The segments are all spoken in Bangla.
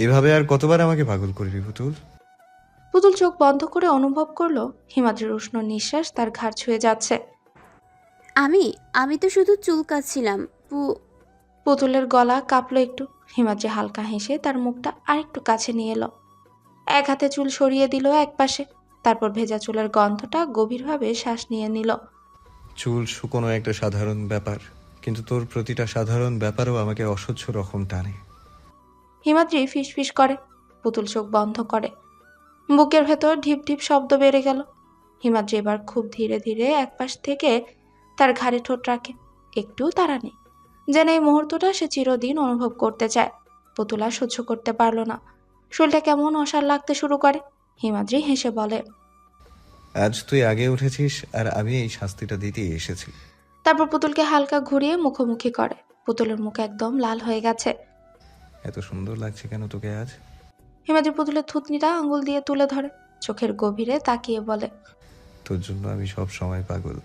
এভাবে আর কতবার আমাকে পাগল করবি পুতুল? পুতুল চোখ বন্ধ করে অনুভব করলো হিমাদ্রির উষ্ণ নিঃশ্বাস তার ঘাড় ছুঁয়ে যাচ্ছে। আমি আমি তো শুধু চুলকাচ্ছিলাম। পুতুলের গলা কাঁপলো একটু। হিমাদ্রি হালকা হেসে তার মুখটা আরেকটু কাছে নিয়ে এলো। এক হাতে চুল সরিয়ে দিল একপাশে। তারপর ভেজা চুলের গন্ধটা গভীরভাবে শ্বাস নিয়ে নিল। চুল শুকোনো একটা সাধারণ ব্যাপার, কিন্তু তোর প্রতিটা সাধারণ ব্যাপারও আমাকে অসহ্য রকম টানে। হিমাদ্রি ফিসফিস করে। পুতুল চোখ বন্ধ করে। বুকের ভেতর ঢিপ ঢিপ শব্দ বেড়ে গেল। হিমাদ্রি এবার খুব ধীরে ধীরে একপাশ থেকে তার ঘাড়ে ঠোঁট রাখে। একটু তাড়া নেই, যেন এই মুহূর্তটা সে চিরদিন অনুভব করতে চায়। পুতুল আর সহ্য করতে পারল না। শরীরটা কেমন অসাড় লাগতে শুরু করে। হিমাদ্রি হেসে বলে, আজ তুই আগে উঠেছিস আর আমি এই শাস্তিটা দিতেই এসেছি। তারপর পুতুলকে হালকা ঘুরিয়ে মুখোমুখি করে। পুতুলের মুখ একদম লাল হয়ে গেছে। এত সুন্দর লাগছে কেন তোকে আজ? হিমাদ্রি পুতুলের থুতনিটা আঙুল দিয়ে তুলে ধরে। চোখের গভীরে তাকিয়ে বলে, তোর জন্য আমি সব সময় পাগল,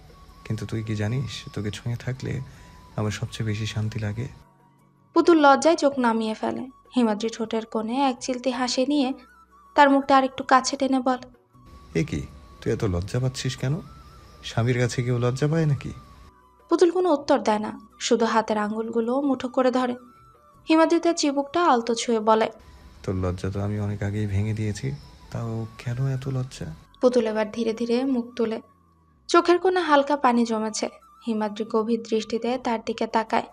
কিন্তু তুই কি জানিস তোকে ছুঁয়ে থাকলে আমার সবচেয়ে বেশি শান্তি লাগে। পুতুল লজ্জায় চোখ নামিয়ে ফেলে। হিমাদ্রি ঠোঁটের কোণে এক চিলতি হাসি নিয়ে তার মুখটা আরেকটু কাছে টেনে বলে, এ কি, তুই এত লজ্জা পাচ্ছিস কেন? স্বামীর কাছে কেউ লজ্জা পায় নাকি? পুতুল কোনো উত্তর দেয় না, শুধু হাতের আঙুলগুলো মুঠো করে ধরে। হিমাদ্রি তার চিবুকটা আলতো ছুঁয়ে বলে, তোর লজ্জা তো আমি অনেক আগেই ভেঙে দিয়েছি, তাও কেন এত লজ্জা? পুতুল এবার ধীরে ধীরে মুখ তুলে। চোখের কোণে হালকা পানি জমেছে। হিমাদ্রি গভীর দৃষ্টিতে তার দিকে তাকায়।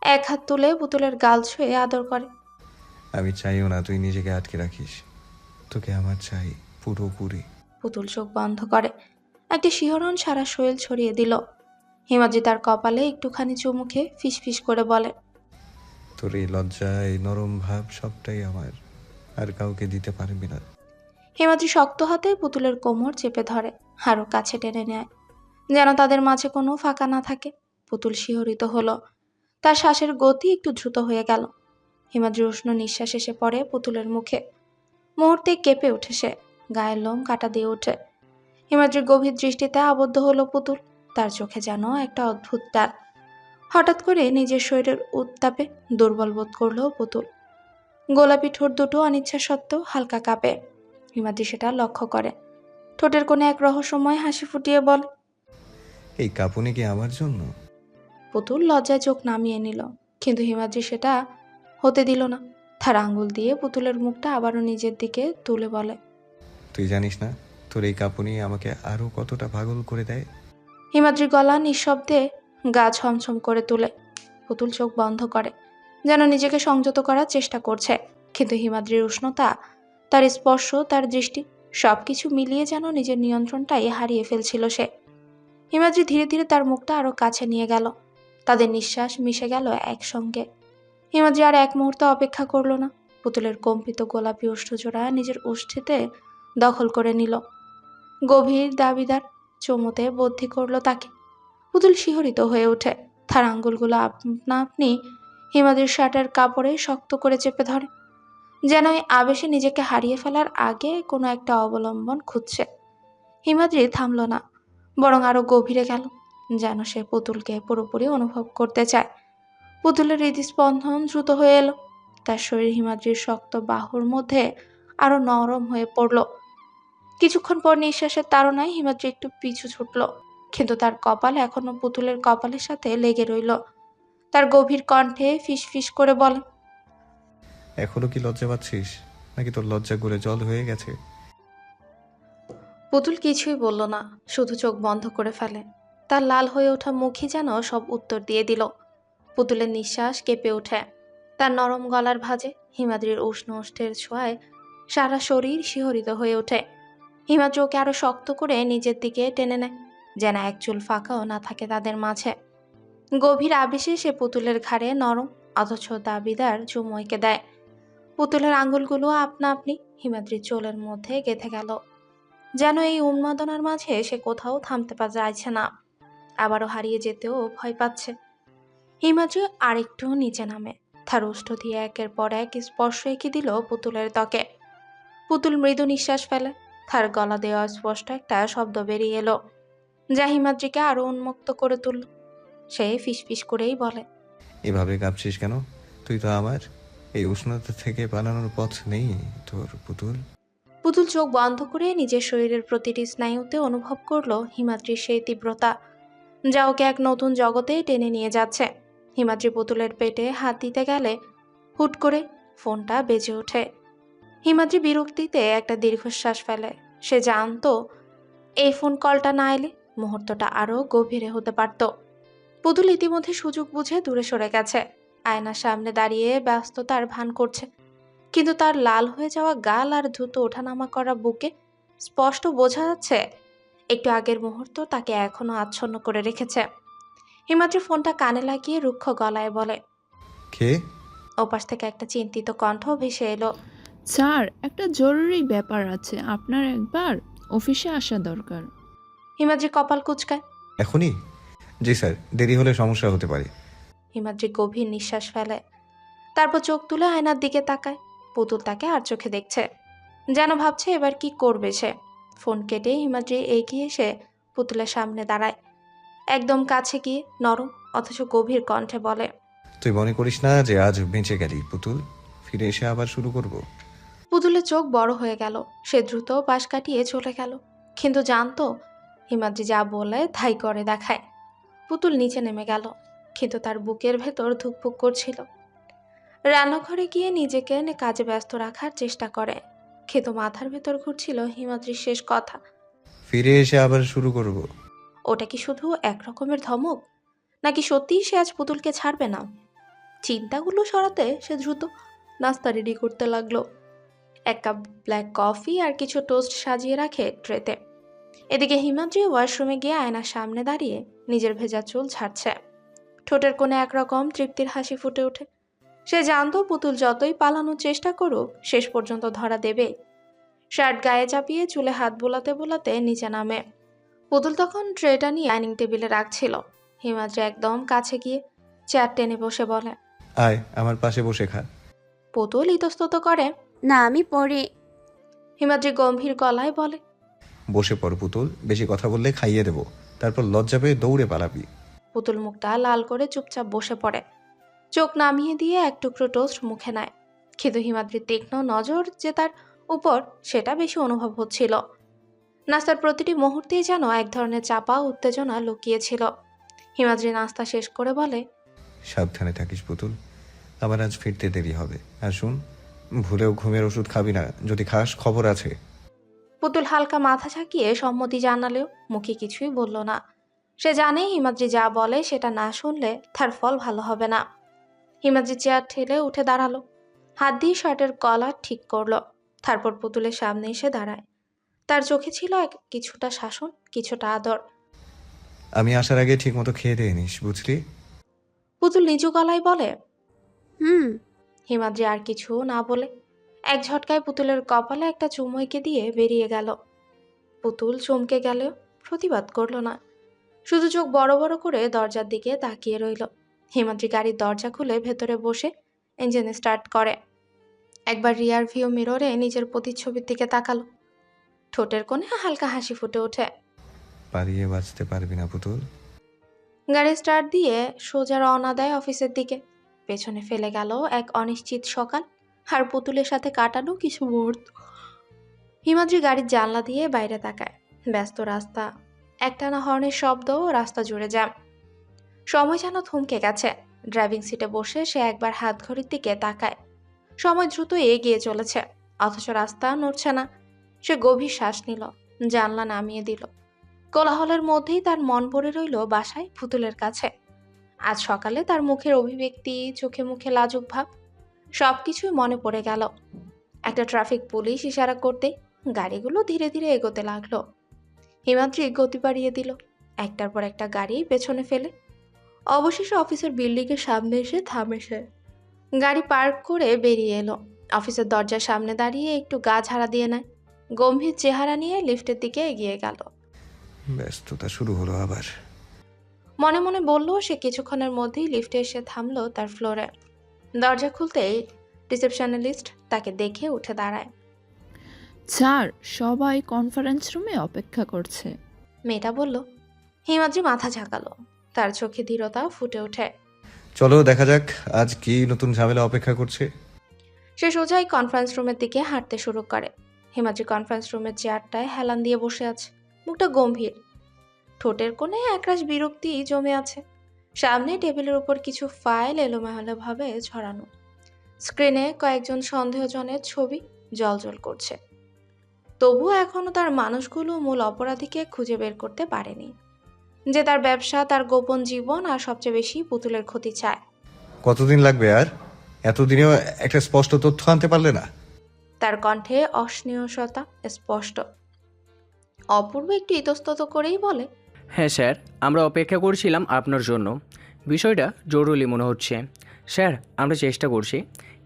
এক হাত তুলে পুতুলের গাল ছুঁয়ে আদর করে। আমি চাইও না তুই নিজেকে আটকে রাখিস, তোকে আমার চাই পুরোপুরি। পুতুল চোখ বন্ধ করে। একটি শিহরণ সারা শরীর ছড়িয়ে দিল। হিমাদ্রি তার কপালে একটুখানি চুমু খেয়ে ফিসফিস করে বলে, তোর এই লজ্জা, এই নরম ভাব সবটাই আমার, আর কাউকে দিতে পারবি না। হিমাদ্রি শক্ত হাতে পুতুলের কোমর চেপে ধরে, আরো কাছে টেনে নেয়, যেন তাদের মাঝে কোনো ফাঁকা না থাকে। পুতুল শিহরিত হলো। তার শ্বাসের গতি একটু দ্রুত হয়ে গেল। হিমাদ্রির উষ্ণ নিঃশ্বাস এসে পড়ে পুতুলের মুখে। মুহূর্তে কেঁপে ওঠে সে। গায়ের লোম কাটা দিয়ে ওঠে। হিমাদ্রির গভীর দৃষ্টিতে আবদ্ধ হলো পুতুল। তার চোখে যেন একটা অদ্ভুত টান। হঠাৎ করে নিজের শরীরের উত্তাপে দুর্বল বোধ করলো পুতুল। গোলাপি ঠোঁট দুটো অনিচ্ছা সত্ত্বেও হালকা কাঁপে। হিমাদ্রি সেটা লক্ষ্য করে। ঠোঁটের কোণে এক রহস্যময় হাসি ফুটিয়ে বল, এই কাঁপুনি কি আমার জন্য? পুতুল লজ্জায় চোখ নামিয়ে নিল, কিন্তু হিমাদ্রি সেটা হতে দিল না। তার আঙ্গুল দিয়ে পুতুলের মুখটা আবারও নিজের দিকে তুলে বলে, তুই জানিস না তোর এই কাঁপুনি আমাকে আরো কতটা পাগল করে দেয়। হিমাদ্রি গলা নিঃশব্দে গা ছমছম করে তুলে। পুতুল চোখ বন্ধ করে, যেন নিজেকে সংযত করার চেষ্টা করছে। কিন্তু হিমাদ্রির উষ্ণতা, তার স্পর্শ, তার দৃষ্টি, সবকিছু মিলিয়ে যেন নিজের নিয়ন্ত্রণটাই হারিয়ে ফেলছিল সে। হিমাদ্রি ধীরে ধীরে তার মুখটা আরো কাছে নিয়ে গেল। তাদের নিঃশ্বাস মিশে গেল একসঙ্গে। হিমাদ্রি আর এক মুহূর্ত অপেক্ষা করল না। পুতুলের কম্পিত গোলাপি ওষ্ঠজোড়া নিজের ওষ্ঠেতে দখল করে নিল। গভীর দাবিদার চুমুতে বদ্ধি করল তাকে। পুতুল শিহরিত হয়ে ওঠে। তার আঙ্গুলগুলো আপনা আপনি হিমাদ্রির শার্টের কাপড়ে শক্ত করে চেপে ধরে, যেন এই আবেশে নিজেকে হারিয়ে ফেলার আগে কোনো একটা অবলম্বন খুঁজছে। হিমাদ্রি থামল না, বরং আরো গভীরে গেল, যেন সে পুতুলকে পুরোপুরি অনুভব করতে চায়। পুতুলের হৃদস্পন্দন দ্রুত হয়ে এলো। তার শরীর হিমাদ্রির শক্ত বাহুর মধ্যে আরো নরম হয়ে পড়ল। কিছুক্ষণ পর নিঃশ্বাসের তাড়নায় হিমাদ্রি একটু পিছু ছুটল, কিন্তু তার কপাল এখনো পুতুলের কপালের সাথে লেগে রইল। তার গভীর কণ্ঠে ফিসফিস করে বলে, এখনো কি লজ্জা পাচ্ছিস, নাকি তোর লজ্জা গলে জল হয়ে গেছে? পুতুল কিছুই বলল না, শুধু চোখ বন্ধ করে ফেলে। তার লাল হয়ে ওঠা মুখই যেন সব উত্তর দিয়ে দিল। পুতুলের নিঃশ্বাস কেঁপে ওঠে। তার নরম গলার ভাঁজে হিমাদ্রির উষ্ণ ওষ্ঠের ছোঁয়ায় সারা শরীর শিহরিত হয়ে ওঠে। হিমাদ্রি ওকে আরো শক্ত করে নিজের দিকে টেনে নেয়, যেন এক চুল ফাঁকাও না থাকে তাদের মাঝে। গভীর আবেশে সে পুতুলের ঘাড়ে নরম অথচ দাবিদার চুমু এঁকে দেয়। পুতুলের আঙ্গুলগুলো আপনা আপনি হিমাদ্রির চোলের মধ্যে গেঁথে গেল, যেন এই উন্মাদনার মাঝে সে কোথাও থামতে চাইছে না, আবারও হারিয়ে যেতেও ভয় পাচ্ছে। হিমাদ্রি আরেকটু নিচে নামে। তার ওষ্ঠ দিয়ে একের পর এক স্পর্শ এঁকে দিল পুতুলের ত্বকে। পুতুল মৃদু নিঃশ্বাস ফেলে। তার গলা দিয়ে অস্পষ্ট একটা শব্দ বেরিয়ে এলো, যা হিমাদ্রিকে আরো উন্মুক্ত করে তুলল। সে ফিসফিস করেই বলে, এভাবে কাঁপছিস কেন? তুই তো আমার, এই উষ্ণতা থেকে পালানোর পথ নেই তোর পুতুল? পুতুল চোখ বন্ধ করে নিজের শরীরের প্রতিটি স্নায়ুতে অনুভব করলো হিমাদ্রির সেই তীব্রতা, যা ওকে এক নতুন জগতে টেনে নিয়ে যাচ্ছে। হিমাদ্রি পুতুলের পেটে হাত দিতে গেলে হুট করে ফোনটা বেজে ওঠে। হিমাদ্রি বিরক্তিতে একটা দীর্ঘশ্বাস ফেলে। সে জানতো এই ফোন কলটা না এলে মুহূর্তটা আরো গভীরে হতে পারত। পুতুল ইতিমধ্যে সুযোগ বুঝে দূরে সরে গেছে। আয়নার সামনে দাঁড়িয়ে ব্যস্ততার ভান করছে, কিন্তু তার লাল হয়ে যাওয়া গাল আর দ্রুত ওঠানামা করা বুকে স্পষ্ট বোঝা যাচ্ছে একটু আগের মুহূর্ত তাকে এখনো আচ্ছন্ন করে রেখেছে। হিমাদ্রি ফোনটা কানে লাগিয়ে রুক্ষ গলায় বলে। কে? ওপাশ থেকে একটা চিন্তিত কণ্ঠ ভেসে এলো। স্যার, একটা জরুরি ব্যাপার আছে, আপনার একবার অফিসে আসা দরকার। হিমাদ্রি কপাল কুঁচকায়। এখনই? জি স্যার, দেরি হলে সমস্যা হতে পারে। হিমাদ্রি গভীর নিঃশ্বাস ফেলে, তারপর চোখ তুলে আয়নার দিকে তাকায়। পুতুল তাকে আর চোখে দেখছে, যেন ভাবছে এবার কি করবে সে। ফোন কেটে হিমাদ্রি এগিয়ে এসে পুতুলের সামনে দাঁড়ায়, একদম কাছে গিয়ে নরম অথচ গভীর কণ্ঠে বলে। তুই মনে করিস না যে আজ বেঁচে গেলি পুতুল? ফিরে এসে আবার শুরু করব। পুতুলের চোখ বড় হয়ে গেল। সে দ্রুত পাশ কাটিয়ে চলে গেল, কিন্তু জানতো হিমাদ্রি যা বলে তাই করে দেখায়। পুতুল নিচে নেমে গেল, কিন্তু তার বুকের ভেতর ধুকপুক করছিল। রান্নাঘরে গিয়ে নিজেকে কাজে ব্যস্ত রাখার চেষ্টা করে, কিন্তু মাথার ভেতর ঘুরছিল হিমাদ্রির শেষ কথা। ফিরে এসে আবার শুরু করব। ওটা কি শুধু এক রকমের ধমক, নাকি সত্যিই সে আজ পুতুলকে ছাড়বে না? চিন্তাগুলো সরাতে সে দ্রুত নাস্তা রেডি করতে লাগলো। এক কাপ ব্ল্যাক কফি আর কিছু টোস্ট সাজিয়ে রাখে ট্রেতে। এদিকে হিমাদ্রি ওয়াশরুমে গিয়ে আয়নার সামনে দাঁড়িয়ে নিজের ভেজা চুল ঝাড়ছে। ঠোঁটের কোণে একরকম তৃপ্তির হাসি ফুটে ওঠে। সে জানতো পুতুল যতই পালানোর চেষ্টা করুক শেষ পর্যন্ত ধরা দেবে। শার্ট গায়ে চাপিয়ে চুলে হাত বোলাতে বোলাতে নিচে নামে। পুতুল তখন ট্রেটা নিয়ে ডাইনিং টেবিলে রাখছিল। হিমাদ্রি একদম কাছে গিয়ে চেয়ার টেনে বসে বলে। আয় আমার পাশে বসে খা। পুতুল ইতস্তত করে। না, আমি পরে। হিমাদ্রি গম্ভীর গলায় বলে। বসে পড় পুতুল, বেশি কথা বললে খাইয়ে দেব, তারপর লজ্জা পেয়ে দৌড়ে পালাবি। পুতুল মুখটা লাল করে চুপচাপ বসে পড়ে, চোখ নামিয়ে দিয়ে এক টুকরো টোস্ট মুখে নেয়। কিন্তু হিমাদ্রির তীক্ষ্ণ নজর যে তার উপর, সেটা বেশি অনুভব হচ্ছিল। নাস্তার প্রতিটি মুহূর্তেই যেন এক ধরনের চাপা উত্তেজনা লুকিয়েছিল। হিমাদ্রি নাস্তা শেষ করে বলে। সাবধানে থাকিস পুতুল, আবার আজ ফিরতে দেরি হবে। আর শুন, ভুলেও ঘুমের ওষুধ খাবি না, যদি খাস খবর আছে। পুতুল হালকা মাথা ঝাঁকিয়ে সম্মতি জানালেও মুখে কিছুই বলল না। সে জানে হিমাদ্রি যা বলে সেটা না শুনলে তার ফল ভালো হবে না। হিমাদ্রি চেয়ার ঠেলে উঠে দাঁড়ালো, হাত দিয়ে শার্টের কলার ঠিক করলো। তারপর পুতুলের সামনে এসে দাঁড়ায়। তার চোখে ছিল কিছুটা শাসন, কিছুটা আদর। আমি আসার আগে ঠিক মতো খেয়ে দিয়ে নিস, বুঝলি? পুতুল নিচু গলায় বলে। হুম। হিমাদ্রি আর কিছু না বলে এক ঝটকায় পুতুলের কপালে একটা চুমু এঁকে দিয়ে বেরিয়ে গেল। পুতুল চমকে গেলেও প্রতিবাদ করলো না, শুধু চোখ বড় বড় করে দরজার দিকে তাকিয়ে রইল। হিমাদ্রি গাড়ির দরজা খুলে ভেতরে বসে ইঞ্জিন স্টার্ট করে। একবার রিয়ার ভিউ মিররে নিজের প্রতিচ্ছবির দিকে তাকালো। ঠোঁটের কোণে হালকা হাসি ফুটে ওঠে। পালিয়ে বাঁচতে পারবি না পুতুল। গাড়ি স্টার্ট দিয়ে সোজা রওনা দেয় অফিসের দিকে। পেছনে ফেলে গেল এক অনিশ্চিত সকাল আর পুতুলের সাথে কাটানো কিছু মুহূর্ত। হিমাদ্রি গাড়ির জানলা দিয়ে বাইরে তাকায়। ব্যস্ত রাস্তা, একটানা হর্নের শব্দ, রাস্তা জুড়ে জ্যাম। সময় যেন থমকে গেছে। ড্রাইভিং সিটে বসে সে একবার হাত ঘড়ির দিকে তাকায়। সময় দ্রুত এগিয়ে চলেছে, অথচ রাস্তা নড়ছে না। সে গভীর শ্বাস নিল, জানলা নামিয়ে দিল। কোলাহলের মধ্যেই তার মন পড়ে রইল বাসায় পুতুলের কাছে। আজ সকালে তার মুখের অভিব্যক্তি, চোখে মুখে লাজুক ভাব, সবকিছুই মনে পড়ে গেল। একটা ট্রাফিক পুলিশ ইশারা করতে গাড়িগুলো ধীরে ধীরে এগোতে লাগলো। হিমাদ্রি গতি বাড়িয়ে দিল, একটার পর একটা গাড়ি পেছনে ফেলে। অবশেষে অফিসের বিল্ডিংয়ের সামনে এসে থামে সে। গাড়ি পার্ক করে বেরিয়ে এলো। অফিসের দরজার সামনে দাঁড়িয়ে একটু গা ঝাড়া দিয়ে নেয়। গম্ভীর চেহারা নিয়ে লিফটের দিকে এগিয়ে গেল। ব্যস্ততা শুরু হলো আবার। মনে মনে বলল সে। কিছুক্ষণের মধ্যেই লিফটে এসে থামলো তার ফ্লোরে। দরজা খুলতেই রিসেপশনিস্ট তাকে দেখে উঠে দাঁড়ায়। স্যার, সবাই কনফারেন্স রুমে অপেক্ষা করছে। মেয়েটা বলল। হিমাদ্রি মাথা ঝাঁকালো, তার চোখে ধীরতা ফুটে ওঠে। চলো দেখা যাক আজ কি নতুন ঝামেলা অপেক্ষা করছে। সে সোজাই কনফারেন্স রুমের দিকে হাঁটতে শুরু করে। হিমাদ্রি কনফারেন্স রুমের চেয়ারটায় হেলান দিয়ে বসে আছে, মুখটা গম্ভীর, ঠোঁটের কোণে একরাশ বিরক্তি জমে আছে। সামনে টেবিলের উপর কিছু ফাইল এলোমেলোভাবে ছড়ানো, স্ক্রিনে কয়েকজন সন্দেহজনের ছবি জ্বলজ্বল করছে। তবুও এখনো তার মানুষগুলো মূল অপরাধীকে খুঁজে বের করতে পারেনি, যে তার ব্যবসা, তার গোপন জীবন আর সবচেয়ে বেশি পুতুলের ক্ষতি চায়। কতদিন লাগবে আর? এতদিনেও একটা স্পষ্ট তথ্য আনতে পারলে না? তার কণ্ঠে অস্নেহসতা স্পষ্ট। অপূর্ব একটু ইতস্তত করেই বলে, হ্যাঁ স্যার, আমরা অপেক্ষা করছিলাম আপনার জন্য। বিষয়টা জরুরি মনে হচ্ছে। স্যার, আমরা চেষ্টা করছি,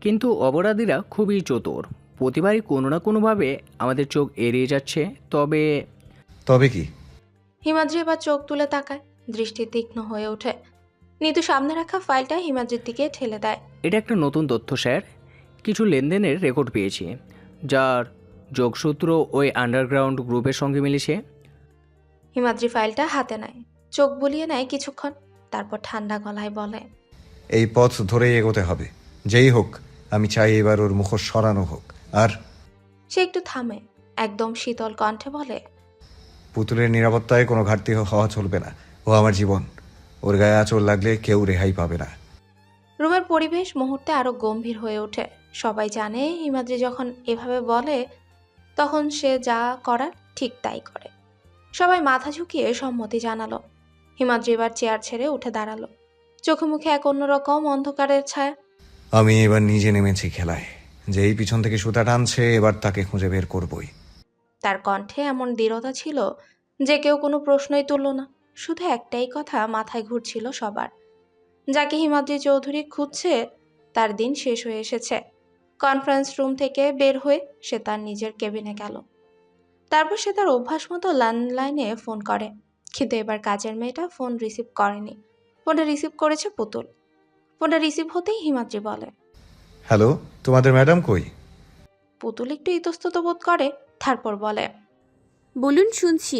কিন্তু অপরাধীরা খুবই চতুর। প্রতিবারই কোনো না কোনোভাবে আমাদের চোখ এড়িয়ে যাচ্ছে। তবে কি? হিমাদ্রি এবার চোখ তুলে তাকায়, দৃষ্টি তীক্ষ্ণ হয়ে ওঠে। নিতু সামনে রাখা ফাইলটা হিমাদ্রির দিকে ঠেলে দেয়। এটা একটা নতুন তথ্য স্যার। কিছু লেনদেনের রেকর্ড পেয়েছি, যার যোগসূত্র ওই আন্ডারগ্রাউন্ড গ্রুপের সঙ্গে মিলেছে। হিমাদ্রি ফাইলটা হাতে নেয়, চোখ বুলিয়ে নেয় কিছুক্ষণ, তারপর ঠান্ডা গলায় বলে, এই পথ ধরেই এগোতে হবে। যেই হোক, আমি চাই এবার ওর মুখোশ সরানো হোক। আর সে একটু থামে, একদম শীতল কণ্ঠে বলে, পুতুলের নিরাপত্তায় কোনো ঘাটতি হওয়া চলবে না। ও আমার জীবন, ওর গায়ে আঁচড় লাগলে কেউ রেহাই পাবে না। রুমের পরিবেশ মুহূর্তে আরো গম্ভীর হয়ে ওঠে। সবাই জানে হিমাদ্রি যখন এভাবে বলে তখন সে যা করার ঠিক তাই করে। সবাই মাথা ঝুঁকিয়ে সম্মতি জানালো। হিমাদ্রি এবার চেয়ার ছেড়ে উঠে দাঁড়ালো, চোখে মুখে এক অন্যরকম অন্ধকারের ছায়া। আমি এবার নিজে নেমেছি খেলায়। যেই পিছন থেকে সুতা টানছে, এবার তাকে খুঁজে বের করবই। তার কণ্ঠে এমন দৃঢ়তা ছিল যে কেউ কোনো প্রশ্নই তুলল না। শুধু একটাই কথা মাথায় ঘুরছিল সবার, যাকে হিমাদ্রি চৌধুরী খুঁজছে তার দিন শেষ হয়ে এসেছে। কনফারেন্স রুম থেকে বের হয়ে সে তার নিজের কেবিনে গেল। তারপর সে তার অভ্যাস মতো ল্যান্ডলাইনে ফোন করে, কিন্তু এবার কাজের মেয়েটা ফোন রিসিভ করেনি। ফোনটা রিসিভ করেছে পুতুল। ফোনটা রিসিভ হতেই হিমাদ্রি বলে, হ্যালো, তোমাদের ম্যাডাম কই? পুতুল একটু ইতস্তত বোধ করে, তারপর বলে, বলুন, শুনছি।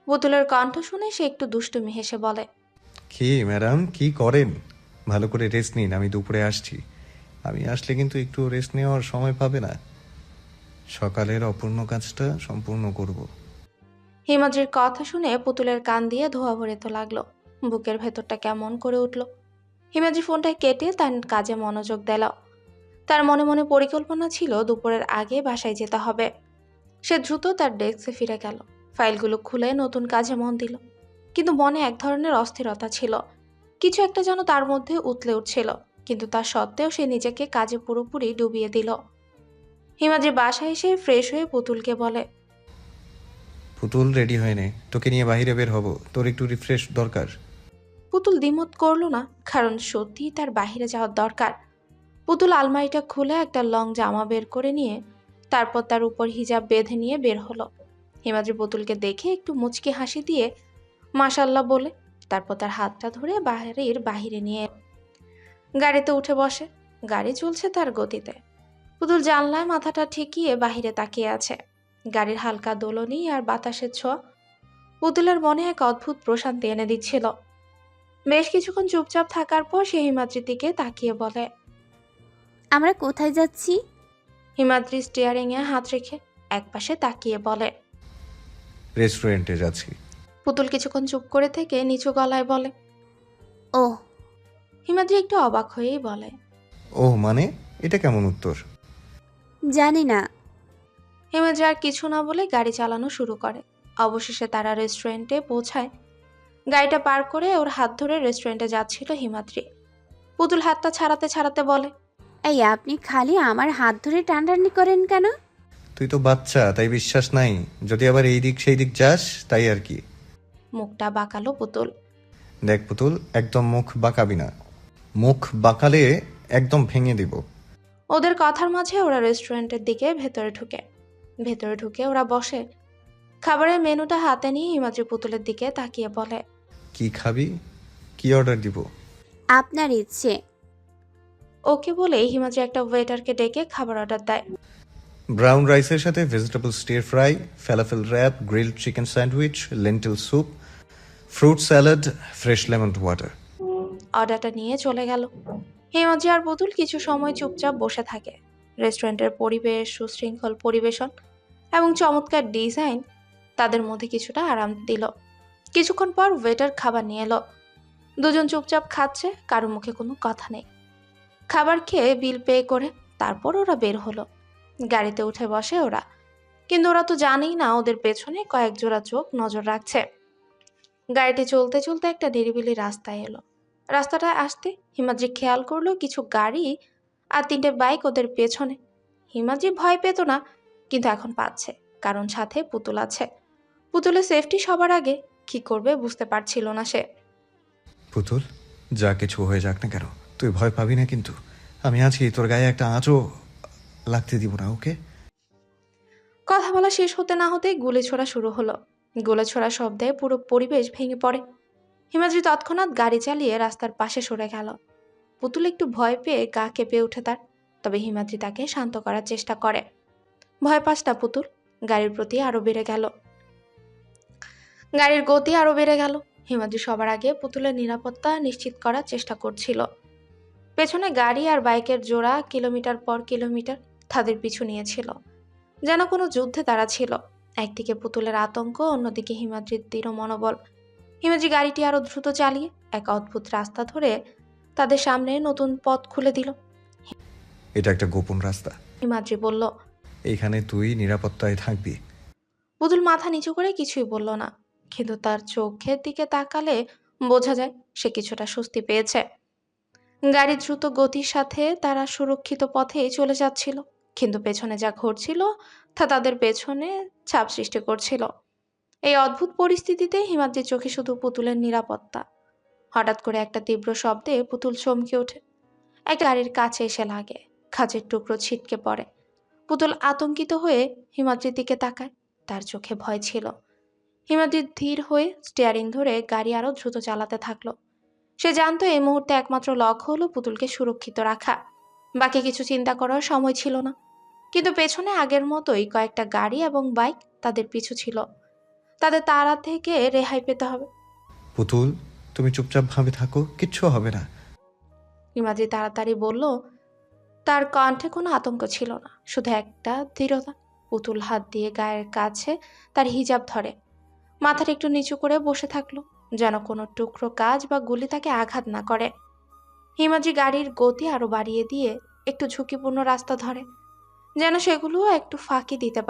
পুতুলের কণ্ঠ শুনে সে একটু দুষ্টুমি হেসে বলে, কি ম্যাডাম, কি করেন? ভালো করে রেস্ট নিন, আমি দুপুরে আসছি। আমি আসলে কিন্তু একটু রেস্ট নেওয়ার সময় পাবে না। সকালের অপূর্ণ কাজটা সম্পূর্ণ করব। হিমাদ্রির কথা শুনে পুতুলের কান দিয়ে ধোয়া ভরিতে লাগলো, বুকের ভেতরটা কেমন করে উঠল। হিমাদ্রি ফোনটা কেটে তার কাজে মনোযোগ দিল। তার মনে মনে পরিকল্পনা ছিল দুপুরের আগে বাসায় যেতে হবে। সে দ্রুত তার ডেস্কে ফিরে গেল, ফাইলগুলো খুলে নতুন কাজে মন দিল। কিন্তু মনে এক ধরনের অস্থিরতা ছিল, কিছু একটা যেন তার মধ্যে উতলে উঠছিল, কিন্তু তা সত্ত্বেও সে নিজেকে কাজে পুরোপুরি ডুবিয়ে দিল। হিমাদ্রি বাসায় এসে ফ্রেশ হয়ে পুতুলকে বলে, পুতুল, রেডি হয়ে নে, তোকে নিয়ে বাইরে বের হব, তোর একটু রিফ্রেশ দরকার। পুতুল দ্বিমত করল না, কারণ সত্যিই তার বাইরে যাওয়ার দরকার। পুতুল আলমারিটা খুলে একটা লং জামা বের করে নিয়ে তারপর তার উপর হিজাব বেঁধে নিয়ে বের হলো। হিমাদ্রি পুতুলকে দেখে একটু মুচকি হাসি দিয়ে মাশাল্লাহ বলে তারপর তার হাতটা ধরে বাড়ির বাহিরে নিয়ে গাড়িতে উঠে বসে। গাড়ি চলছে তার গতিতে। পুতুল জানলায় মাথাটা ঠেকিয়ে বাহিরে তাকিয়ে আছে। গাড়ির হালকা দোলনি আর বাতাসের ছোঁয়া পুতুলের মনে এক অদ্ভুত প্রশান্তি এনে দিচ্ছিল। বেশ কিছুক্ষণ চুপচাপ থাকার পর সে হিমাদ্রির দিকে তাকিয়ে বলে, আমরা কোথায় যাচ্ছি? হিমাদ্রি স্টিয়ারিংয়ে হাত রেখে একপাশে তাকিয়ে বলে, রেস্টুরেন্টে যাচ্ছি। পুতুল কিছুক্ষণ চুপ করে থেকে নিচু গলায় বলে, ও, হিমাদ্রি একটু অবাক হয়েই বলে, ও মানে, এটা কেমন উত্তর? জানি না। হিমাদ্রি আর কিছু না বলে গাড়ি চালানো শুরু করে। অবশেষে তারা রেস্টুরেন্টে পৌঁছায়। গাড়িটা পার করে ওর হাত ধরে রেস্টুরেন্টে যাচ্ছিল হিমাদ্রি। পুতুল হাতটা ছাড়াতে ছাড়াতে বলে, এই, আপনি খালি আমার হাত ধরে টানাটানি করেন কেন? তুই তো বাচ্চা, তাই বিশ্বাস নাই। যদি আবার এই দিক সেই দিক যাস, তাই আর কি। মুখটা বাঁকালো পুতুল। দেখ পুতুল, একদম মুখ বাঁকাবি না। মুখ বাঁকালে একদম ভেঙে দিব। ওদের কথার মাঝে ওরা রেস্টুরেন্টের দিকে ভেতরে ঢুকে ওরা বসে। খাবারের মেনুটা হাতে নিয়ে হিমাদ্রি পুতুলের দিকে তাকিয়ে বলে, কি খাবি? কি অর্ডার দিব? আপনার ইচ্ছে। ওকে বলে হিমাদ্রি একটা ওয়েটারকে ডেকে খাবার অর্ডার দেয়। ব্রাউন রাইসের সাথে vegetable stir fry, falafel wrap, grilled chicken sandwich, lentil soup, fruit salad, fresh lemon water. অর্ডারটা নিয়ে চলে গেল। হিমাদ্রি আর পুতুল কিছু সময় চুপচাপ বসে থাকে। রেস্টুরেন্টের পরিবেশ, সুশৃঙ্খল পরিবেশন এবং চমৎকার ডিজাইন তাদের মধ্যে কিছুটা আরাম দিল। কিছুক্ষণ পর ওয়েটার খাবার নিয়ে এলো। দুজন চুপচাপ খাচ্ছে, কারো মুখে কোনো কথা নেই। খাবার খেয়ে বিল পে করে তারপর ওরা বের হলো। গাড়িতে উঠে বসে ওরা, কিন্তু ওরা তো জানেই না ওদের পেছনে কয়েক জোড়া চোখ নজর রাখছে। গাড়িটি চলতে চলতে একটা নিরিবিলি রাস্তায় এলো। রাস্তাটায় আসতে হিমাদ্রি খেয়াল করলো কিছু গাড়ি আর 3টে বাইক ওদের পেছনে। হিমাদ্রি ভয় পেত না, কিন্তু এখন পাচ্ছে, কারণ সাথে পুতুল আছে। পুতুলের সেফটি সবার আগে। কি করবে বুঝতে পারছিল না সে। পুতুল, যা কিছু হয়ে যাক না কেন, তুই ভয় পাবি না কিন্তু। আমি আছি, তোর গায়ে একটা আঁচও লাগতে দিব না, ওকে? কথা বলা শেষ হতে না হতেই গুলি ছোড়া শুরু হলো। গুলি ছোড়া শব্দে পুরো পরিবেশ ভেঙে পড়ে। হিমাদ্রি তৎক্ষণাৎ গাড়ি চালিয়ে রাস্তার পাশে সরে গেল। পুতুল একটু ভয় পেয়ে গা কেঁপে ওঠে তার, তবে হিমাদ্রি তাকে শান্ত করার চেষ্টা করে। ভয় পাস না পুতুল। গাড়ির প্রতি আরো বেড়ে গেল, গাড়ির গতি আরো বেড়ে গেল। হিমাদ্রি সবার আগে পুতুলের নিরাপত্তা নিশ্চিত করার চেষ্টা করছিল। পেছনে গাড়ি আর বাইকের জোড়া কিলোমিটার পর কিলোমিটার তাদের পিছু নিয়েছিল, যেন কোনো যুদ্ধে তারা ছিল। একদিকে পুতুলের আতঙ্ক, অন্যদিকে হিমাদ্রির দৃঢ় মনোবল। হিমাদ্রি গাড়িটি আরো দ্রুত চালিয়ে এক অদ্ভুত রাস্তা ধরে তাদের সামনে নতুন পথ খুলে দিল। এটা একটা গোপন রাস্তা, হিমাদ্রি বলল। এইখানে তুই নিরাপত্তায় থাকবি। পুতুল মাথা নিচু করে কিছুই বলল না, কিন্তু তার চোখের দিকে তাকালে বোঝা যায় সে কিছুটা স্বস্তি পেয়েছে। গাড়ি দ্রুত গতির সাথে তারা সুরক্ষিত পথেই চলে যাচ্ছিল, কিন্তু পেছনে যা ঘটছিল তা তাদের পেছনে চাপ সৃষ্টি করছিল। এই অদ্ভুত পরিস্থিতিতে হিমাদ্রির চোখে শুধু পুতুলের নিরাপত্তা। হঠাৎ করে একটা তীব্র শব্দে পুতুল চমকে ওঠে। একটা গাড়ির কাছে এসে লাগে, কাচের টুকরো ছিটকে পড়ে। পুতুল আতঙ্কিত হয়ে হিমাদ্রির দিকে তাকায়, তার চোখে ভয় ছিল। হিমাদ্রি ধীর হয়ে স্টিয়ারিং ধরে গাড়ি আরো দ্রুত চালাতে থাকলো। সে জানতো এই মুহূর্তে একমাত্র লক্ষ্য হলো পুতুলকে সুরক্ষিত রাখা। বাকি কিছু চিন্তা করার সময় ছিল না। কিন্তু পেছনে আগের মতোই কয়েকটা গাড়ি এবং বাইক তাদের পিছু ছিল। তাদের তাড়া থেকে রেহাই পেতে হবে। পুতুল, তুমি চুপচাপ ভাবে থাকো, কিচ্ছু হবে না। হিমাদ্রি তাড়াতাড়ি বলল। তার কণ্ঠে কোনো আতঙ্ক ছিল না, শুধু একটা দৃঢ়তা। পুতুল হাত দিয়ে গায়ের কাছে তার হিজাব ধরে, মাথাটা একটু নিচু করে বসে থাকলো, যেন কোনো টুকরো কাজ বা গুলি তাকে আঘাত না করে। হিমাদ্রি গাড়ির গতি আরো বাড়িয়ে দিয়ে একটু ঝুঁকিপূর্ণ রাস্তা ধরে, যেন সেগুলো একটু ফাঁকি দিতে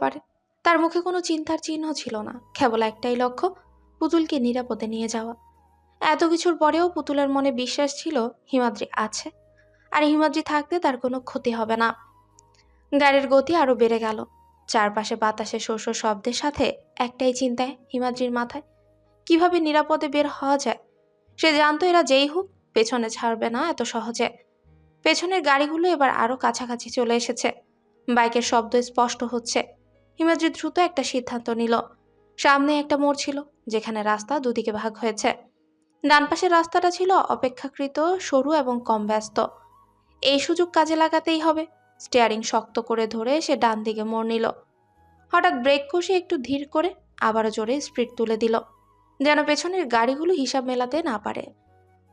পারে, তার মুখে কোনো চিন্তার চিহ্ন ছিল না, কেবল একটাই লক্ষ্য, পুতুলকে নিরাপদে নিয়ে যাওয়া। এত কিছুর পরেও পুতুলের মনে বিশ্বাস ছিল হিমাদ্রি আছে, আর হিমাদ্রি থাকতে তার কোনো ক্ষতি হবে না। গাড়ির গতি আরো বেড়ে গেল। চারপাশে বাতাসে শোষ শব্দের সাথে একটাই চিন্তায় হিমাদ্রির মাথায়, কিভাবে নিরাপদে বের হওয়া যায়। সে জানতো এরা যেই হোক পেছনে ছাড়বে না এত সহজে। পেছনের গাড়িগুলো এবার আরো কাছাকাছি চলে এসেছে, বাইকের শব্দ স্পষ্ট হচ্ছে। হিমাদ্রি দ্রুত একটা সিদ্ধান্ত নিল। সামনে একটা মোড় ছিল, যেখানে রাস্তা দুদিকে ভাগ হয়েছে। ডান পাশের রাস্তাটা ছিল অপেক্ষাকৃত সরু এবং কম ব্যস্ত। এই সুযোগ কাজে লাগাতেই হবে। স্টিয়ারিং শক্ত করে ধরে সে ডান দিকে মোড় নিল। হঠাৎ ব্রেক কষে একটু ধীর করে আবারও জোরে স্পিড তুলে দিল, যেন পেছনের গাড়িগুলো হিসাব মেলাতে না পারে।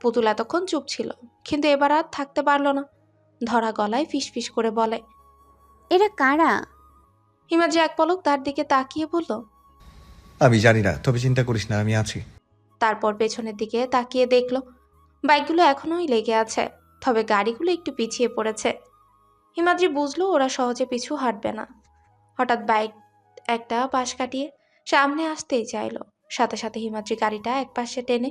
পুতুল এতক্ষণ চুপ ছিল, কিন্তু এবার আর থাকতে পারল না। ধরা গলায় ফিসফিস করে বলে, এরা কারা? হিমাদ্রি এক পলক তার দিকে তাকিয়ে বলল, আমি জানি না, তবে চিন্তা করিস না, আমি আছি। তারপর পেছনের দিকে তাকিয়ে দেখল বাইকগুলো এখনোই লেগে আছে, তবে গাড়িগুলো একটু পিছিয়ে পড়েছে। হিমাদ্রি বুঝলো ওরা সহজে পিছু হাঁটবে না। হঠাৎ বাইক একটা পাশ কাটিয়ে সামনে আসতেই চাইলো, সাথে সাথে হিমাদ্রি গাড়িটা এক পাশে টেনে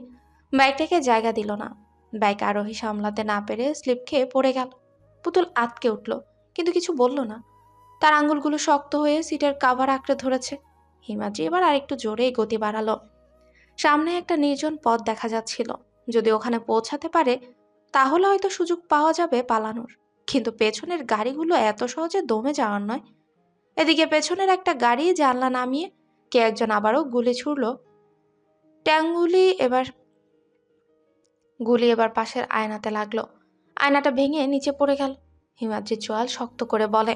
বাইকটাকে জায়গা দিল না। বাইক আরোহী সামলাতে না পেরে স্লিপ খেয়ে পড়ে গেল। পুতুল আটকে উঠল, কিন্তু কিছু বলল না। তার আঙুলগুলো শক্ত হয়ে সিটের কাভার আঁকড়ে ধরেছে। হিমাদ্রি এবার আরেকটু জোরেই গতি বাড়ালো। সামনে একটা নির্জন পথ দেখা যাচ্ছিল। যদি ওখানে পৌঁছাতে পারে তাহলে হয়তো সুযোগ পাওয়া যাবে পালানোর, কিন্তু পেছনের গাড়িগুলো এত সহজে দমে যাওয়ার নয়। এদিকে পেছনের একটা গাড়ি জানলা নামিয়ে কে একজন আবারও গুলি ছুড়ল। গুলি এবার পাশের আয়নাতে লাগলো। আয়নাটা ভেঙে নিচে পড়ে গেল। হিমাদ্রি চোয়াল শক্ত করে বলে,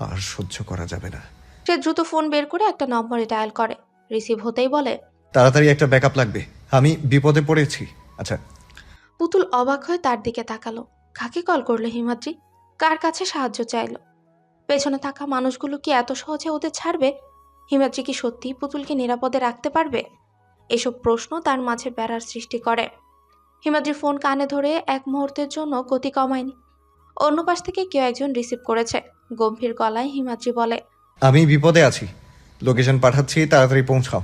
আর সহ্য করা যাবে না। সে দ্রুত ফোন বের করে একটা নম্বরে ডায়াল করে। রিসিভ হতেই বলে, তাড়াতাড়ি একটা ব্যাকআপ লাগবে, আমি বিপদে পড়েছি। আচ্ছা, পুতুল অবাক হয়ে তার দিকে তাকালো। কাকে কল করলো হিমাদ্রি? কার কাছে সাহায্য চাইলো? পেছনে থাকা মানুষগুলো কি এত সহজে ওদের ছাড়বে? হিমাদ্রি কি সত্যিই পুতুলকে নিরাপদে রাখতে পারবে? এসব প্রশ্ন তার মাঝে বেড়ার সৃষ্টি করে। হিমাদ্রি ফোন কানে ধরে এক মুহূর্তের জন্য গতি কমায়নি। অন্য পাশ থেকে কেউ একজন রিসিভ করেছে। গম্ভীর গলায় হিমাদ্রি বলে, আমি বিপদে আছি, লোকেশন পাঠাচ্ছি, তাড়াতাড়ি পৌঁছাও।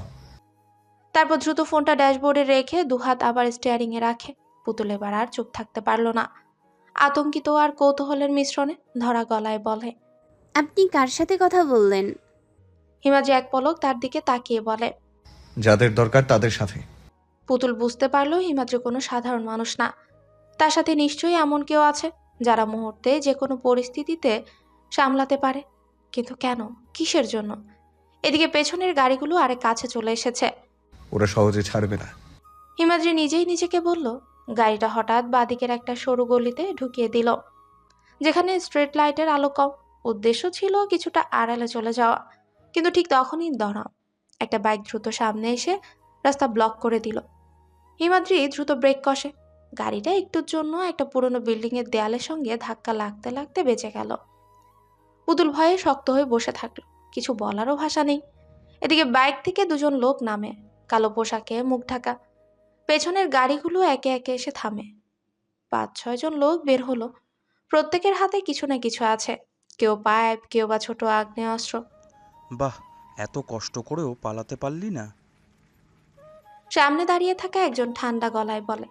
তারপর দ্রুত ফোনটা ড্যাশবোর্ডে রেখে দুহাত আবার স্টিয়ারিং এ রাখে। পুতুল এবার আর চুপ থাকতে পারল না। আতঙ্কিত আর কৌতূহলের মিশ্রণে ধরা গলায় বলে, আপনি কার সাথে কথা বললেন? হিমাদ্রি এক পলক তার দিকে তাকিয়ে বলে। যাদের দরকার তাদের সাথে। পুতুল বুঝতে পারলো হিমাদ্রি কোনো সাধারণ মানুষ না। তার সাথে নিশ্চয়ই এমন কেউ আছে যারা মুহূর্তে যে কোনো পরিস্থিতিতে সামলাতে পারে। কিন্তু কেন, কিসের জন্য? এদিকে পেছনের গাড়িগুলো আরে কাছে চলে এসেছে। ওরা সহজে ছাড়বে না। হিমাদ্রি নিজেই নিজেকে বলল। গাড়িটা হঠাৎ বাদিকের একটা সরু গলিতে ঢুকিয়ে দিল, যেখানে স্ট্রিট লাইটের আলো কম। উদ্দেশ্য ছিল কিছুটা আড়ালে চলে যাওয়া, কিন্তু ঠিক তখনই ধরা একটা বাইক দ্রুত সামনে এসে রাস্তা ব্লক করে দিল। হিমাদ্রি দ্রুত ব্রেক কষে। গাড়িটা একটুর জন্য একটা পুরনো বিল্ডিং এর দেয়ালের সঙ্গে ধাক্কা লাগতে লাগতে বেঁচে গেল। পুতুল ভয়ে শক্ত হয়ে বসে থাকলো, কিছু বলারও ভাষা নেই। এদিকে বাইক থেকে দুজন লোক নামে, কালো পোশাকে, মুখ ঢাকা। পেছনের গাড়িগুলো একে একে এসে থামে। 5-6 জন লোক বের হলো। প্রত্যেকের হাতে কিছু না কিছু আছে, কেউ পাইপ, কেউ বা ছোট আগ্নেয়াস্ত্র। বাহ, এত কষ্ট করেও পালাতে পারলি না? সামনে দাঁড়িয়ে থাকা একজন ঠান্ডা গলায় বলে।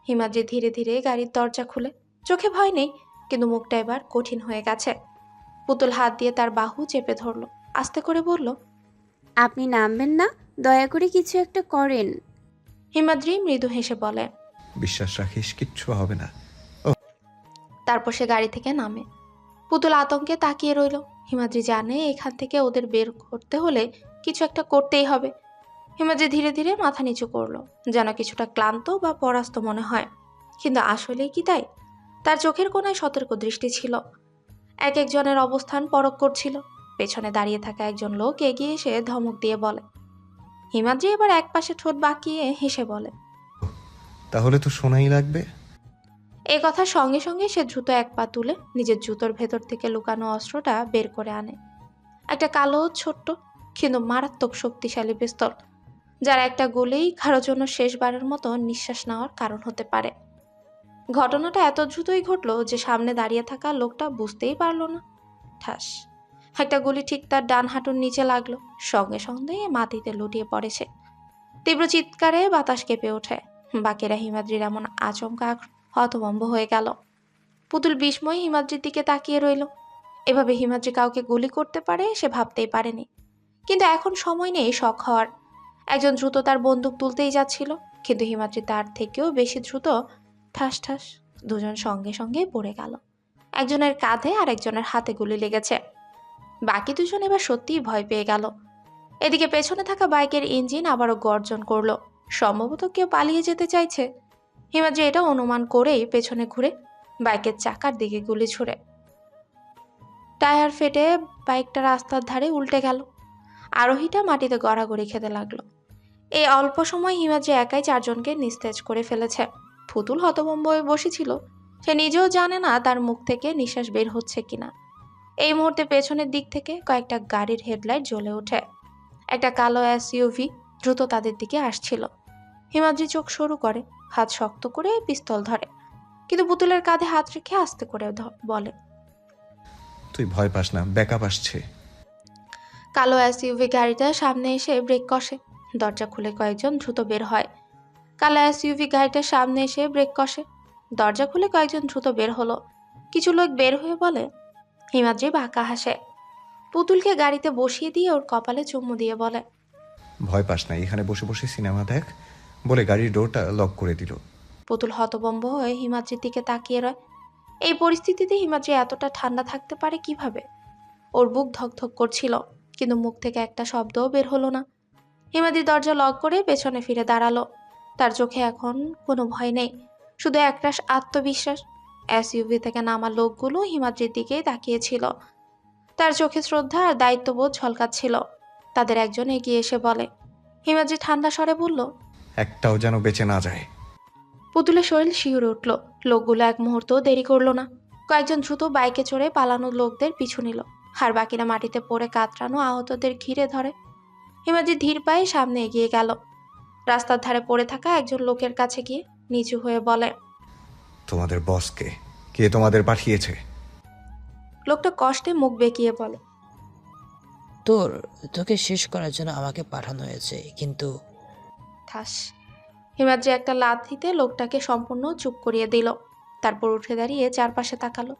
হিমাদ্রি ধীরে ধীরে গাড়ির দরজা খুলে। চোখে ভয় নেই, কিন্তু মুখটা এবার কঠিন হয়ে গেছে। পুতুল হাত দিয়ে তার বাহু চেপে ধরলো, আস্তে করে বলল, আপনি নামবেন না? দয়া করে কিছু একটা করেন। হিমাদ্রি মৃদু হেসে বলে। বিশ্বাস রাখিস, কিচ্ছু হবে না। তারপর সে গাড়ি থেকে নামে। পুতুল আতঙ্কে তাকিয়ে রইল। হিমাদ্রি জানে এখান থেকে ওদের বের করতে হলে কিছু একটা করতেই হবে। হিমাদ্রি ধীরে ধীরে মাথা নিচু করলো, যেন কিছুটা ক্লান্ত বা পরাস্ত মনে হয়। কিন্তু আসলেই কি তাই? তার চোখের কোণায় সতর্ক দৃষ্টি ছিল। এক একজনের অবস্থান পরখ করছিল। পেছনে দাঁড়িয়ে থাকা একজন লোক এগিয়ে এসে ধমক দিয়ে বলে। হিমাদ্রি এবার একপাশে ঠোঁট বাঁকিয়ে হেসে বলে, তাহলে তো শোনাই লাগবে। এই কথার সঙ্গে সঙ্গে সে দ্রুত এক পা তুলে নিজের জুতোর ভেতর থেকে লুকানো অস্ত্রটা বের করে আনে। একটা কালো, ছোট্ট কিন্তু মারাত্মক শক্তিশালী পিস্তল, যার একটা গুলিই কারো জন্য শেষবারের মতো নিঃশ্বাস নেওয়ার কারণ হতে পারে। ঘটনাটা এত দ্রুতই ঘটলো যে সামনে দাঁড়িয়ে থাকা লোকটা বুঝতেই পারল না। ঠাস, একটা গুলি ঠিক তার ডান হাঁটুর নিচে লাগলো। সঙ্গে সঙ্গে মাটিতে লুটিয়ে পড়েছে। তীব্র চিৎকারে বাতাস কেঁপে ওঠে। বাকিরা হিমাদ্রির এমন আচমকা হতভম্ব হয়ে গেল। পুতুল বিস্ময়ে হিমাদ্রির দিকে তাকিয়ে রইল। এভাবে হিমাদ্রি কাউকে গুলি করতে পারে সে ভাবতেই পারেনি। কিন্তু এখন সময় নেই শখ হওয়ার। একজন দ্রুত তার বন্দুক তুলতেই যাচ্ছিল, কিন্তু হিমাদ্রি তার থেকেও বেশি দ্রুত। ঠাস ঠাস, দুজন সঙ্গে সঙ্গে পড়ে গেল। একজনের কাঁধে আর একজনের হাতে গুলি লেগেছে। বাকি দুজন এবার সত্যিই ভয় পেয়ে গেল। এদিকে পেছনে থাকা বাইকের ইঞ্জিন আবারও গর্জন করলো। সম্ভবত কেউ পালিয়ে যেতে চাইছে। হিমাদ্রি এটা অনুমান করেই পেছনে ঘুরে বাইকের চাকার দিকে গুলি ছুড়ে। টায়ার ফেটে বাইকটা রাস্তার ধারে উল্টে গেল। আরোহীটা মাটিতে গড়াগড়ি খেতে লাগলো। এই অল্প সময় হিমাদ্রি একাই 4 জনকে নিস্তেজ করে ফেলেছে। পুতুল হতভম্ব হয়ে বসেছিল। সে নিজেও জানে না তার মুখ থেকে নিঃশ্বাস বের হচ্ছে কিনা। এই মুহূর্তে পেছনের দিক থেকে কয়েকটা গাড়ির হেডলাইট জ্বলে ওঠে। একটা কালো এসইউভি দ্রুত তাদের দিকে আসছিল। হিমাদ্রি চোখ সরু করে, হাত শক্ত করে পিস্তল ধরে, কিন্তু পুতুলের কাঁধে হাত রেখে আস্তে করে বলে, তুই ভয় পাস না, ব্যাকআপ আসছে। কালো এসইউভি গাড়িটা সামনে এসে ব্রেক কষে। দরজা খুলে কয়েকজন দ্রুত বের হয়। কালো এসইউভি গাড়িটার সামনে এসে ব্রেক কষে। দরজা খুলে কয়েকজন দ্রুত বের হলো। কিছু লোক বের হয়ে বলে। হিমাদ্রি বাঁকা হাসে। পুতুলকে গাড়িতে বসিয়ে দিয়ে ওর কপালে চুমু দিয়ে বলে, ভয় পাস না, এখানে বসে বসে সিনেমা দেখ, বলে গাড়ির ডোরটা লক করে দিল। পুতুল হতভম্ব হয়ে হিমাদ্রির দিকে তাকিয়ে রয়। এই পরিস্থিতিতে হিমাদ্রি এতটা ঠান্ডা থাকতে পারে কিভাবে? ওর বুক ধকধক করছিল, কিন্তু মুখ থেকে একটা শব্দও বের হলো না। হিমাদ্রি দরজা লক করে পেছনে ফিরে দাঁড়ালো। তার চোখে এখন কোনো ভয় নেই, শুধু একরাশ আত্মবিশ্বাস। এসইউভি থেকে নামা লোকগুলো হিমাদ্রির দিকেই তাকিয়েছিল। তার চোখে শ্রদ্ধা আর দায়িত্ববোধ ঝলকাচ্ছিল। তাদের একজন এগিয়ে এসে বলে। হিমাদ্রি ঠান্ডা স্বরে বলল, একটাও যেন বেঁচে না যায়। পুতুলের শরীর শিউরে উঠল। লোকগুলো এক মুহূর্ত দেরি করলো না। কয়েকজন দ্রুত বাইকে চড়ে পালানো লোকদের পিছু নিল, আর বাকিরা মাটিতে পড়ে কাতরানো আহতদের ঘিরে ধরে। হিমাদ্রি ধীর পায়ে সামনে এগিয়ে গেল। রাস্তার ধারে পড়ে থাকা একজন লোকের কাছে গিয়ে নিচু হয়ে বলে, তোমাদের বসকে কে তোমাদের পাঠিয়েছে? লোকটা কষ্টে মুখ বেঁকিয়ে বলে, তোকে শেষ করার জন্য আমাকে পাঠানো হয়েছে, কিন্তু ঠাস। হিমাদ্রি একটা লাথিতে লোকটাকে সম্পূর্ণ চুপ করিয়ে দিল। তারপর উঠে দাঁড়িয়ে চারপাশে তাকালো।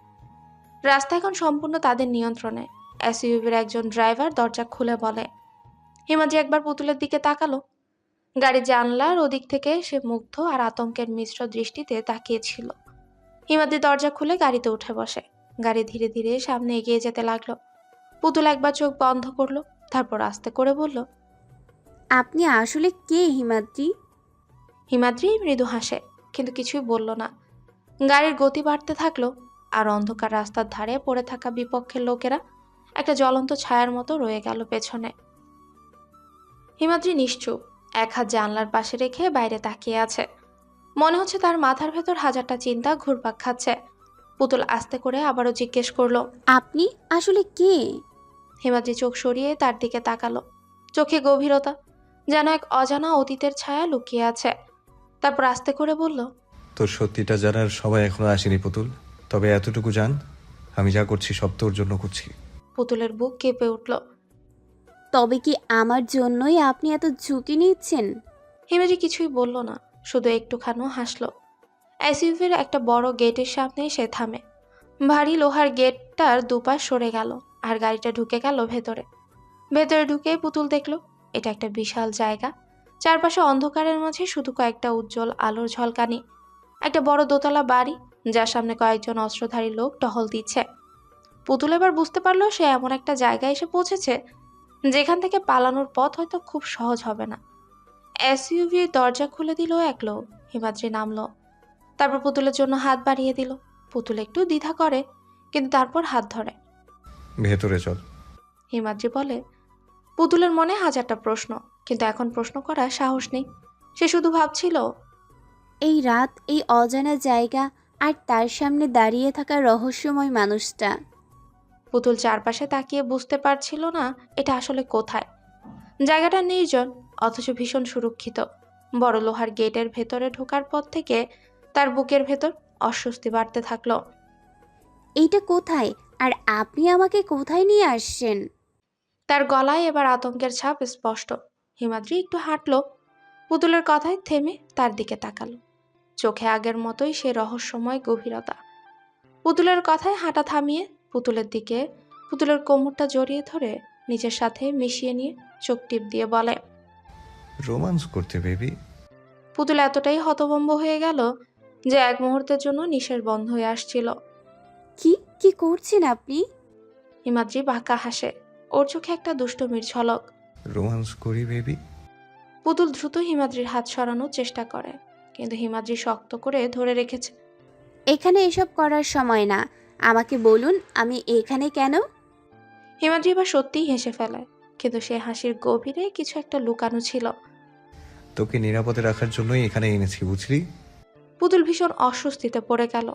রাস্তা এখন সম্পূর্ণ তাদের নিয়ন্ত্রণে। এসইউভির একজন ড্রাইভার দরজা খুলে বলে। হিমাদ্রি একবার পুতুলের দিকে তাকালো। গাড়ির জানলার ওদিক থেকে সে মুগ্ধ আর আতঙ্কের মিশ্র দৃষ্টিতে তাকিয়েছিল। হিমাদ্রি দরজা খুলে গাড়িতে উঠে বসে। গাড়ি ধীরে ধীরে সামনে এগিয়ে যেতে লাগলো। পুতুল একবার চোখ বন্ধ করলো, তারপর আস্তে করে বলল, আপনি আসলে কে হিমাদ্রি? হিমাদ্রি মৃদু হাসে, কিন্তু কিছুই বলল না। গাড়ির গতি বাড়তে থাকলো, আর অন্ধকার রাস্তার ধারে পড়ে থাকা বিপক্ষের লোকেরা একটা জ্বলন্ত ছায়ার মতো রয়ে গেল পেছনে। হিমাদ্রি নিশ্চুপ, এক হাত জানলার পাশে রেখে বাইরে তাকিয়ে আছে। মনে হচ্ছে তার মাথার ভেতর হাজারটা চিন্তা ঘুরপাক খাচ্ছে। পুতুল আস্তে করে আবারও জিজ্ঞেস করলো, আপনি আসলে কে? হিমাদ্রি চোখ সরিয়ে তার দিকে তাকালো। চোখে গভীরতা, যেন এক অজানা অতীতের ছায়া লুকিয়ে আছে। তারপর আস্তে করে বলল, তোর সত্যিটা জানার সবাই এখনো আসেনি পুতুল, তবে এতটুকু জান, আমি যা করছি সব তোর জন্য করছি। পুতুলের বুক কেঁপে উঠল। তবে কি আমার জন্যই আপনি এত ঝুঁকি নিচ্ছেন? হিমাদ্রি কিছুই বলল না, শুধু একটুখানি হাসলো। এসইউভির একটা বড় গেটের সামনে সে থামে। ভারী লোহার গেটটার দুপাশ সরে গেল, আর গাড়িটা ঢুকে গেল ভেতরে। ভেতরে ঢুকে পুতুল দেখলো এটা একটা বিশাল জায়গা। চারপাশে অন্ধকারের মাঝে শুধু কয়েকটা উজ্জ্বল আলোর ঝলকানি। একটা বড় দোতলা বাড়ি, যার সামনে কয়েকজন অস্ত্রধারী লোক টহল দিচ্ছে। পুতুল এবার বুঝতে পারলো সে এমন একটা জায়গায় এসে পৌঁছেছে যেখান থেকে পালানোর পথ হয়তো খুব সহজ হবে না। এসইউভির দরজা খুলে দিল এক লোক। হিমাদ্রি নামলো, তারপর পুতুলের জন্য হাত বাড়িয়ে দিল। পুতুল একটু দ্বিধা করে, কিন্তু তারপর হাত ধরে। ভেতরে চল। হিমাদ্রি বলে। পুতুলের মনে হাজারটা প্রশ্ন, কিন্তু এখন প্রশ্ন করার সাহস নেই। সে শুধু ভাবছিল, এই রাত, এই অজানা জায়গা, আর তার সামনে দাঁড়িয়ে থাকা রহস্যময় মানুষটা। পুতুল চারপাশে তাকিয়ে বুঝতে পারছিল না এটা আসলে কোথায়। জায়গাটা নির্জন, অথচ ভীষণ সুরক্ষিত। বড় লোহার গেটের ভেতরে ঢোকার পর থেকে তার বুকের ভেতর অস্বস্তি বাড়তে থাকলো। এইটা কোথায়? আর আপনি আমাকে কোথায় নিয়ে আসছেন? তার গলায় এবার আতঙ্কের ছাপ স্পষ্ট। হিমাদ্রি একটু হাঁটলো। পুতুলের কথায় থেমে তার দিকে তাকালো। চোখে আগের মতোই সে রহস্যময় গভীরতা। পুতুলের কথায় হাঁটা থামিয়ে পুতুলের দিকে, পুতুলের কোমরটা জড়িয়ে ধরে নিজের সাথে মিশিয়ে নিয়ে চোখ টিপ দিয়ে বলে, রোমান্স করতে বেবি। পুতুল এতটাই হতভম্ব হয়ে গেল যে এক মুহূর্তের জন্য নিঃশ্বাস বন্ধ হয়ে আসছিল। কি কি করছেন আপনি? হিমাদ্রি বাঁকা হাসে, ওর চোখে একটা দুষ্টুমির ঝলক। রোমান্স করি বেবি। পুতুল দ্রুত হিমাদ্রির হাত সরানোর চেষ্টা করে, কিন্তু হিমাদ্রি শক্ত করে ধরে রেখেছে। এখানে এসব করার সময় না। আমাকে বলুন, আমি এখানে কেন? হিমাদ্রি এবার সত্যিই হেসে ফেলে, কিন্তু সে হাসির গভীরে কিছু একটা লুকানো ছিল। তোকে নিরাপদে রাখার জন্যই এখানে এনেছি, বুঝলি? পুতুল ভীষণ অস্বস্তিতে পড়ে গেল।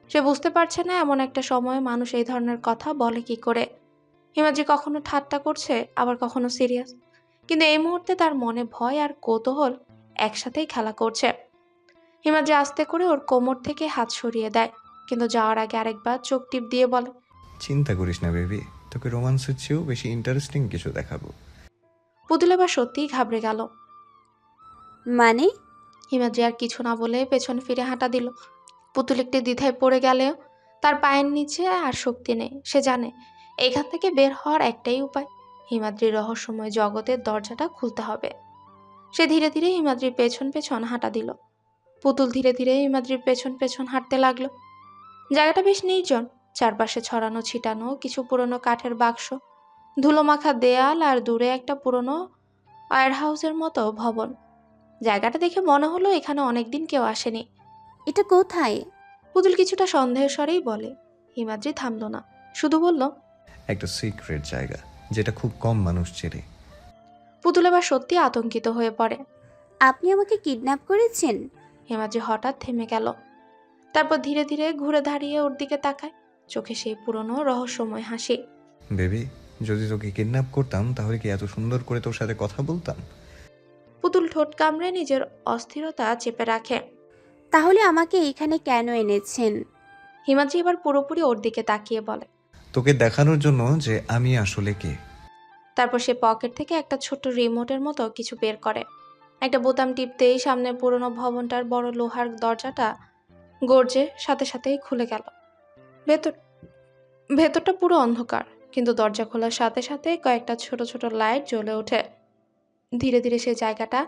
সে বুঝতে পারছে না এমন একটা সময়ে মানুষ এই ধরনের কথা বলে কি করে। হিমাদ্রি কখনো ঠাট্টা করছে, আবার কখনো সিরিয়াস, কিন্তু এই মুহূর্তে তার মনে ভয় আর কৌতূহল একসাথেই খেলা করছে। হিমাদ্রি আস্তে করে ওর কোমর থেকে হাত সরিয়ে দেয়, কিন্তু যাওয়ার আগে আরেকবার চোখ টিপ দিয়ে বলে, চিন্তা করিস না বেবি, তোকে রোমান্সের চেয়েও বেশি ইন্টারেস্টিং কিছু দেখাবো। পুতুল এবার সত্যিই ঘাবড়ে গেল। মানে? হিমাদ্রি আর কিছু না বলে পেছন ফিরে হাঁটা দিল। পুতুল একটি দ্বিধায় পড়ে গেলেও তার পায়ের নিচে আর শক্তি নেই। সে জানে এখান থেকে বের হওয়ার একটাই উপায়, হিমাদ্রির রহস্যময় জগতের দরজাটা খুলতে হবে। সে ধীরে ধীরে হিমাদ্রির পেছন পেছন হাঁটা দিল। পুতুল ধীরে ধীরে হিমাদ্রির পেছন পেছন হাঁটতে লাগলো। জায়গাটা বেশ নির্জন, চারপাশে ছড়ানো ছিটানো কিছু পুরনো কাঠের বাক্স, ধুলোমাখা দেয়াল, আর দূরে একটা পুরনো ওয়্যার হাউসের মতো ভবন। জায়গাটা দেখে মনে হলো এখানে অনেকদিন কেউ আসেনি। এটা কোথায়? পুতুল কিছুটা সন্দেহের স্বরেই বলে। হিমাদ্রি থামলো না, শুধু বলল, একটা সিক্রেট জায়গা যেটা খুব কম মানুষ চেনে। পুতুল এবার সত্যি আতঙ্কিত হয়ে পড়ে। আপনি আমাকে কিডন্যাপ করেছেন? হিমাদ্রি হঠাৎ থেমে গেল। তারপর ধীরে ধীরে ঘুরে দাঁড়িয়ে ওর দিকে তাকায়, চোখে সেই পুরনো রহস্যময় হাসি। বেবি, যদি তোকে কিডন্যাপ করতাম তাহলে কি এত সুন্দর করে তোর সাথে কথা বলতাম? পুতুল ঠোঁট কামড়ে নিজের অস্থিরতা চেপে রাখে। তাহলে আমাকে এখানে কেন এনেছেন? হিমাদ্রি এবার পুরোপুরি ওর দিকে তাকিয়ে বলে। তোকে দেখানোর জন্য যে আমি আসলে কে। তারপর সে পকেট থেকে একটা ছোট্ট রিমোটের মতো কিছু বের করে। একটা বোতাম টিপতেই সামনের পুরনো ভবনটার বড় লোহার দরজাটা গর্জে সাথে সাথেই খুলে গেল। ভেতরটা পুরো অন্ধকার, কিন্তু দরজা খোলার সাথে সাথে কয়েকটা ছোট ছোট লাইট জ্বলে ওঠে। ধীরে ধীরে সেই জায়গাটা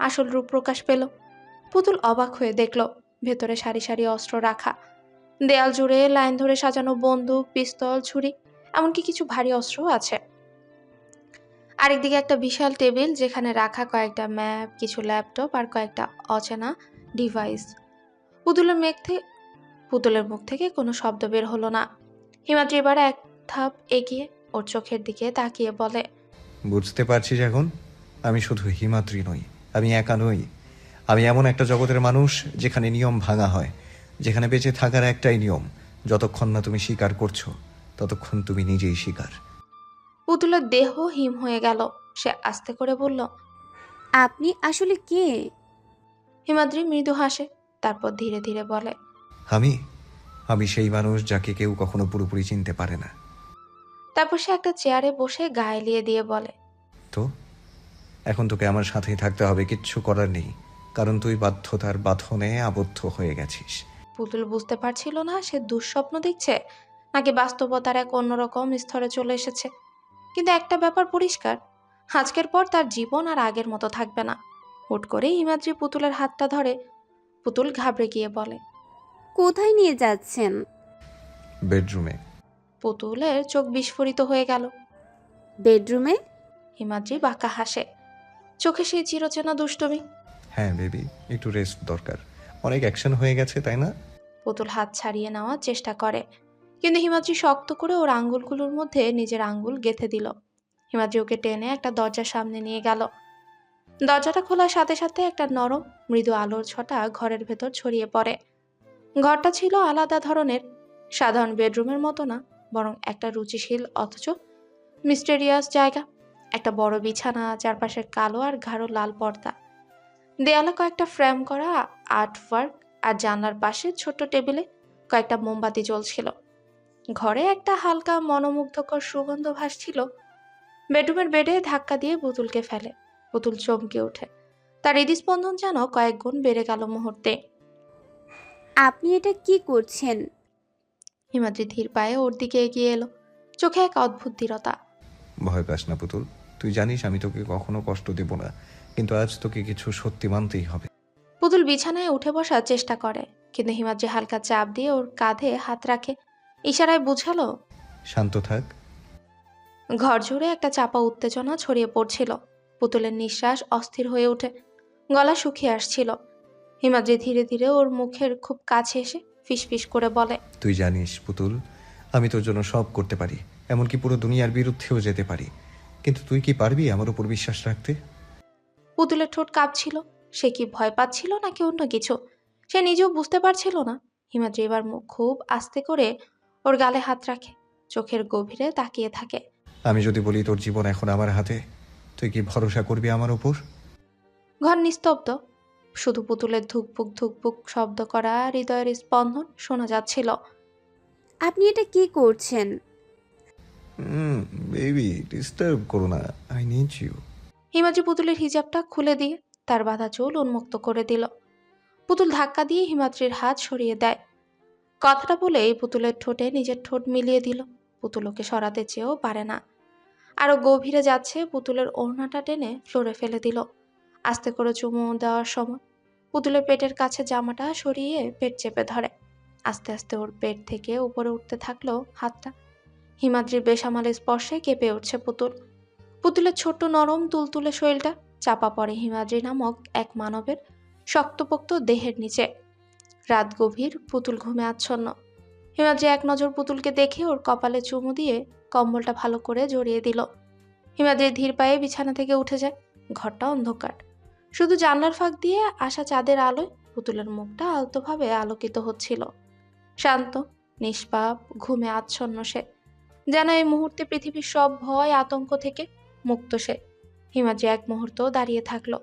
আসল রূপ প্রকাশ পেল। পুতুল অবাক হয়ে দেখল ভেতরে সারি সারি অস্ত্র রাখা, দেয়াল জুড়ে লাইন ধরে সাজানো বন্দুক, পিস্তল, ছুরি, এমনকি কিছু ভারী অস্ত্রও আছে। আরেকদিকে একটা বিশাল টেবিল, যেখানে রাখা কয়েকটা ম্যাপ, কিছু ল্যাপটপ আর কয়েকটা অচেনা ডিভাইস। পুতুলের মুখ থেকে কোনো শব্দ বের হলো না। হিমাদ্রি এবার এক ধাপ এগিয়ে ওর চোখের দিকে তাকিয়ে বলে, বুঝতে পারছিস এখন? আমি শুধু হিমাদ্রি নই, আমি একা নই। আমি এমন একটা জগতের মানুষ যেখানে নিয়ম ভাঙা হয়, যেখানে বেঁচে থাকার একটাই নিয়ম, যতক্ষণ না তুমি স্বীকার করছো ততক্ষণ তুমি নিজেই শিকার। পুতুলের দেহ হিম হয়ে গেল। সে আস্তে করে বলল, আপনি আসলে কে? হিমাদ্রি মৃদু হাসে, তারপর ধীরে ধীরে বলে, আমি আমি সেই মানুষ যাকে কেউ কখনো পুরোপুরি চিনতে পারে না। তারপর সে একটা চেয়ারে বসে গা এলিয়ে দিয়ে বলে, তো এখন তোকে আমার সাথেই থাকতে হবে, কিচ্ছু করার নেই, কারণ তুই বাধ্যতার বাঁধনে আবদ্ধ হয়ে গেছিস। পুতুল বুঝতে পারছিল না সে দুঃস্বপ্ন দেখছে নাকি বাস্তবতার এক অন্যরকম স্তরে চলে এসেছে। কিন্তু একটা ব্যাপার পরিষ্কার, আজকের পর তার জীবন আর আগের মতো থাকবে না। হুট করে হিমাদ্রি পুতুলের হাতটা ধরে। পুতুল ঘাবড়ে গিয়ে বলে, কোথায় নিয়ে যাচ্ছেন? বেডরুমে। পুতুলের চোখ বিস্ফোরিত হয়ে গেল। বেডরুমে? হিমাদ্রি বাঁকা হাসে, চোখে সেই চিরচেনা দুষ্টুমি। হ্যাঁ বেবি, একটু রেস্ট দরকার, অনেক অ্যাকশন হয়ে গেছে তাই না? পুতুল হাত ছাড়িয়ে নেওয়ার চেষ্টা করে, কিন্তু হিমাদ্রি শক্ত করে ওর আঙ্গুলগুলোর মধ্যে নিজের আঙ্গুল গেঁথে দিল। হিমাদ্রি ওকে টেনে একটা দরজার সামনে নিয়ে গেল। দরজাটা খোলার সাথে সাথে একটা নরম মৃদু আলোর ছটা ঘরের ভেতর ছড়িয়ে পড়ে। ঘরটা ছিল আলাদা ধরনের, সাধারণ বেডরুমের মতো না, বরং একটা রুচিশীল অথচ মিস্টেরিয়াস জায়গা। একটা বড় বিছানা, চারপাশে কালো আর গাঢ় লাল পর্দা, দেয়ালে কয়েকটা ফ্রেম করা আর্ট ওয়ার্ক, আর জানলার পাশে ছোট্ট টেবিলে কয়েকটা মোমবাতি জ্বলছিল। ঘরে একটা হালকা মনোমুগ্ধকর সুগন্ধ ভাসছিল। বেডরুমের বেডে ধাক্কা দিয়ে পুতুলকে ফেলে। পুতুল চমকে ওঠে, তার হৃদস্পন্দন যেন কয়েক গুণ বেড়ে গেল মুহূর্তে। আপনি এটা কি করছেন? হিমাদ্রি ধীর পায়ে ওর দিকে এগিয়ে এলো, চোখে এক অদ্ভুত দৃঢ়তা। ভয় পাস না পুতুল, তুই জানিস আমি তোকে কখনো কষ্ট দেব না, কিন্তু আজ তোকে কিছু সত্যি মানতেই হবে। পুতুল বিছানায় উঠে বসার চেষ্টা করে, কিন্তু হিমাদ্রি হালকা চাপ দিয়ে ওর কাঁধে হাত রাখে, ইশারায় বুঝালো। শান্ত থাক। ঘর জুড়ে একটা চাপা উত্তেজনা ছড়িয়ে পড়ছিল। পুতুলের নিঃশ্বাস অস্থির হয়ে ওঠে, গলা শুকিয়ে আসছিল। হিমাদ্রি ধীরে ধীরে ওর মুখের খুব কাছে এসে ফিসফিস করে বলে, তুই জানিস পুতুল, আমি তোর জন্য সব করতে পারি, এমনকি পুরো দুনিয়ার বিরুদ্ধেও যেতে পারি, কিন্তু তুই কি পারবি আমার উপর বিশ্বাস রাখতে? পুতুলের ঠোঁট কাঁপছিল। সে কি ভয় পাচ্ছিল নাকি অন্য কিছু, সে নিজেও বুঝতে পারছিল না। হিমাদ্রি এবার মুখ খুব আস্তে করে ওর গালে হাত রাখে, চোখের গভীরে তাকিয়ে থাকে। আমি যদি বলি তোর জীবন এখন আমার হাতে, তুই কি ভরসা করবি আমার উপর? ঘর নিস্তব্ধ, শুধু পুতুলের ধুকপুক ধুকপুক শব্দ করা হৃদয়ের স্পন্দন শোনা যাচ্ছিল। আপনি এটা কি করছেন? বেবি, ডিস্টার্ব করো না, আই নিড ইউ। হিমাদ্রি পুতুলের হিজাবটা খুলে দিয়ে তার বাঁধা চুল উন্মুক্ত করে দিল। পুতুল ধাক্কা দিয়ে হিমাদ্রির হাত সরিয়ে দেয়। কথাটা বলেই পুতুলের ঠোঁটে নিজের ঠোঁট মিলিয়ে দিল। পুতুল ওকে সরাতে চেয়েও পারে না। আরো গভীরে যাচ্ছে, পুতুলের ওড়নাটা টেনে ফ্লোরে ফেলে দিল। আস্তে করে চুমু দেওয়ার সময় পুতুলের পেটের কাছে জামাটা সরিয়ে পেট চেপে ধরে। আস্তে আস্তে ওর পেট থেকে উপরে উঠতে থাকলো হাতটা। হিমাদ্রির বেসামাল স্পর্শে কেঁপে উঠছে পুতুল। পুতুলের ছোট্ট নরম তুলতুলে শরীরটা চাপা পড়ে হিমাদ্রি নামক এক মানবের শক্তপোক্ত দেহের নিচে। রাত গভীর, পুতুল ঘুমে আচ্ছন্ন। হিমাদ্রি এক নজর পুতুলকে দেখে ওর কপালে চুমু দিয়ে কম্বলটা ভালো করে জড়িয়ে দিল। হিমাদ্রি ধীর পায়ে বিছানা থেকে উঠে যায়। ঘরটা অন্ধকার, শুধু জানলার ফাঁক দিয়ে আসা চাঁদের আলোয় পুতুলের মুখটা আলতোভাবে আলোকিত হচ্ছিল। শান্ত, নিষ্পাপ, ঘুমে আচ্ছন্ন সে। যেন এই মুহূর্তে পৃথিবীর সব ভয় আতঙ্ক থেকে মুক্ত সে। হিমাদ্রি এক মুহূর্ত দাঁড়িয়ে থাকলো,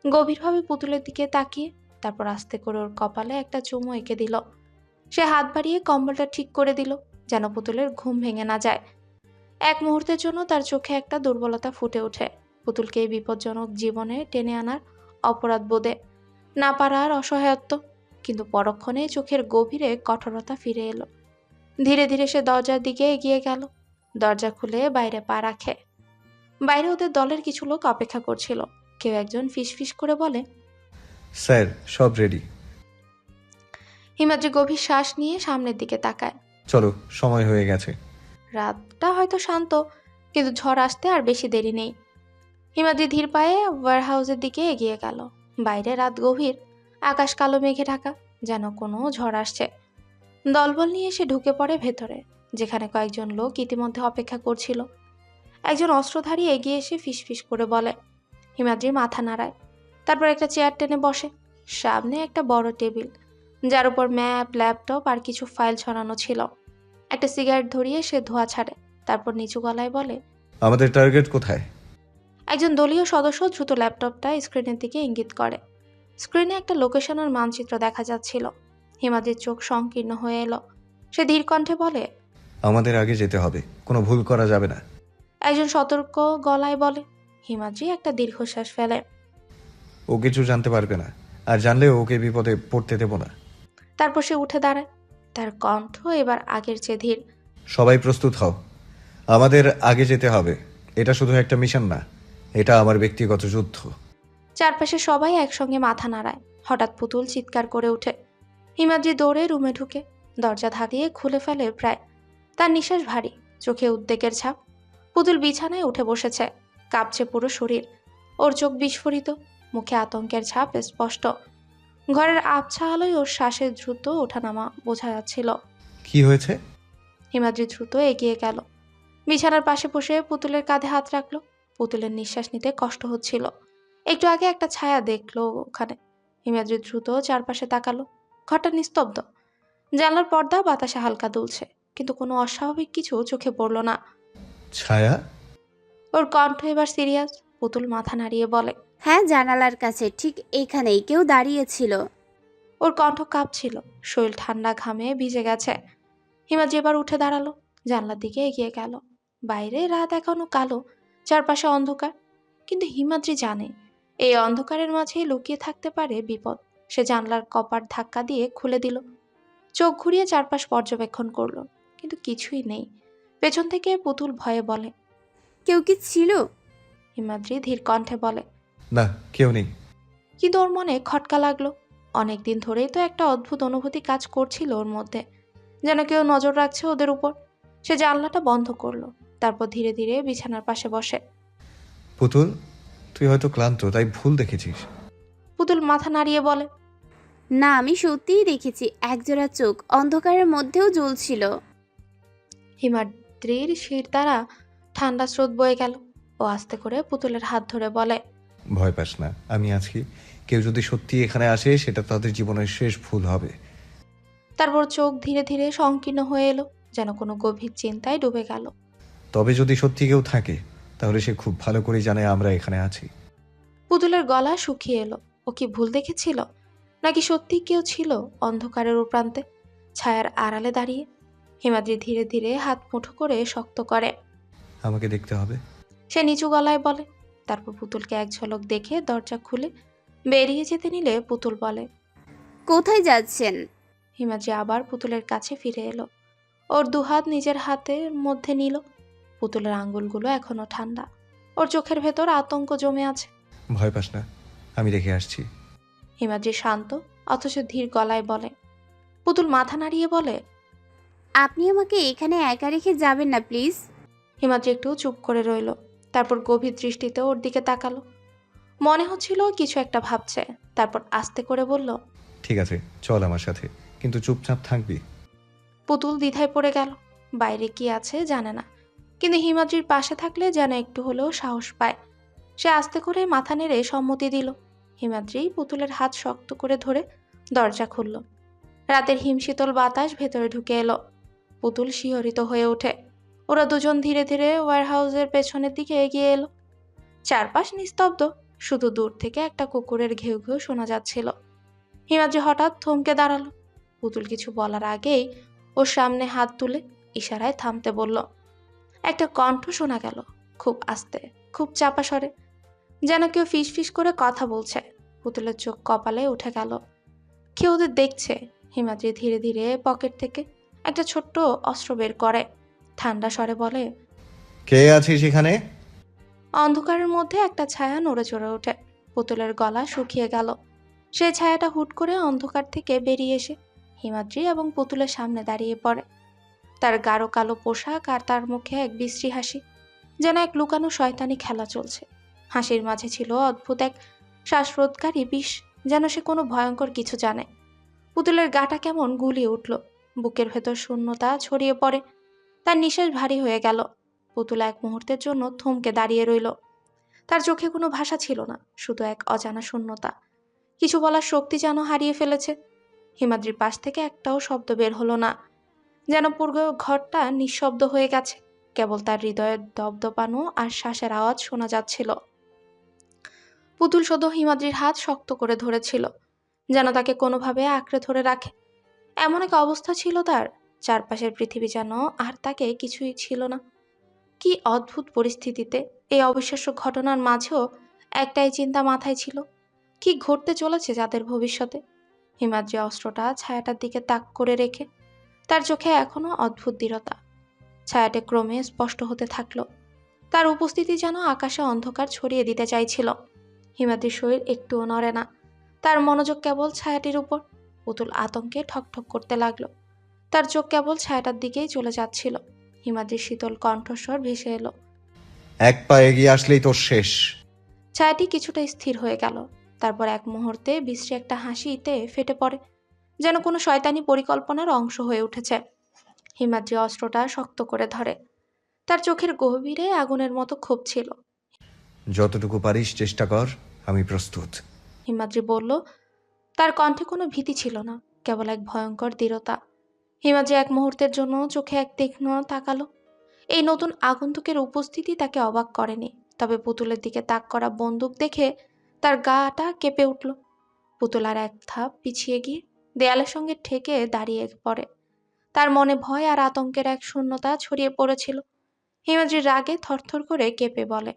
গভীরভাবে পুতুলের দিকে তাকিয়ে। তারপর আস্তে করে ওর কপালে একটা চুমু এঁকে দিল। সে হাত বাড়িয়ে কম্বলটা ঠিক করে দিল, যেন পুতুলের ঘুম ভেঙে না যায়। এক মুহূর্তের জন্য তার চোখে একটা দুর্বলতা ফুটে ওঠে। পুতুলকে এই বিপজ্জনক জীবনে টেনে আনার অপরাধ বোধে না পারার অসহায়ত্ব। কিন্তু পরক্ষণে চোখের গভীরে কঠোরতা ফিরে এলো। ধীরে ধীরে সে দরজার দিকে এগিয়ে গেল। দরজা খুলে বাইরে পা রাখে। বাইরে ওদের দলের কিছু লোক অপেক্ষা করছিল। কেউ একজন ফিসফিস করে বলে, স্যার সব রেডি। হিমাদ্রি গভীর শ্বাস নিয়ে সামনের দিকে তাকায়। চলো, সময় হয়ে গেছে। রাতটা হয়তো শান্ত, কিন্তু ঝড় আসতে আর বেশি দেরি নেই। হিমাদ্রি ধীর পায়ে ওয়্যারহাউসের দিকে এগিয়ে গেল। বাইরে রাত গভীর, আকাশ কালো মেঘে ঢাকা, যেন কোনো ঝড় আসছে। দলবল নিয়ে সে ঢুকে পড়ে ভেতরে, যেখানে কয়েকজন লোক ইতিমধ্যে অপেক্ষা করছিল। একজন অস্ত্রধারী এগিয়ে এসে ফিসফিস করে বলে। হিমাদ্রি মাথা নাড়ায়। তারপর একটা চেয়ার টেনে বসে। সামনে একটা বড় টেবিল, যার উপর ম্যাপ, ল্যাপটপ আর কিছু ফাইল ছড়ানো ছিল। একটা সিগারেট ধরিয়ে সে ধোঁয়া ছাড়ে। তারপর নিচু গলায় বলে, আমাদের টার্গেট কোথায়? একজন দলীয় সদস্য দ্রুত ল্যাপটপটা স্ক্রিনের দিকে ইঙ্গিত করে। স্ক্রিনে একটা লোকেশনের মানচিত্র দেখা যাচ্ছিল। হিমাদ্রির চোখ সংকীর্ণ হয়ে এলো। সে ধীর কণ্ঠে বলে, আমাদের আগে যেতে হবে, কোনো ভুল করা যাবে না। একজন সতর্ক গলায় বলে। হিমাদ্রি একটা দীর্ঘশ্বাস ফেলে। ও কিছু জানতে পারবে না, আর জানলেও ওকে বিপদে পড়তে দেব না। তারপর সে উঠে দাঁড়ায়। তার কণ্ঠ এবার আগের চেয়ে ধীর। সবাই প্রস্তুত হও, আমাদের আগে যেতে হবে। এটা শুধু একটা মিশন না, এটা আমার ব্যক্তিগত যুদ্ধ। চারপাশে সবাই একসঙ্গে মাথা নাড়ায়। হঠাৎ পুতুল চিৎকার করে ওঠে। হিমাদ্রি দৌড়ে রুমে ঢুকে দরজা ধাক্কিয়ে খুলে ফেলে প্রায়। তার নিঃশ্বাস ভারী, চোখে উদ্বেগের ছাপ। পুতুল বিছানায় উঠে বসেছে, কাঁপছে পুরো শরীর। ওর চোখ বিস্ফোরিত, মুখে আতঙ্কের ছাপ স্পষ্ট। ঘরের আবছা আলোয় ওর শ্বাসের দ্রুত ওঠানামা বোঝা যাচ্ছিল। কি হয়েছে? হিমাদ্রি দ্রুত এগিয়ে গেল। বিছানার পাশে বসে পুতুলের কাঁধে হাত রাখলো। পুতুলের নিঃশ্বাস নিতে কষ্ট হচ্ছিল। একটু আগে একটা ছায়া দেখলো ওখানে। হিমাদ্রি দ্রুত চারপাশে তাকালো। ঘরটা নিস্তব্ধ। জানলার পর্দা বাতাসে হালকা দুলছে, কিন্তু কোনো অস্বাভাবিক কিছু চোখে পড়ল না। ছায়া? ওর কণ্ঠ এবার সিরিয়াস। পুতুল মাথা নাড়িয়ে বলে, হ্যাঁ, জানালার কাছে, ঠিক এখানেই কেউ দাঁড়িয়েছিল। ওর কণ্ঠ কাঁপছিল, শরীর ঠান্ডা ঘামে ভিজে গেছে। হিমাদ্রি এবার উঠে দাঁড়ালো, জানলার দিকে এগিয়ে গেল। বাইরে রাত এখনো কালো, চারপাশে অন্ধকার। কিন্তু হিমাদ্রি জানে এই অন্ধকারের মাঝেই লুকিয়ে থাকতে পারে বিপদ। সে জানলার কপাট ধাক্কা দিয়ে খুলে দিল। চোখ ঘুরিয়ে চারপাশ পর্যবেক্ষণ করলো, কিন্তু কিছুই নেই। পেছন থেকে পুতুল ভয়ে বলে, কেউ কি ছিল? হিমাদ্রি ধীর কণ্ঠে বলে, না, কেউ নেই। কিন্তু ওর মনে খটকা লাগলো। অনেকদিন ধরেই তো একটা অদ্ভুত অনুভূতি কাজ করছিল ওর মধ্যে, যেন কেউ নজর রাখছে ওদের উপর। সে জানলাটা বন্ধ করলো, তারপর ধীরে ধীরে বিছানার পাশে বসে। পুতুল, তুই হয়তো ক্লান্ত, তাই ভুল দেখেছিস। পুতুল মাথা নাড়িয়ে বলে, না, আমি সত্যিই দেখেছি, একজোড়া চোখ অন্ধকারের মধ্যেও জ্বলছিল। হিমাদ্রির শির দ্বারা ঠান্ডা স্রোত বয়ে গেল। ও আস্তে করে পুতুলের হাত ধরে বলে, ভয় পাস না, আমি আছি। কেউ যদি সত্যি এখানে আসে, সেটা তাদের জীবনের শেষ ভুল হবে। তারপর চোখ ধীরে ধীরে সংকীর্ণ হয়ে এলো, যেন কোনো গভীর চিন্তায় ডুবে গেল। তবে যদি সত্যি কেউ থাকে, তাহলে সে খুব ভালো করে জানে আমরা এখানে আছি। পুতুলের গলা শুকিয়ে এলো। ও কি ভুল দেখেছিল, নাকি সত্যি কেউ ছিল অন্ধকারের ও প্রান্তে, ছায়ার আড়ালে দাঁড়িয়ে? হিমাদ্রি ধীরে ধীরে হাত মুঠো করে শক্ত করে। আমাকে দেখতে হবে। সে নিচু গলায় বলে। তারপর পুতুলকে এক ঝলক দেখে দরজা খুলে বেরিয়ে যেতে নিলে পুতুল বলে, কোথায় যাচ্ছেন? হিমাদ্রি আবার পুতুলের কাছে ফিরে এলো। ওর দুহাত নিজের হাতের মধ্যে নিল। পুতুলের আঙ্গুলগুলো এখনো ঠান্ডা। ওর চোখের ভেতর আতঙ্ক জমে আছে। ভয় পাস না, আমি দেখে আসছি। হিমাদ্রি শান্ত অথচ ধীর গলায় বলে। পুতুল মাথা নাড়িয়ে বলে, আপনি আমাকে এখানে একা রেখে যাবেন না প্লিজ। হিমাদ্রি একটু চুপ করে রইল। তারপর গভীর দৃষ্টিতে ওর দিকে তাকালো। মনে হচ্ছিল কিছু একটা ভাবছে। তারপর আস্তে করে বলল, ঠিক আছে, চল আমার সাথে, কিন্তু চুপচাপ থাকবি। পুতুল দ্বিধায় পড়ে গেল। বাইরে কি আছে জানে না, কিন্তু হিমাদ্রির পাশে থাকলে যেন একটু হলেও সাহস পায়। সে আস্তে করে মাথা নেড়ে সম্মতি দিল। হিমাদ্রি পুতুলের হাত শক্ত করে ধরে দরজা খুলল। রাতের হিমশীতল বাতাস ভেতরে ঢুকে এলো। পুতুল শিহরিত হয়ে ওঠে। ওরা দুজন ধীরে ধীরে ওয়্যারহাউসের পেছনের দিকে এগিয়ে এলো। চারপাশ নিস্তব্ধ, শুধু দূর থেকে একটা কুকুরের ঘেউ ঘেউ শোনা যাচ্ছিল। হিমাদ্রি হঠাৎ থমকে দাঁড়ালো। পুতুল কিছু বলার আগেই ওর সামনে হাত তুলে ইশারায় থামতে বলল। একটা কণ্ঠ শোনা গেল, খুব আস্তে, খুব চাপা স্বরে, যেন কেউ ফিস ফিস করে কথা বলছে। পুতুলের চোখ কপালে উঠে গেল। কেউ ওদের দেখছে। হিমাদ্রি ধীরে ধীরে পকেট থেকে একটা ছোট্ট অস্ত্র বের করে, ঠান্ডা স্বরে বলে। কে আছিস এখানে? অন্ধকারের মধ্যে একটা ছায়া নড়ে চড়ে ওঠে। পুতুলের গলা শুকিয়ে গেল। সেই ছায়াটা হুট করে অন্ধকার থেকে বেরিয়ে এসে হিমাদ্রি এবং পুতুলের সামনে দাঁড়িয়ে পড়ে। তার গাঢ় কালো পোশাক আর তার মুখে এক বিশ্রী হাসি, যেন এক লুকানো শয়তানি খেলা চলছে। হাসির মাঝে ছিল অদ্ভুত এক শ্বাসরোধকারী বিষ, যেন সে কোনো ভয়ঙ্কর কিছু জানে। পুতুলের গাটা কেমন গুলিয়ে উঠল। বুকের ভেতর শূন্যতা ছড়িয়ে পড়ে। তার নিঃশ্বাস ভারী হয়ে গেল। পুতুল এক মুহূর্তের জন্য থমকে দাঁড়িয়ে রইল। তার চোখে কোনো ভাষা ছিল না, শুধু এক অজানা শূন্যতা। কিছু বলার শক্তি যেন হারিয়ে ফেলেছে। হিমাদ্রির পাশ থেকে একটাও শব্দ বের হলো না, যেন পুরো ঘরটা নিঃশব্দ হয়ে গেছে। কেবল তার হৃদয়ের দপদপানো আর শ্বাসের আওয়াজ শোনা যাচ্ছিল। পুতুল শুধু হিমাদ্রির হাত শক্ত করে ধরেছিল, যেন তাকে কোনোভাবে আঁকড়ে ধরে রাখে। এমন এক অবস্থা ছিল তার, চারপাশের পৃথিবী যেন আর তাকে কিছুই ছিল না। কি অদ্ভুত পরিস্থিতিতে, এই অবিশ্বাস্য ঘটনার মাঝেও একটাই চিন্তা মাথায় ছিল, কি ঘটতে চলেছে যাদের ভবিষ্যতে। হিমাদ্রি অস্ত্রটা ছায়াটার দিকে তাক করে রেখে, তার চোখে এখনো অদ্ভুত দৃঢ়তা। ছায়াটা ক্রমে স্পষ্ট হতে থাকলো। তার উপস্থিতি যেন আকাশে অন্ধকার ছড়িয়ে দিতে চাইছিল। হিমাদ্রির শরীর একটুও নড়ে না, তার মনোযোগ কেবল ছায়াটির উপর। পুতুল আতঙ্কে ঠকঠক করতে লাগলো। তার চোখ কেবল ছায়াটার দিকেই চলে যাচ্ছিল। হিমাদ্রির শীতল কণ্ঠস্বর ভেসে এলো। এক পা এগিয়ে আসলেই তোর শেষ। ছায়াটি কিছুটা স্থির হয়ে গেল। তারপর এক মুহূর্তে বিশ্রী একটা হাসিতে ফেটে পড়ে, যেন কোনো শয়তানি পরিকল্পনার অংশ হয়ে উঠেছে। হিমাদ্রি অস্ত্রটা শক্ত করে ধরে। তার চোখের গভীরে আগুনের মতো ক্ষোভ ছিল। যতটুকু পারিস চেষ্টা কর, আমি প্রস্তুত। হিমাদ্রি বলল। তার কণ্ঠে কোনো ভীতি ছিল না, কেবল এক ভয়ঙ্কর দৃঢ়তা। হিমাদ্রি এক মুহূর্তের জন্য চোখে এক তীক্ষ্ণ তাকালো। এই নতুন আগন্তুকের উপস্থিতি তাকে অবাক করেনি, তবে পুতুলের দিকে তাক করা বন্দুক দেখে তার গাটা কেঁপে উঠল। পুতুল আর এক ধাপ পিছিয়ে গিয়ে দেয়ালের সঙ্গে ঠেকে দাঁড়িয়ে পড়ে। তার মনে ভয় আর আতঙ্কের এক শূন্যতা ছড়িয়ে পড়েছিল। হিমাদ্রি রাগে থরথর করে কেঁপে বলে।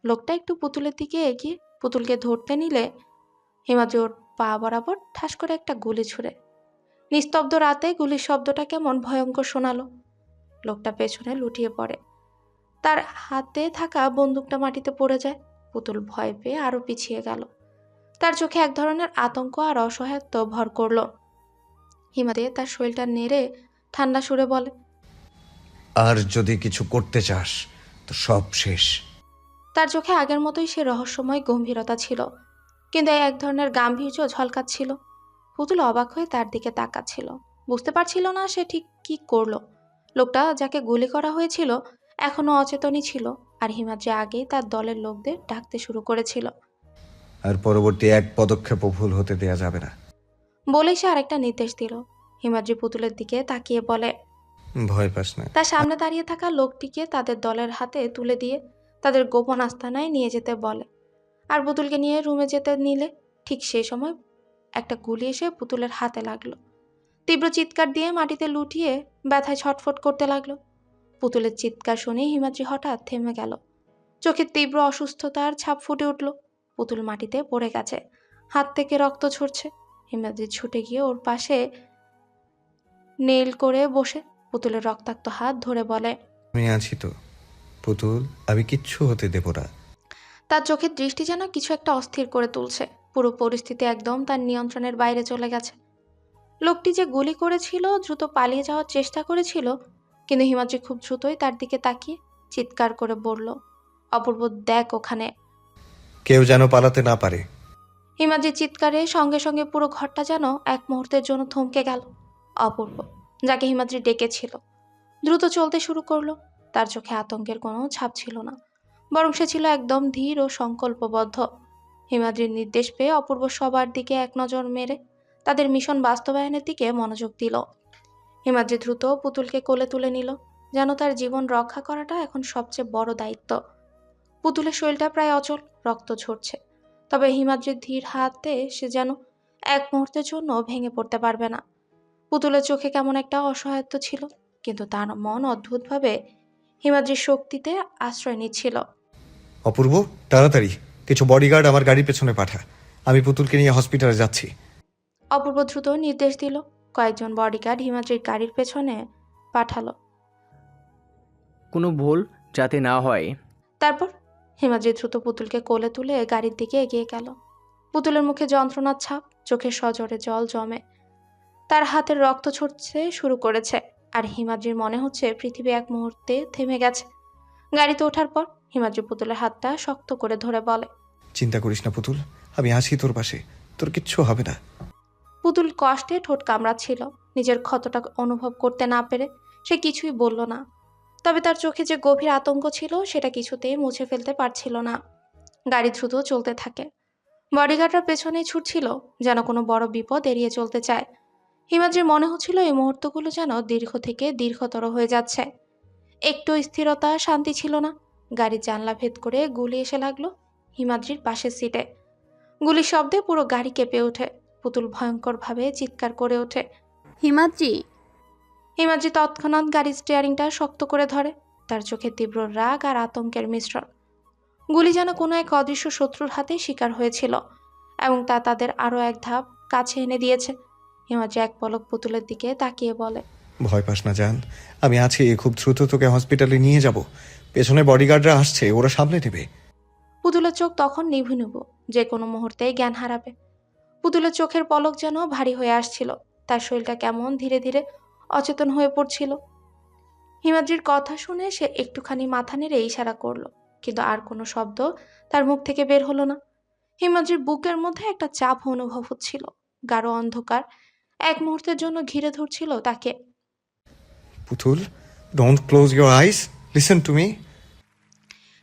লোকটা একটু পুতুলের দিকে এগিয়ে পুতুলকে ধরতে নিলে হিমাদ্রি ওর পা বরাবর ঠাস করে একটা গুলি ছুড়ে। নিস্তব্ধ রাতে গুলির শব্দটা কেমন ভয়ঙ্কর শোনালো। লোকটা পেছনে লুটিয়ে পড়ে। তার হাতে থাকা বন্দুকটা মাটিতে পড়ে যায়। পুতুল ভয় পেয়ে আরো পিছিয়ে গেল। তার চোখে এক ধরনের আতঙ্ক আর অসহায়ত্ব ভর করল। হিমাদ্রি তার শরীরটা নেড়ে ঠান্ডা সুরে বলে। আর যদি কিছু করতে চাস তো সব শেষ। তার চোখে আগের মতোই সে রহস্যময় গম্ভীরতা ছিল, কিন্তু এক ধরনের গাম্ভীর্য ঝলকাচ্ছিল। পুতুল অবাক হয়ে তার দিকে তাকাচ্ছিল, বুঝতে পারছিল না সে ঠিক কি করলো। লোকটা যাকে গুলি করা হয়েছিল এখনো অচেতনই ছিল, আর হিমাদ্রি আগেই তার দলের লোকদের ডাকতে শুরু করেছিল। আর পরবর্তী এক পদক্ষেপও ভুল হতে দেয়া যাবে না। বলেই সে আরেকটা নির্দেশ দিল। হিমাদ্রি পুতুলের দিকে তাকিয়ে বলে। ভয় পাস না। তার সামনে দাঁড়িয়ে থাকা লোকটিকে তাদের দলের হাতে তুলে দিয়ে তাদের গোপন আস্তানায় নিয়ে যেতে বলে, আর পুতুলকে নিয়ে রুমে যেতে নিলে ঠিক সেই সময় একটা গুলি এসে পুতুলের হাতে লাগলো। তীব্র চিৎকার দিয়ে মাটিতে লুটিয়ে ব্যথায় ছটফট করতে লাগলো। পুতুলের চিৎকার শুনে হিমাদ্রি হঠাৎ থেমে গেল। চোখের তীব্র অসুস্থতার ছাপ ফুটে উঠল। পুতুল মাটিতে পড়ে গেছে, হাত থেকে রক্ত ঝরছে। হিমাদ্রি ছুটে গিয়ে ওর পাশে নেইল করে বসে পুতুলের রক্তাক্ত হাত ধরে বলে। আমি আছি তো পুতুল, আমি কিচ্ছু হতে দেব না। তার চোখের দৃষ্টি যেন কিছু একটা অস্থির করে তুলছে। পুরো পরিস্থিতি একদম তার নিয়ন্ত্রণের বাইরে চলে গেছে। লোকটি যে গুলি করেছিল দ্রুত পালিয়ে যাওয়ার চেষ্টা করেছিল, কিন্তু হিমাদ্রি খুব দ্রুতই তার দিকে তাকিয়ে চিৎকার করে বলল, অপূর্ব দেখ ওখানে। কেউ যেন পালাতে না পারে। হিমাদ্রির চিৎকারে সঙ্গে সঙ্গে পুরো ঘরটা যেন এক মুহূর্তের জন্য থমকে গেল। অপূর্ব, যাকে হিমাদ্রি ডেকেছিল, দ্রুত চলতে শুরু করলো। তার চোখে আতঙ্কের কোনো ছাপ ছিল না, বরং সে ছিল একদম ধীর ও সংকল্পবদ্ধ। হিমাদ্রির নির্দেশ পেয়ে অপূর্ব সবার দিকে এক নজর মেরে তাদের মিশন বাস্তবায়নের দিকে মনোযোগ দিল। হিমাদ্রি দ্রুত পুতুলকে কোলে তুলে নিল, যেন তার জীবন রক্ষা করাটা এখন সবচেয়ে বড় দায়িত্ব। পুতুলের শরীরটা প্রায় অচল, রক্ত ঝরছে, তবে হিমাদ্রির ধীর হাতে সে যেন এক মুহূর্তের জন্য ভেঙে পড়তে পারবে না। পুতুলের চোখে কেমন একটা অসহায়ত্ব ছিল, কিন্তু তার মন অদ্ভুতভাবে হিমাদ্রির শক্তিতে আশ্রয় নিচ্ছিল। অপূর্ব, তাড়াতাড়ি কিছু বডিগার্ড আমার গাড়ির পেছনে পাঠা। আমি পুতুলকে নিয়ে হসপিটালে যাচ্ছি। অপূর্ব দ্রুত নির্দেশ দিল। কয়েকজন বডিগার্ড হিমাদ্রির গাড়ির পেছনে পাঠালো। কোনো ভুল যাতে না হয়। তারপর হিমাদ্রি দ্রুত পুতুলকে কোলে তুলে গাড়ির দিকে এগিয়ে গেল। পুতুলের মুখে যন্ত্রণার ছাপ, চোখে সজোরে জল জমে, তার হাতের রক্ত ছুটতে শুরু করেছে, আর হিমাদ্রির মনে হচ্ছে পৃথিবী এক মুহূর্তে থেমে গেছে। গাড়িতে ওঠার পর হিমাদ্রি পুতুলের হাতটা শক্ত করে ধরে বলে, চিন্তা করিস না পুতুল, আমি আছি তোর পাশে, তোর কিচ্ছু হবে না। পুতুল কষ্টে ঠোঁট কামড়াচ্ছিল। নিজের ক্ষতটা অনুভব করতে না পেরে সে কিছুই বলল না, তবে তার চোখে যে গভীর আতঙ্ক ছিল সেটা কিছুতেই মুছে ফেলতে পারছিল না। গাড়ি দ্রুত চলতে থাকে। বডিগার্ডরা পেছনেই ছুটছিল, যেন কোনো বড় বিপদ এড়িয়ে চলতে চায়। হিমাদ্রির মনে হচ্ছিল এই মুহূর্তগুলো যেন দীর্ঘ থেকে দীর্ঘতর হয়ে যাচ্ছে। একটু স্থিরতা, শান্তি ছিল না। গাড়ির জানলা ভেদ করে গুলি এসে লাগলো হিমাদ্রির পাশের সিটে। গুলির শব্দে পুরো গাড়ি কেঁপে ওঠে। পুতুল ভয়ঙ্করভাবে চিৎকার করে ওঠে। হিমাদ্রি, হিমাদ্রি তৎক্ষণাৎ গাড়ির স্টিয়ারিংটা শক্ত করে ধরে, তার চোখে তীব্র রাগ আর আতঙ্কের মিশ্রণ। গুলি যেন কোনো এক অদৃশ্য শত্রুর হাতে শিকার হয়েছিল, এবং তা তাদের আরও এক ধাপ কাছে এনে দিয়েছে। হিমাদ্রি এক পলক পুতুলের দিকে তাকিয়ে বলে, ভয় পাস না জান, আমি আছি, খুব দ্রুত তোকে হসপিটালে নিয়ে যাব। পেছনে বডিগার্ডরা আসছে, ওরা সামলে নেবে। পুতুলের চোখ তখন নিভু নিভু, যে কোনো মুহূর্তেই জ্ঞান হারাবে। পুতুলের চোখের পলক যেন ভারী হয়ে আসছিল, তার শরীরটা কেমন ধীরে ধীরে অচেতন হয়ে পড়ছিল। হিমাদ্রির কথা শুনে সে একটুখানি মাথা নেড়ে ইশারা করলো, কিন্তু আর কোনো শব্দ তার মুখ থেকে বের হলো না। হিমাদ্রির বুকের মধ্যে একটা চাপ অনুভব হচ্ছিল, গাঢ় অন্ধকার এক মুহূর্তের জন্য ঘিরে ধরছিল তাকে। পুতুল, don't close your eyes, listen to me.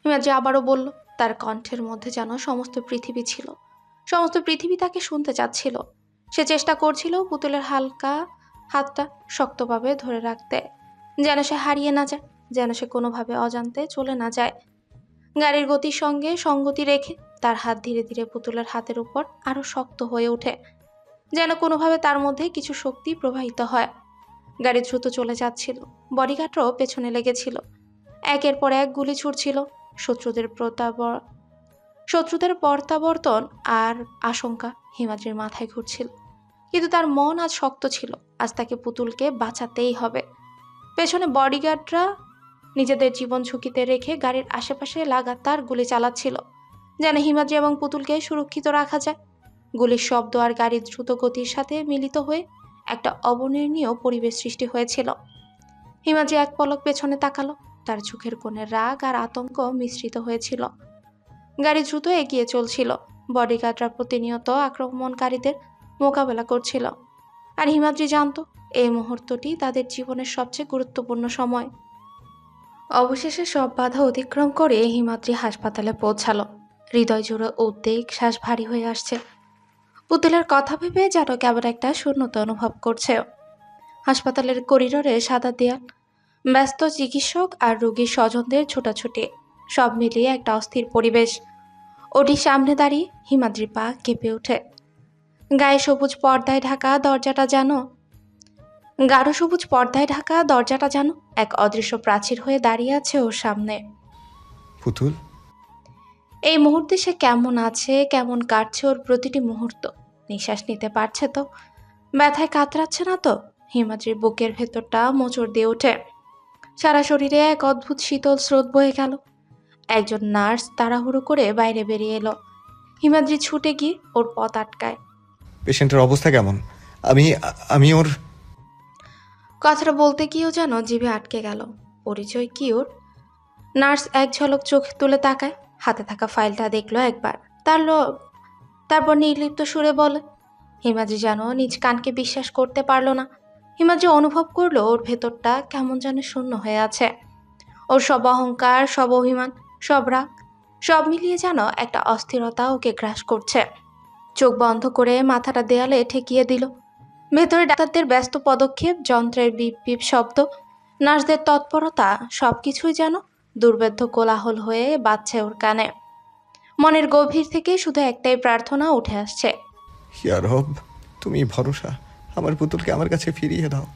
Himadri আবারও বলল, তার কণ্ঠের মধ্যে যেন সমস্ত পৃথিবী ছিল। সমস্ত পৃথিবী তাকে শুনতে চাচ্ছিল। সে চেষ্টা করছিল পুতুলের হালকা হাতটা শক্তভাবে ধরে রাখতে, যেন সে হারিয়ে না যায়, যেন সে কোনোভাবে অজান্তে চলে না যায়। গাড়ির গতির সঙ্গে সঙ্গতি রেখে তার হাত ধীরে ধীরে পুতুলের হাতের উপর আরো শক্ত হয়ে ওঠে, যেন কোনোভাবে তার মধ্যে কিছু শক্তি প্রবাহিত হয়। গাড়ি দ্রুত চলে যাচ্ছিল। বডিগার্ডরাও পেছনে লেগেছিল। একের পর এক গুলি ছুটছিল। শত্রুদের প্রত্যাবর্তন আর আশঙ্কা হিমাদ্রির মাথায় ঘুরছিল, কিন্তু তার মন আজ শক্ত ছিল। আজ তাকে পুতুলকে বাঁচাতেই হবে। পেছনে বডিগার্ডরা নিজেদের জীবন ঝুঁকিতে রেখে গাড়ির আশেপাশে লাগাতার গুলি চালাচ্ছিল, যেন হিমাদ্রি এবং পুতুলকে সুরক্ষিত রাখা যায়। গুলির শব্দ আর গাড়ির দ্রুত গতির সাথে মিলিত হয়ে একটা অবর্ণনীয় পরিবেশ সৃষ্টি হয়েছিল। হিমাদ্রি এক পলক পেছনে তাকালো, তার চোখের কোণে রাগ আর আতঙ্ক মিশ্রিত হয়েছিল। গাড়ি দ্রুত এগিয়ে চলছিল। বডিগার্ডরা প্রতিনিয়ত আক্রমণকারীদের মোকাবেলা করছিল, আর হিমাদ্রি জানতো এই মুহূর্তটি তাদের জীবনের সবচেয়ে গুরুত্বপূর্ণ সময়। অবশেষে সব বাধা অতিক্রম করে হিমাদ্রি হাসপাতালে পৌঁছালো। হৃদয় জুড়ে উদ্বেগ, শ্বাস ভারী হয়ে আসছে। পুতুলের কথা ভেবে যেন কেমন একটা শূন্যতা অনুভব করছে। হাসপাতালের করিডোরে সাদা দেয়াল, ব্যস্ত চিকিৎসক আর রোগীর স্বজনদের ছোটাছুটি, সব মিলিয়ে একটা অস্থির পরিবেশ। ওটির সামনে দাঁড়িয়ে হিমাদ্রির পা কেঁপে ওঠে। গায়ে সবুজ পর্দায় ঢাকা দরজাটা যেন গাঢ় সবুজ পর্দায় ঢাকা দরজাটা যেন এক অদৃশ্য প্রাচীর হয়ে দাঁড়িয়ে আছে ওর সামনে। পুতুল, এই মুহূর্তে সে কেমন আছে, কেমন কাটছে ওর প্রতিটি মুহূর্ত। নিঃশ্বাস নিতে পারছে তো? ব্যথায় কাতরাচ্ছে না তো? হিমাদ্রির বুকের ভেতরটা মোচড় দিয়ে ওঠে। সারা শরীরে এক অদ্ভুত শীতল স্রোত বয়ে গেল। একজন নার্স তাড়াহুড়ো করে বাইরে বেরিয়ে এলো। হিমাদ্রি ছুটে গিয়ে ওর পথ আটকায়। পেশেন্টের অবস্থা কেমন? আমি ওর কথাটা বলতে গিয়েও যেন জিভে আটকে গেল। পরিচয় কি ওর? নার্স এক ঝলক চোখ তুলে তাকায়, হাতে থাকা ফাইলটা দেখলো একবার, তারপর নির্লিপ্ত সুরে বলে। হিমাদ্রি যেন নিজ কানকে বিশ্বাস করতে পারলো না। হিমাদ্রি অনুভব করলো ওর ভেতরটা কেমন যেন শূন্য হয়ে আছে। ওর সব অহংকার, সব অভিমান, সব রাগ, সব মিলিয়ে যেন একটা অস্থিরতা ওকে গ্রাস করছে। চোখ বন্ধ করে মাথাটা দেয়ালে ঠেকিয়ে দিল। ভেতরে ডাক্তারদের ব্যস্ত পদক্ষেপ, যন্ত্রের বিপ বিপ শব্দ, নার্সদের তৎপরতা, সবকিছুই যেন দুর্বেদ্য কোলাহল হয়ে বাজছে ওর কানে। মনের গভীর থেকে শুধু একটাই প্রার্থনা উঠে আসছে, ইয়া রব, তুমি ভরসা, আমার পুতুলকে আমার কাছে ফিরিয়ে দাও।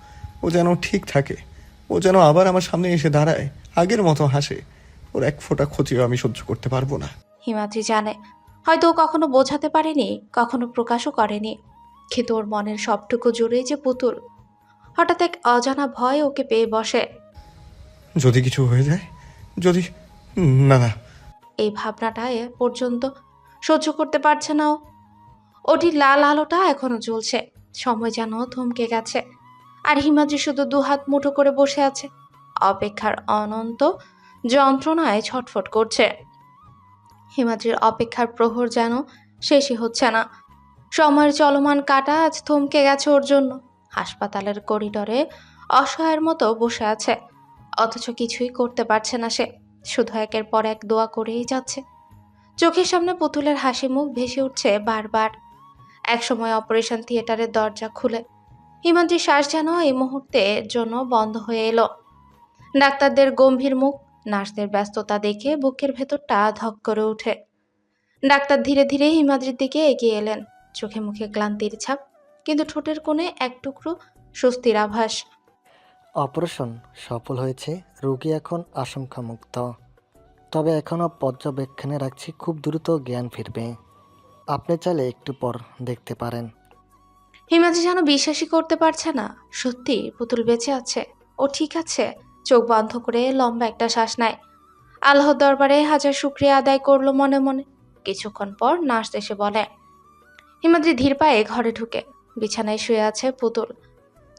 ও যেন ঠিক থাকে, ও যেন আবার আমার সামনে এসে দাঁড়ায়, আগের মতো হাসে। ওর এক ফোঁটা ক্ষতিও আমি সহ্য করতে পারবো না। হিমাদ্রি জানে হয়তো ও কখনো বোঝাতে পারেনি, কখনো প্রকাশও করেনি, কিন্তু ওর মনের সবটুকু জুড়েই যে পুতুল। হঠাৎ এক অজানা ভয় ওকে পেয়ে বসে। যদি কিছু হয়ে যায়, যদি, না না, এই ভাবনাটা এ পর্যন্ত সহ্য করতে পারছে না ও। ওটির লাল আলোটা এখনো জ্বলছে, সময় যেন থমকে গেছে। আর হিমাদ্রি শুধু দুহাত মুঠো করে বসে আছে, অপেক্ষার অনন্ত যন্ত্রণায় ছটফট করছে। হিমাদ্রির অপেক্ষার প্রহর যেন শেষই হচ্ছে না। সময়ের চলমান কাঁটা আজ থমকে গেছে ওর জন্য। হাসপাতালের করিডরে অসহায়ের মতো বসে আছে, অথচ কিছুই করতে পারছে না সে, শুধু একের পর এক দোয়া করেই যাচ্ছে। চোখের সামনে পুতুলের হাসি মুখ ভেসে উঠছে বারবার। একসময় অপারেশন থিয়েটারের দরজা খুলে হিমাদ্রির শ্বাস যেন এই মুহূর্তের জন্য বন্ধ হয়ে এলো। ডাক্তারদের গম্ভীর মুখ, নার্সদের ব্যস্ততা দেখে বুকের ভেতরটা ধক করে ওঠে। ডাক্তার ধীরে ধীরে হিমাদ্রির দিকে এগিয়ে এলেন, চোখে মুখে ক্লান্তির ছাপ, কিন্তু ঠোঁটের কোণে এক টুকরো স্বস্তির আভাস। অপারেশন সফল হয়েছে, রোগী এখন আশঙ্কামুক্ত। তবে এখনও পর্যবেক্ষণে রাখছি, খুব দ্রুত জ্ঞান ফিরবে। আপনি চাইলে একটু পর দেখতে পারেন। হিমাদ্রি যেন বিশ্বাসই করতে পারছে না, সত্যি পুতুল বেঁচে আছে, ও ঠিক আছে। চোখ বন্ধ করে লম্বা একটা শ্বাস নেয়। আল্লাহর দরবারে হাজার শুকরিয়া আদায় করলো মনে মনে। কিছুক্ষণ পর নার্স এসে বলে। হিমাদ্রি ধীর পায়ে ঘরে ঢুকে বিছানায় শুয়ে আছে পুতুল,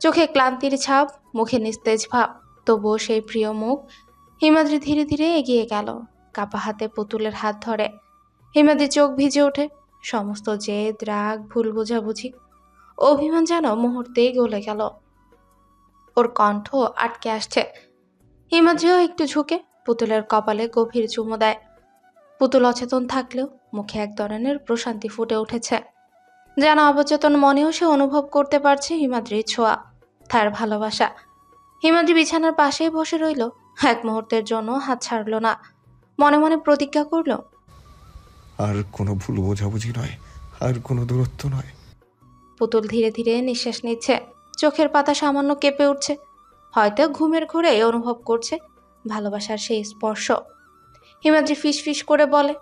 চোখে ক্লান্তির ছাপ, মুখে নিস্তেজ ভাব, তবুও সেই প্রিয় মুখ। হিমাদ্রি ধীরে ধীরে এগিয়ে গেল, কাপা হাতে পুতুলের হাত ধরে। হিমাদ্রি চোখ ভিজে ওঠে, সমস্ত জেদ, রাগ, ভুল বোঝাবুঝি, অভিমান যেন মুহূর্তেই গলে গেল। ওর কণ্ঠ আটকে আসছে। হিমাদ্রিও একটু ঝুঁকে পুতুলের কপালে গভীর চুমু দেয়। পুতুল অচেতন থাকলেও মুখে এক ধরনের প্রশান্তি ফুটে উঠেছে, যেন অবচেতন মনেও সে অনুভব করতে পারছে হিমাদ্রির ছোঁয়া, তার ভালোবাসা। হিমাদ্রি বিছানার পাশেই বসে রইল, এক মুহূর্তের জন্য হাত ছাড়ল না। মনে মনে প্রতিজ্ঞা করল, আর কোনো ভুল বোঝাবুঝি নয়, আর কোনো দূরত্ব নয়। পুতুল ধীরে ধীরে নিঃশ্বাস নিচ্ছে, চোখের পাতা সামান্য কেঁপে উঠছে, হয়তো ঘুমের ঘোরে অনুভব করছে ভালোবাসার সেই স্পর্শ। হিমাদ্রি ফিস ফিস করে বলে,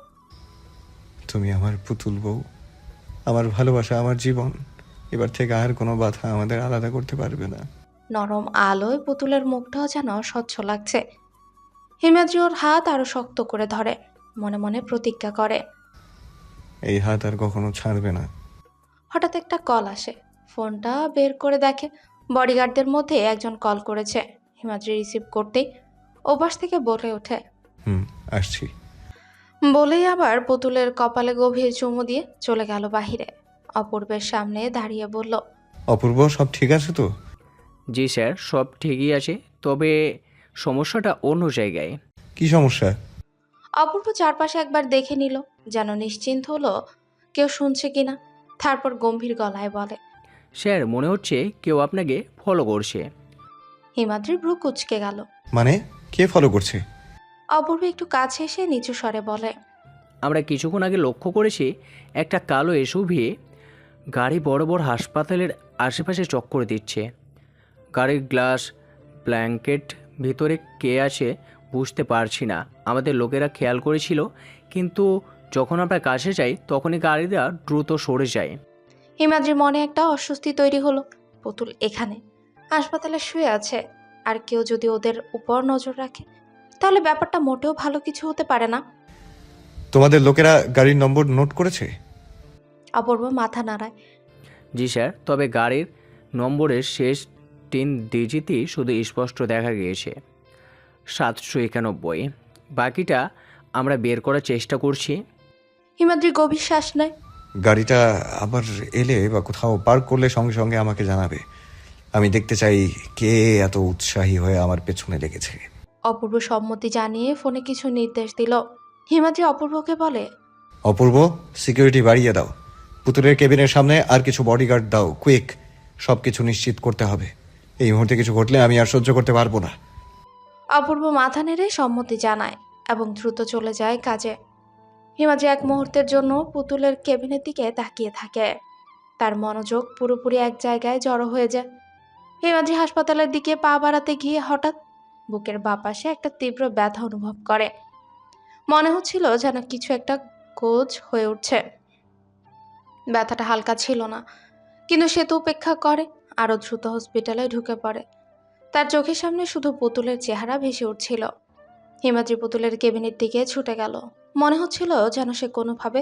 তুমি আমার পুতুল বউ, আমার ভালোবাসা, আমার জীবন। এবার থেকে আর কোনো বাধা আমাদের আলাদা করতে পারবে না। নরম আলোয় পুতুলের মুখটাও যেন স্বচ্ছ লাগছে। হিমাদ্রি ওর হাত আরো শক্ত করে ধরে, মনে মনে প্রতিজ্ঞা করে। এই হাত আর কখনো ছাড়বে না। হঠাৎ একটা কল আসে, ফোনটা বের করে দেখে বডিগার্ডদের মধ্যে একজন কল করেছে। হিমাদ্রি রিসিভ করতেই ওপাশ থেকে বলে ওঠে, আসছি। বলেই আবার পুতুলের কপালে গভীর চুমু দিয়ে চলে গেল বাহিরে। অপূর্বের সামনে দাঁড়িয়ে বলল, অপূর্ব, সব ঠিক আছে তো? জি স্যার, সব ঠিকই আছে, তবে সমস্যাটা অন্য জায়গায়। কি সমস্যা? অপূর্ব চারপাশে একবার দেখে নিল, যেন নিশ্চিন্ত হলো কেউ শুনছে কিনা। তারপর গম্ভীর গলায় বলে, স্যার, মনে হচ্ছে কেউ আপনাকে ফলো করছে। হিমাদ্রির ভ্রু কুঁচকে গেল। মানে, কে ফলো করছে? অপূর্ব একটু কাছে এসে নিচু স্বরে বলে, আমরা কিছুক্ষণ আগে লক্ষ্য করেছি একটা কালো এসইউভি গাড়ি বড় বড় হাসপাতালের আশেপাশে চক্কর দিচ্ছে। গাড়ির গ্লাস, ব্ল্যাঙ্কেট, ভিতরে কে আছে বুঝতে পারছি না। আমাদের লোকেরা খেয়াল করেছিল, কিন্তু যখন আমরা কাছে যাই তখনই গাড়িটা দ্রুত সরে যায়। হিমাদ্রির মনে একটা অস্বস্তি তৈরি হলো। পুতুল এখানে হাসপাতালে শুয়ে আছে, আর কেউ যদি ওদের উপর নজর রাখে, তাহলে ব্যাপারটা মোটেও ভালো কিছু হতে পারে না। তোমাদের লোকেরা গাড়ির নম্বর নোট করেছে? অপূর্ব মাথা নাড়ায়। জি স্যার, তবে গাড়ির নম্বরের শেষ 3 ডিজিটই শুধু স্পষ্ট দেখা গিয়েছে, 791। বাকিটা আমরা বের করার চেষ্টা করছি। হিমাদ্রি গভীর শ্বাস নেয়। গাড়িটা আবার এলে বা কোথাও পার্ক করলে সঙ্গে সঙ্গে আমাকে জানাবে। আমি দেখতে চাই কে এত উৎসাহী হয়ে আমার পেছনে লেগেছে। অপূর্ব সম্মতি জানিয়ে ফোনে কিছু নির্দেশ দিল। হিমাদ্রি অপূর্বকে বলে, অপূর্ব, সিকিউরিটি বাড়িয়ে দাও। পুতুলের কেবিনের সামনে আর কিছু বডিগার্ড দাও, কুইক। সব কিছু নিশ্চিত করতে হবে। এই মুহূর্তে কিছু ঘটলে আমি আর সহ্য করতে পারবো না। অপূর্ব মাথা নেড়ে সম্মতি জানায় এবং দ্রুত চলে যায় কাজে। হিমাদ্রি এক মুহূর্তের জন্য পুতুলের কেবিনের দিকে তাকিয়ে থাকে। তার মনোযোগ পুরোপুরি এক জায়গায় জড়ো হয়ে যায়। হিমাদ্রি হাসপাতালের দিকে পা বাড়াতে গিয়ে হঠাৎ বুকের বাপাশে একটা তীব্র ব্যথা অনুভব করে। মনে হচ্ছিল যেন কিছু একটা গোজ হয়ে উঠছে। ব্যথাটা হালকা ছিল না, কিন্তু সে তো উপেক্ষা করে, আরো দ্রুত হসপিটালে ঢুকে পড়ে। তার চোখের সামনে শুধু পুতুলের চেহারা ভেসে উঠছিল। হিমাদ্রি পুতুলের কেবিনের দিকে ছুটে গেল। মনে হচ্ছিল যেন সে কোনোভাবে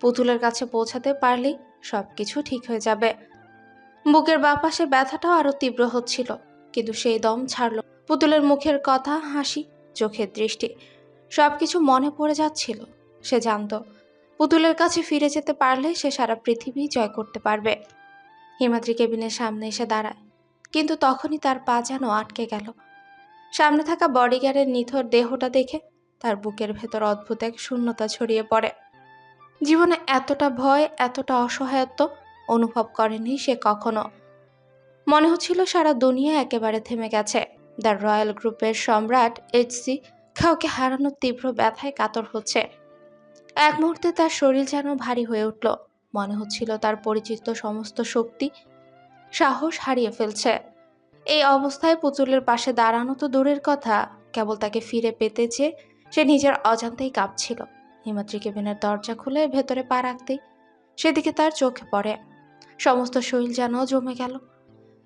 পুতুলের কাছে পৌঁছাতে পারলেই সবকিছু ঠিক হয়ে যাবে। বুকের বাঁ পাশে ব্যথাটাও আরো তীব্র হচ্ছিল, কিন্তু সেই দম ছাড়ল। পুতুলের মুখের কথা, হাসি, চোখের দৃষ্টি সবকিছু মনে পড়ে যাচ্ছিল। সে জানত পুতুলের কাছে ফিরে যেতে পারলে সে সারা পৃথিবী জয় করতে পারবে। হিমাদ্রি কেবিনের সামনে এসে দাঁড়ায়, কিন্তু তখনই তার পা যেন আটকে গেল। সামনে থাকা বডিগার্ডের নিথর দেহটা দেখে তার বুকের ভেতর অদ্ভুত এক শূন্যতা ছড়িয়ে পড়ে। জীবনে এতটা ভয়, এতটা অসহায়ত্ব অনুভব করেনি সে কখনো। মনে হচ্ছিল সারা দুনিয়া একেবারে থেমে গেছে। দ্য রয়্যাল গ্রুপের সম্রাট এইচসি কাউকে হারানোর তীব্র ব্যথায় কাতর হচ্ছে। এক মুহূর্তে তার শরীর যেন ভারী হয়ে উঠল। মনে হচ্ছিল তার পরিচিত সমস্ত শক্তি, সাহস হারিয়ে ফেলছে। এই অবস্থায় পুতুলের পাশে দাঁড়ানো তো দূরের কথা, কেবল তাকে ফিরে পেতে চেয়ে সে নিজের অজান্তেই কাঁপছিল। হিমাদ্রি কেবিনের দরজা খুলে ভেতরে পা রাখতেই সেদিকে তার চোখে পড়ে। সমস্ত শরীর যেন জমে গেল।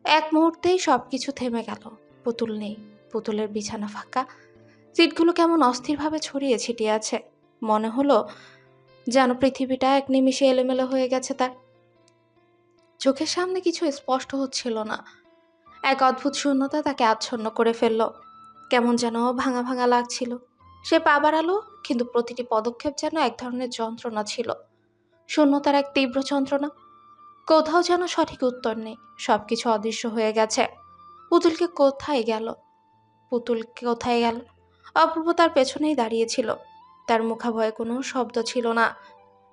এক মুহূর্তেই সবকিছু থেমে গেল। পুতুল নেই, পুতুলের বিছানা ফাঁকা, সিটগুলো কেমন অস্থিরভাবে ছড়িয়ে ছিটিয়ে আছে। মনে হলো যেন পৃথিবীটা এক নিমিষে এলোমেলো হয়ে গেছে তার। চোখের সামনে কিছু স্পষ্ট হচ্ছিল না। এক অদ্ভুত শূন্যতা তাকে আচ্ছন্ন করে ফেলল। কেমন যেন ভাঙা ভাঙা লাগছিল। সে পা বাড়ালো, কিন্তু প্রতিটি পদক্ষেপ যেন এক ধরনের যন্ত্রণা ছিল। শূন্যতার এক তীব্র যন্ত্রণা। কোথাও যেন সঠিক উত্তর নেই, সবকিছু অদৃশ্য হয়ে গেছে। পুতুলকে কোথায় গেল? পুতুল কোথায় গেল? অপূর্ব তার পেছনেই দাঁড়িয়েছিল। তার মুখাভয়ে কোনো শব্দ ছিল না,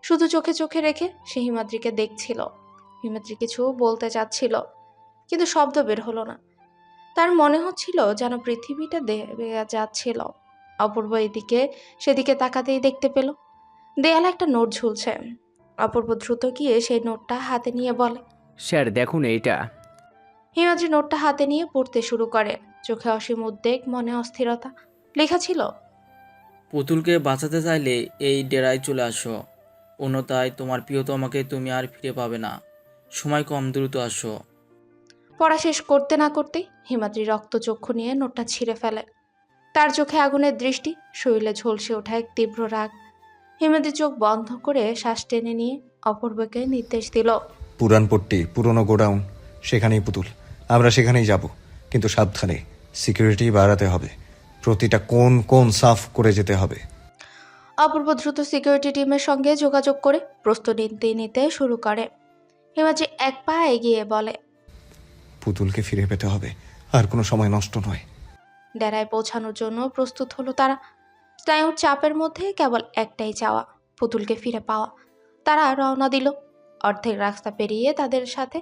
শুধু চোখে চোখে রেখে সে হিমাদ্রিকে দেখছিল। হিমাদ্রি কিছু বলতে চাচ্ছিল, কিন্তু শব্দ বের হলো না। তার মনে হচ্ছিল যেন পৃথিবীটা দেবে যাচ্ছিল। অপূর্ব এদিকে সেদিকে তাকাতেই দেখতে পেল দেয়ালে একটা নোট ঝুলছে। অপূর্ব দ্রুত গিয়ে সেই নোটটা হাতে নিয়ে বলে, স্যার দেখুন এইটা। হিমাদ্রি নোটটা হাতে নিয়ে পড়তে শুরু করে। চোখে অসীম উদ্বেগ, মনে অস্থিরতা। লেখা ছিল, পুতুলকে বাঁচাতে চাইলে এই ডেরায় চলে আসো, অন্যথায় তোমার প্রিয়তমাকে তুমি আর ফিরে পাবে না। সময় কম, দ্রুত আসো। পড়া শেষ করতে না করতেই হিমাদ্রি রক্তচক্ষু নিয়ে নোটটা ছিঁড়ে ফেলে। তার চোখে আগুনের দৃষ্টি, শরীরে ঝলসে ওঠা এক তীব্র রাগ। হিমাদ্রি চোখ বন্ধ করে শ্বাস টেনে নিয়ে অপূর্বকে নির্দেশ দিল, পুরানপট্টি, পুরনো গোডাউন, সেখানেই পুতুল। আমরা সেখানেই যাব, কিন্তু সাবধানে। সিকিউরিটি বাড়াতে হবে। প্রতিটা কোণ কোণ সাফ করে যেতে হবে। অপূর্ব দ্রুত সিকিউরিটি টিমের সঙ্গে যোগাযোগ করে প্রস্তুতি নিতে শুরু করে। হিমাদ্রি এক পা এগিয়ে বলে, পুতুলকে ফিরে পেতে হবে, আর কোনো সময় নষ্ট নয়। ডেরায় পৌঁছানোর জন্য প্রস্তুত হলো তারা। স্নায়ুর চাপের মধ্যে কেবল একটাই চাওয়া, পুতুলকে ফিরে পাওয়া। তারা রওনা দিল। অর্ধেক রাস্তা পেরিয়ে তাদের সাথে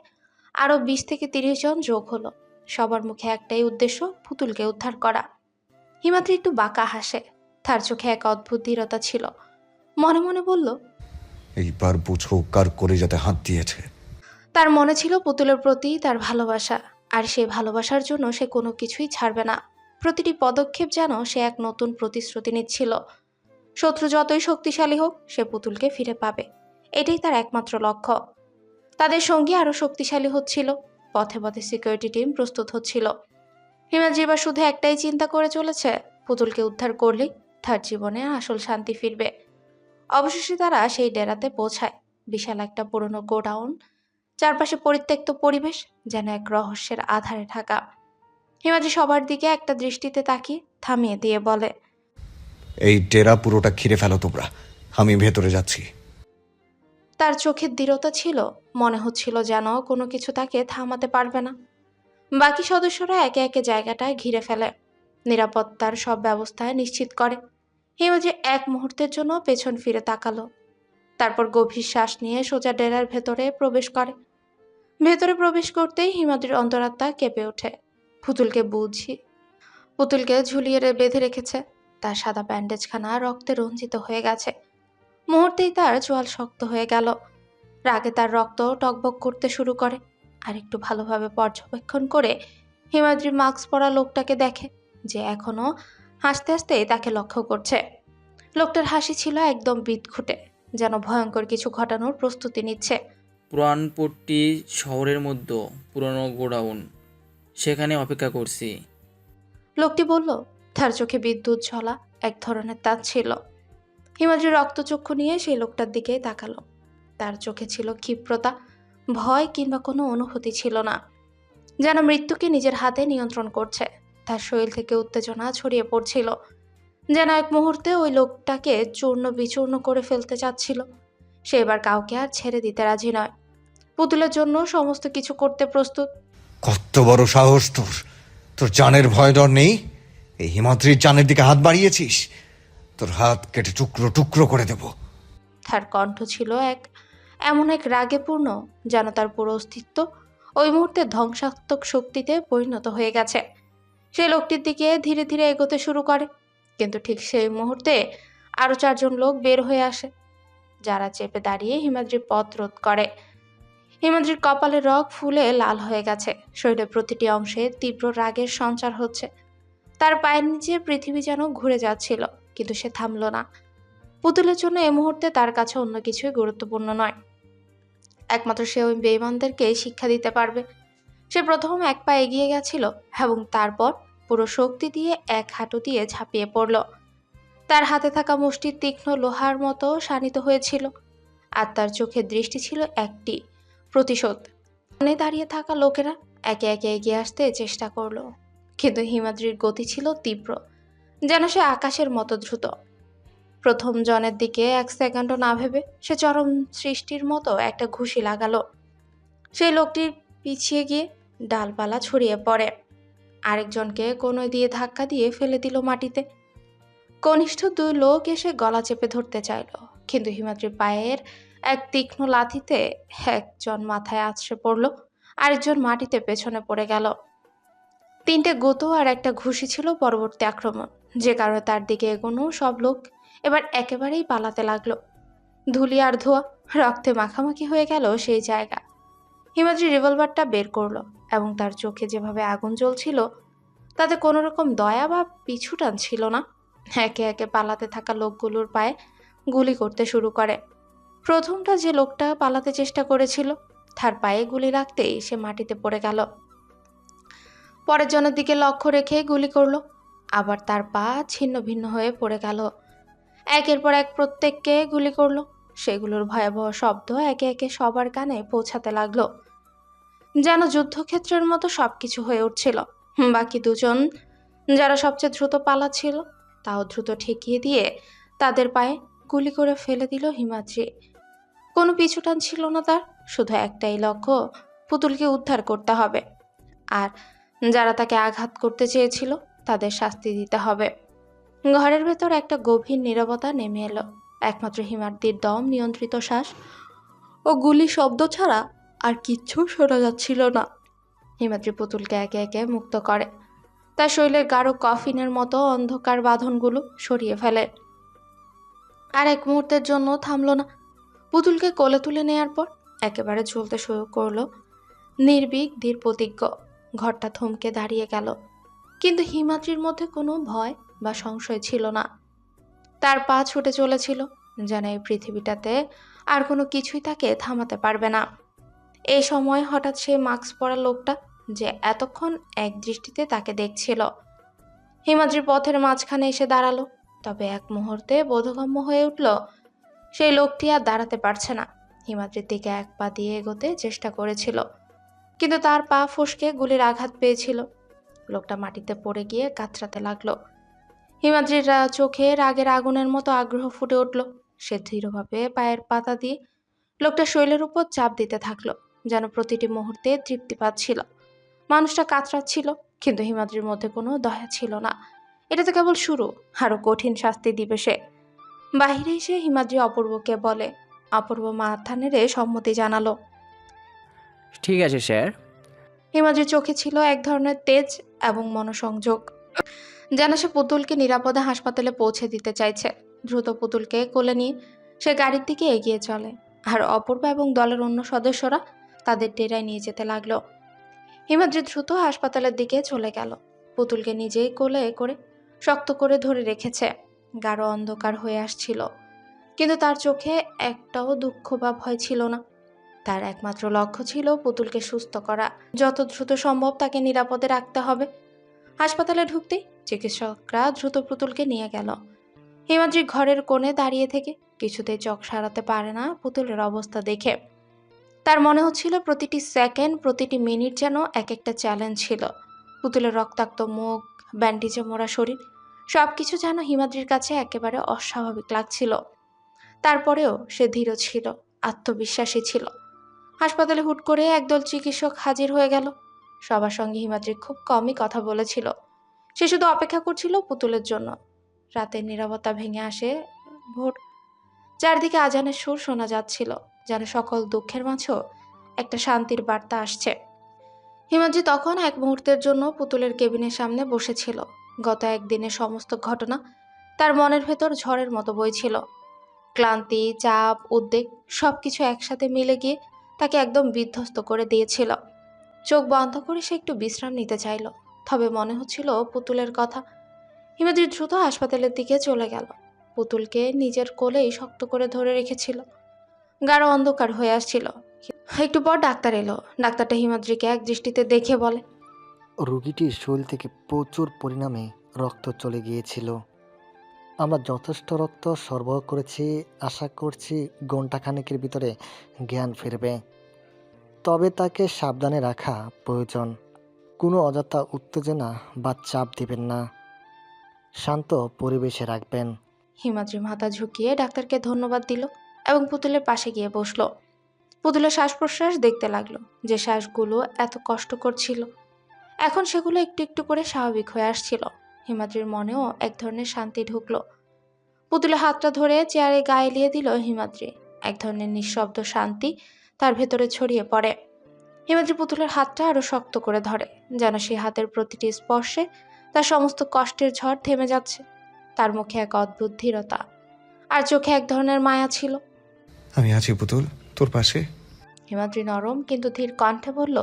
আরো 20 থেকে 30 জন যোগ হলো। সবার মুখে একটাই উদ্দেশ্য, পুতুলকে উদ্ধার করা। হিমাদ্রি একটু বাঁকা হাসে। তার চোখে এক অদ্ভুত দৃঢ়তা ছিল। মনে মনে বলল, এইবার বুঝো কার কলিজাতে হাত দিয়েছে। তার মনে ছিল পুতুলের প্রতি তার ভালোবাসা, আর সেই ভালোবাসার জন্য সে কোনো কিছুই ছাড়বে না। প্রতিটি পদক্ষেপ যেন সে এক নতুন প্রতিশ্রুতি নিচ্ছিল। শত্রু যতই শক্তিশালী হোক, সে পুতুলকে ফিরে পাবে, এটাই তার একমাত্র লক্ষ্য। তাদের সঙ্গী আরও শক্তিশালী হচ্ছিল। পথে পথে সিকিউরিটি টিম প্রস্তুত হচ্ছিল। হিমাদ্রি এবার শুধু একটাই চিন্তা করে চলেছে, পুতুলকে উদ্ধার করলেই তার জীবনে আসল শান্তি ফিরবে। অবশেষে তারা সেই ডেরাতে পৌঁছায়। বিশাল একটা পুরনো গোডাউন, চারপাশে পরিত্যক্ত পরিবেশ, যেন এক রহস্যের আধারে ঢাকা। হিমাদ্রি সবার দিকে একটা দৃষ্টিতে তাকিয়ে থামিয়ে দিয়ে বলে, এই ডেরা পুরোটা ঘিরে ফেলো তোমরা, আমি ভেতরে যাচ্ছি। তার চোখের দৃঢ়তা ছিল। মনে হচ্ছিল যেন কোনো কিছু তাকে থামাতে পারবে না। বাকি সদস্যরা একে একে জায়গাটায় ঘিরে ফেলে, নিরাপত্তার সব ব্যবস্থা নিশ্চিত করে। হিমাদ্রি এক মুহূর্তের জন্য পেছন ফিরে তাকালো। তারপর গভীর শ্বাস নিয়ে সোজা ডেরার ভেতরে প্রবেশ করে। ভেতরে প্রবেশ করতেই হিমাদ্রির অন্তরাত্মা কেঁপে ওঠে। পুতুলকে ঝুলিয়ে বেঁধে রেখেছে। তার সাদা ব্যান্ডেজখানা রক্তে রঞ্জিত হয়ে গেছে। মুহূর্তেই তার চোয়াল শক্ত হয়ে গেল। রাগে তার রক্ত টকবক করতে শুরু করে। আর একটু ভালোভাবে পর্যবেক্ষণ করে হিমাদ্রি মাস্ক পরা লোকটাকে দেখে, যে এখনো হাসতে হাসতে তাকে লক্ষ্য করছে। লোকটার হাসি ছিল একদম বিদঘুটে, যেন ভয়ঙ্কর কিছু ঘটানোর প্রস্তুতি নিচ্ছে। পুরানপট্টি শহরের মধ্যে পুরনো গোডাউন, সেখানে অপেক্ষা করছি। লোকটি বলল। তার চোখে বিদ্যুৎ ঝলা এক ধরনের তাজ ছিল। হিমাদ্রি রক্তচক্ষু নিয়ে সেই লোকটার দিকে তাকালো। তার চোখে ছিল ক্ষিপ্রতা, ভয় কিংবা কোনো অনুভূতি ছিল না। যেন মৃত্যুকে নিজের হাতে নিয়ন্ত্রণ করছে। তার শরীর থেকে উত্তেজনা ছড়িয়ে পড়ছিল, যেন এক মুহূর্তে ওই লোকটাকে চূর্ণ বিচূর্ণ করে ফেলতে চাচ্ছিল। সে এবার কাউকে আর ছেড়ে দিতে রাজি নয়। পুতুলের জন্য সমস্ত কিছু করতে প্রস্তুত। কত বড় সাহস তোর! তোর জানের ভয় ডর নেই? এই হিমাদ্রির জানের দিকে হাত বাড়িয়েছিস? তোর হাত কেটে টুকরো টুকরো করে দেব। তার কণ্ঠ ছিল এমন এক রাগে পূর্ণ, যেন তার পুরো অস্তিত্ব ওই মুহূর্তে ধ্বংসাত্মক শক্তিতে পরিণত হয়ে গেছে। সে লোকটির দিকে ধীরে ধীরে এগোতে শুরু করে, কিন্তু ঠিক সেই মুহূর্তে আরো 4 জন লোক বের হয়ে আসে, যারা চেপে দাঁড়িয়ে হিমাদ্রির পথ রোধ করে। হিমাদ্রির কপালে রগ ফুলে লাল হয়ে গেছে। শরীরের প্রতিটি অংশে তীব্র রাগের সঞ্চার হচ্ছে। তার পায়ের নিচে পৃথিবী যেন ঘুরে যাচ্ছিল, কিন্তু সে থামল না। পুতুলের জন্য এই মুহূর্তে তার কাছে অন্য কিছুই গুরুত্বপূর্ণ নয়। একমাত্র সে ওই বেঈমানদেরকে শিক্ষা দিতে পারবে। সে প্রথম এক পা এগিয়ে গেছিল এবং তারপর পুরো শক্তি দিয়ে এক হাঁটু দিয়ে ঝাঁপিয়ে পড়ল। তার হাতে থাকা মুষ্টি তীক্ষ্ণ লোহার মতো শানিত হয়েছিল, আর তার চোখের দৃষ্টি ছিল একটি প্রতিশোধ। মনে দাঁড়িয়ে থাকা লোকেরা একে একে এগিয়ে আসতে চেষ্টা করলো, কিন্তু হিমাদ্রির গতি ছিল তীব্র, যেন সে আকাশের মতো দ্রুত। প্রথম জনের দিকে 1 সেকেন্ডও না ভেবে সে চরম সৃষ্টির মতো একটা ঘুষি লাগালো। সেই লোকটির পিছিয়ে গিয়ে ডালপালা ছড়িয়ে পড়ে। আরেকজনকে কোনোই দিয়ে ধাক্কা দিয়ে ফেলে দিল মাটিতে। কনিষ্ঠ 2 লোক এসে গলা চেপে ধরতে চাইল, কিন্তু হিমাদ্রির পায়ের এক তীক্ষ্ণ লাথিতে একজন মাথায় আছড়ে পড়ল, আরেকজন মাটিতে পেছনে পড়ে গেল। 3টে গুঁতো আর একটা ঘুষি ছিল পরবর্তী আক্রমণ, যে কারণে তার দিকে এগোনো সব লোক এবার একেবারেই পালাতে লাগলো। ধুলি আর ধোঁয়া, রক্তে মাখামাখি হয়ে গেল সেই জায়গা। হিমাদ্রি রিভলভারটা বের করলো এবং তার চোখে যেভাবে আগুন জ্বলছিল, তাতে কোনো রকম দয়া বা পিছুটান ছিল না। একে একে পালাতে থাকা লোকগুলোর পায়ে গুলি করতে শুরু করে। প্রথমটা যে লোকটা পালাতে চেষ্টা করেছিল, তার পায়ে গুলি রাখতেই সে মাটিতে পড়ে গেল। পরের জনের দিকে লক্ষ্য রেখে গুলি করলো, আবার তার পা ছিন্ন ভিন্ন হয়ে পড়ে গেল। একের পর এক প্রত্যেককে গুলি করলো। সেগুলোর ভয়াবহ শব্দ একে একে সবার কানে পৌঁছাতে লাগলো, যেন যুদ্ধক্ষেত্রের মতো সবকিছু হয়ে উঠছিল। বাকি 2 জন, যারা সবচেয়ে দ্রুত পালাচ্ছিল, তাও দ্রুত ঠেকিয়ে দিয়ে তাদের পায়ে গুলি করে ফেলে দিল হিমাদ্রি। কোনো পিছুটান ছিল না তার, শুধু একটাই লক্ষ্য, পুতুলকে উদ্ধার করতে হবে। আর যারা তাকে আঘাত করতে চেয়েছিল, তাদের শাস্তি দিতে হবে। ঘরের ভেতর একটা গভীর নীরবতা নেমে এলো। একমাত্র হিমাদ্রির দম নিয়ন্ত্রিত শ্বাস ও গুলি শব্দ ছাড়া আর কিচ্ছু শোনা যাচ্ছিল না। হিমাদ্রি পুতুলকে একে একে মুক্ত করে। তার শরীরের গাঢ় কফিনের মতো অন্ধকার বাঁধনগুলো সরিয়ে ফেলে। আর এক মুহূর্তের জন্য থামলো না। পুতুলকে কোলে তুলে নেয়ার পর একেবারে চলতে শুরু করলো, নির্ভীক ধীর প্রতিজ্ঞ। ঘরটা থমকে দাঁড়িয়ে গেল, কিন্তু হিমাদ্রির মধ্যে কোনো ভয় বা সংশয় ছিল না। তার পা ছুটে চলেছিল, যেন এই পৃথিবীটাতে আর কোনো কিছুই তাকে থামাতে পারবে না। এই সময় হঠাৎ সেই মাস্ক পরা লোকটা, যে এতক্ষণ এক দৃষ্টিতে তাকে দেখছিল, হিমাদ্রির পথের মাঝখানে এসে দাঁড়ালো। তবে এক মুহূর্তে বোধগম্য হয়ে উঠল, সেই লোকটি আর দাঁড়াতে পারছে না। হিমাদ্রির দিকে 1 পা দিয়ে এগোতে চেষ্টা করেছিল, কিন্তু তার পা ফসকে গুলির আঘাত পেয়েছিল। লোকটা মাটিতে পড়ে গিয়ে কাতরাতে লাগলো। হিমাদ্রির চোখে রাগের আগুনের মতো আগ্রহ ফুটে উঠল। সে ধীরভাবে পায়ের পাতা দিয়ে লোকটার শরীরের উপর চাপ দিতে থাকলো, যেন প্রতিটি মুহূর্তে তৃপ্তি পাচ্ছিল। মানুষটা কাতরাচ্ছিল, কিন্তু হিমাদ্রির মধ্যে কোনো দয়া ছিল না। এটা তো কেবল শুরু, আরো কঠিন শাস্তি দিবে সে। বাহিরে এসে হিমাদ্রি অপূর্বকে বলে, অপূর্ব মাথা নেড়ে সম্মতি জানালো। ঠিক আছে স্যার। হিমাদ্রির চোখে ছিল এক ধরনের তেজ এবং মনোসংযোগ, যেন সে পুতুলকে নিরাপদে হাসপাতালে পৌঁছে দিতে চাইছে। দ্রুত পুতুলকে কোলে নিয়ে সে গাড়ির দিকে এগিয়ে চলে, আর অপূর্বা এবং দলের অন্য সদস্যরা তাদের ডেরায় নিয়ে যেতে লাগলো। হিমাদ্রি দ্রুত হাসপাতালের দিকে চলে গেল। পুতুলকে নিজেই কোলে করে শক্ত করে ধরে রেখেছে। গাঢ় অন্ধকার হয়ে আসছিল, কিন্তু তার চোখে একটাও দুঃখ বা ভয় ছিল না। তার একমাত্র লক্ষ্য ছিল পুতুলকে সুস্থ করা। যত দ্রুত সম্ভব তাকে নিরাপদে রাখতে হবে। হাসপাতালে ঢুকতেই চিকিৎসকরা দ্রুত পুতুলকে নিয়ে গেল। হিমাদ্রি ঘরের কোণে দাঁড়িয়ে থেকে কিছুতেই চোখ সারাতে পারে না পুতুলের অবস্থা দেখে। তার মনে হচ্ছিল প্রতিটি সেকেন্ড, প্রতিটি মিনিট যেন এক একটা চ্যালেঞ্জ ছিল। পুতুলের রক্তাক্ত মুখ, ব্যান্ডেজে মোড়া শরীর, সবকিছু যেন হিমাদ্রির কাছে একেবারে অস্বাভাবিক লাগছিল। তারপরেও সে ধীর ছিল, আত্মবিশ্বাসী ছিল। হাসপাতালে হুট করে একদল চিকিৎসক হাজির হয়ে গেল। সবার সঙ্গে হিমাদ্রি খুব কমই কথা বলেছিল। সে শুধু অপেক্ষা করছিল পুতুলের জন্য। রাতের নীরবতা ভেঙে আসে ভোর। চারদিকে আজানের সুর শোনা যাচ্ছিল, যেন সকল দুঃখের মাঝেও একটা শান্তির বার্তা আসছে। হিমাদ্রি তখন এক মুহূর্তের জন্য পুতুলের কেবিনের সামনে বসেছিল। গত একদিনের সমস্ত ঘটনা তার মনের ভেতর ঝড়ের মতো বইছিল। ক্লান্তি, চাপ, উদ্বেগ সবকিছু একসাথে মিলে গিয়ে তাকে একদম বিধ্বস্ত করে দিয়েছিল। চোখ বন্ধ করে সে একটু বিশ্রাম নিতে চাইল, তবে মনে হচ্ছিল পুতুলের কথা। হিমাদ্রি দ্রুত হাসপাতালের দিকে চলে গেল। পুতুলকে নিজের কোলেই শক্ত করে ধরে রেখেছিল। গাঢ় অন্ধকার হয়ে আসছিল। একটু পর ডাক্তার এলো। ডাক্তারটা হিমাদ্রিকে এক দৃষ্টিতে দেখে বলে, রুগীটির শরীর থেকে প্রচুর পরিমাণে রক্ত চলে গিয়েছিল। আমরা যথেষ্ট রক্ত সরবরাহ করেছি, আশা করছি ঘণ্টাখানেকের ভিতরে জ্ঞান ফিরবে। তবে তাকে সাবধানে রাখা প্রয়োজন। কোনো অযথা উত্তেজনা বা চাপ দিবেন না, শান্ত পরিবেশে রাখবেন। হিমাদ্রি মাথা ঝুঁকিয়ে ডাক্তারকে ধন্যবাদ দিল এবং পুতুলের পাশে গিয়ে বসল। পুতুলের শ্বাস প্রশ্বাস দেখতে লাগলো। যে শ্বাসগুলো এত কষ্টকর ছিল, এখন সেগুলো একটু একটু করে স্বাভাবিক হয়ে আসছিল। হিমাদ্রির মনেও এক ধরনের শান্তি ঢুকলো। পুতুলের হাতটা ধরে চেয়ারে গায়ে এলিয়ে দিল হিমাদ্রি। এক ধরনের নিঃশব্দ শান্তি তার ভেতরে ছড়িয়ে পড়ে। হিমাদ্রি পুতুলের হাতটা আরো শক্ত করে ধরে, যেন সেই হাতের প্রতিটি স্পর্শে তার সমস্ত কষ্টের ঝড় থেমে যাচ্ছে। তার মুখে এক অদ্ভুত ধীরতা, আর চোখে এক ধরনের মায়া ছিল। আমি আছি পুতুল, তোর পাশে। হিমাদ্রি নরম কিন্তু ধীর কণ্ঠে বলল,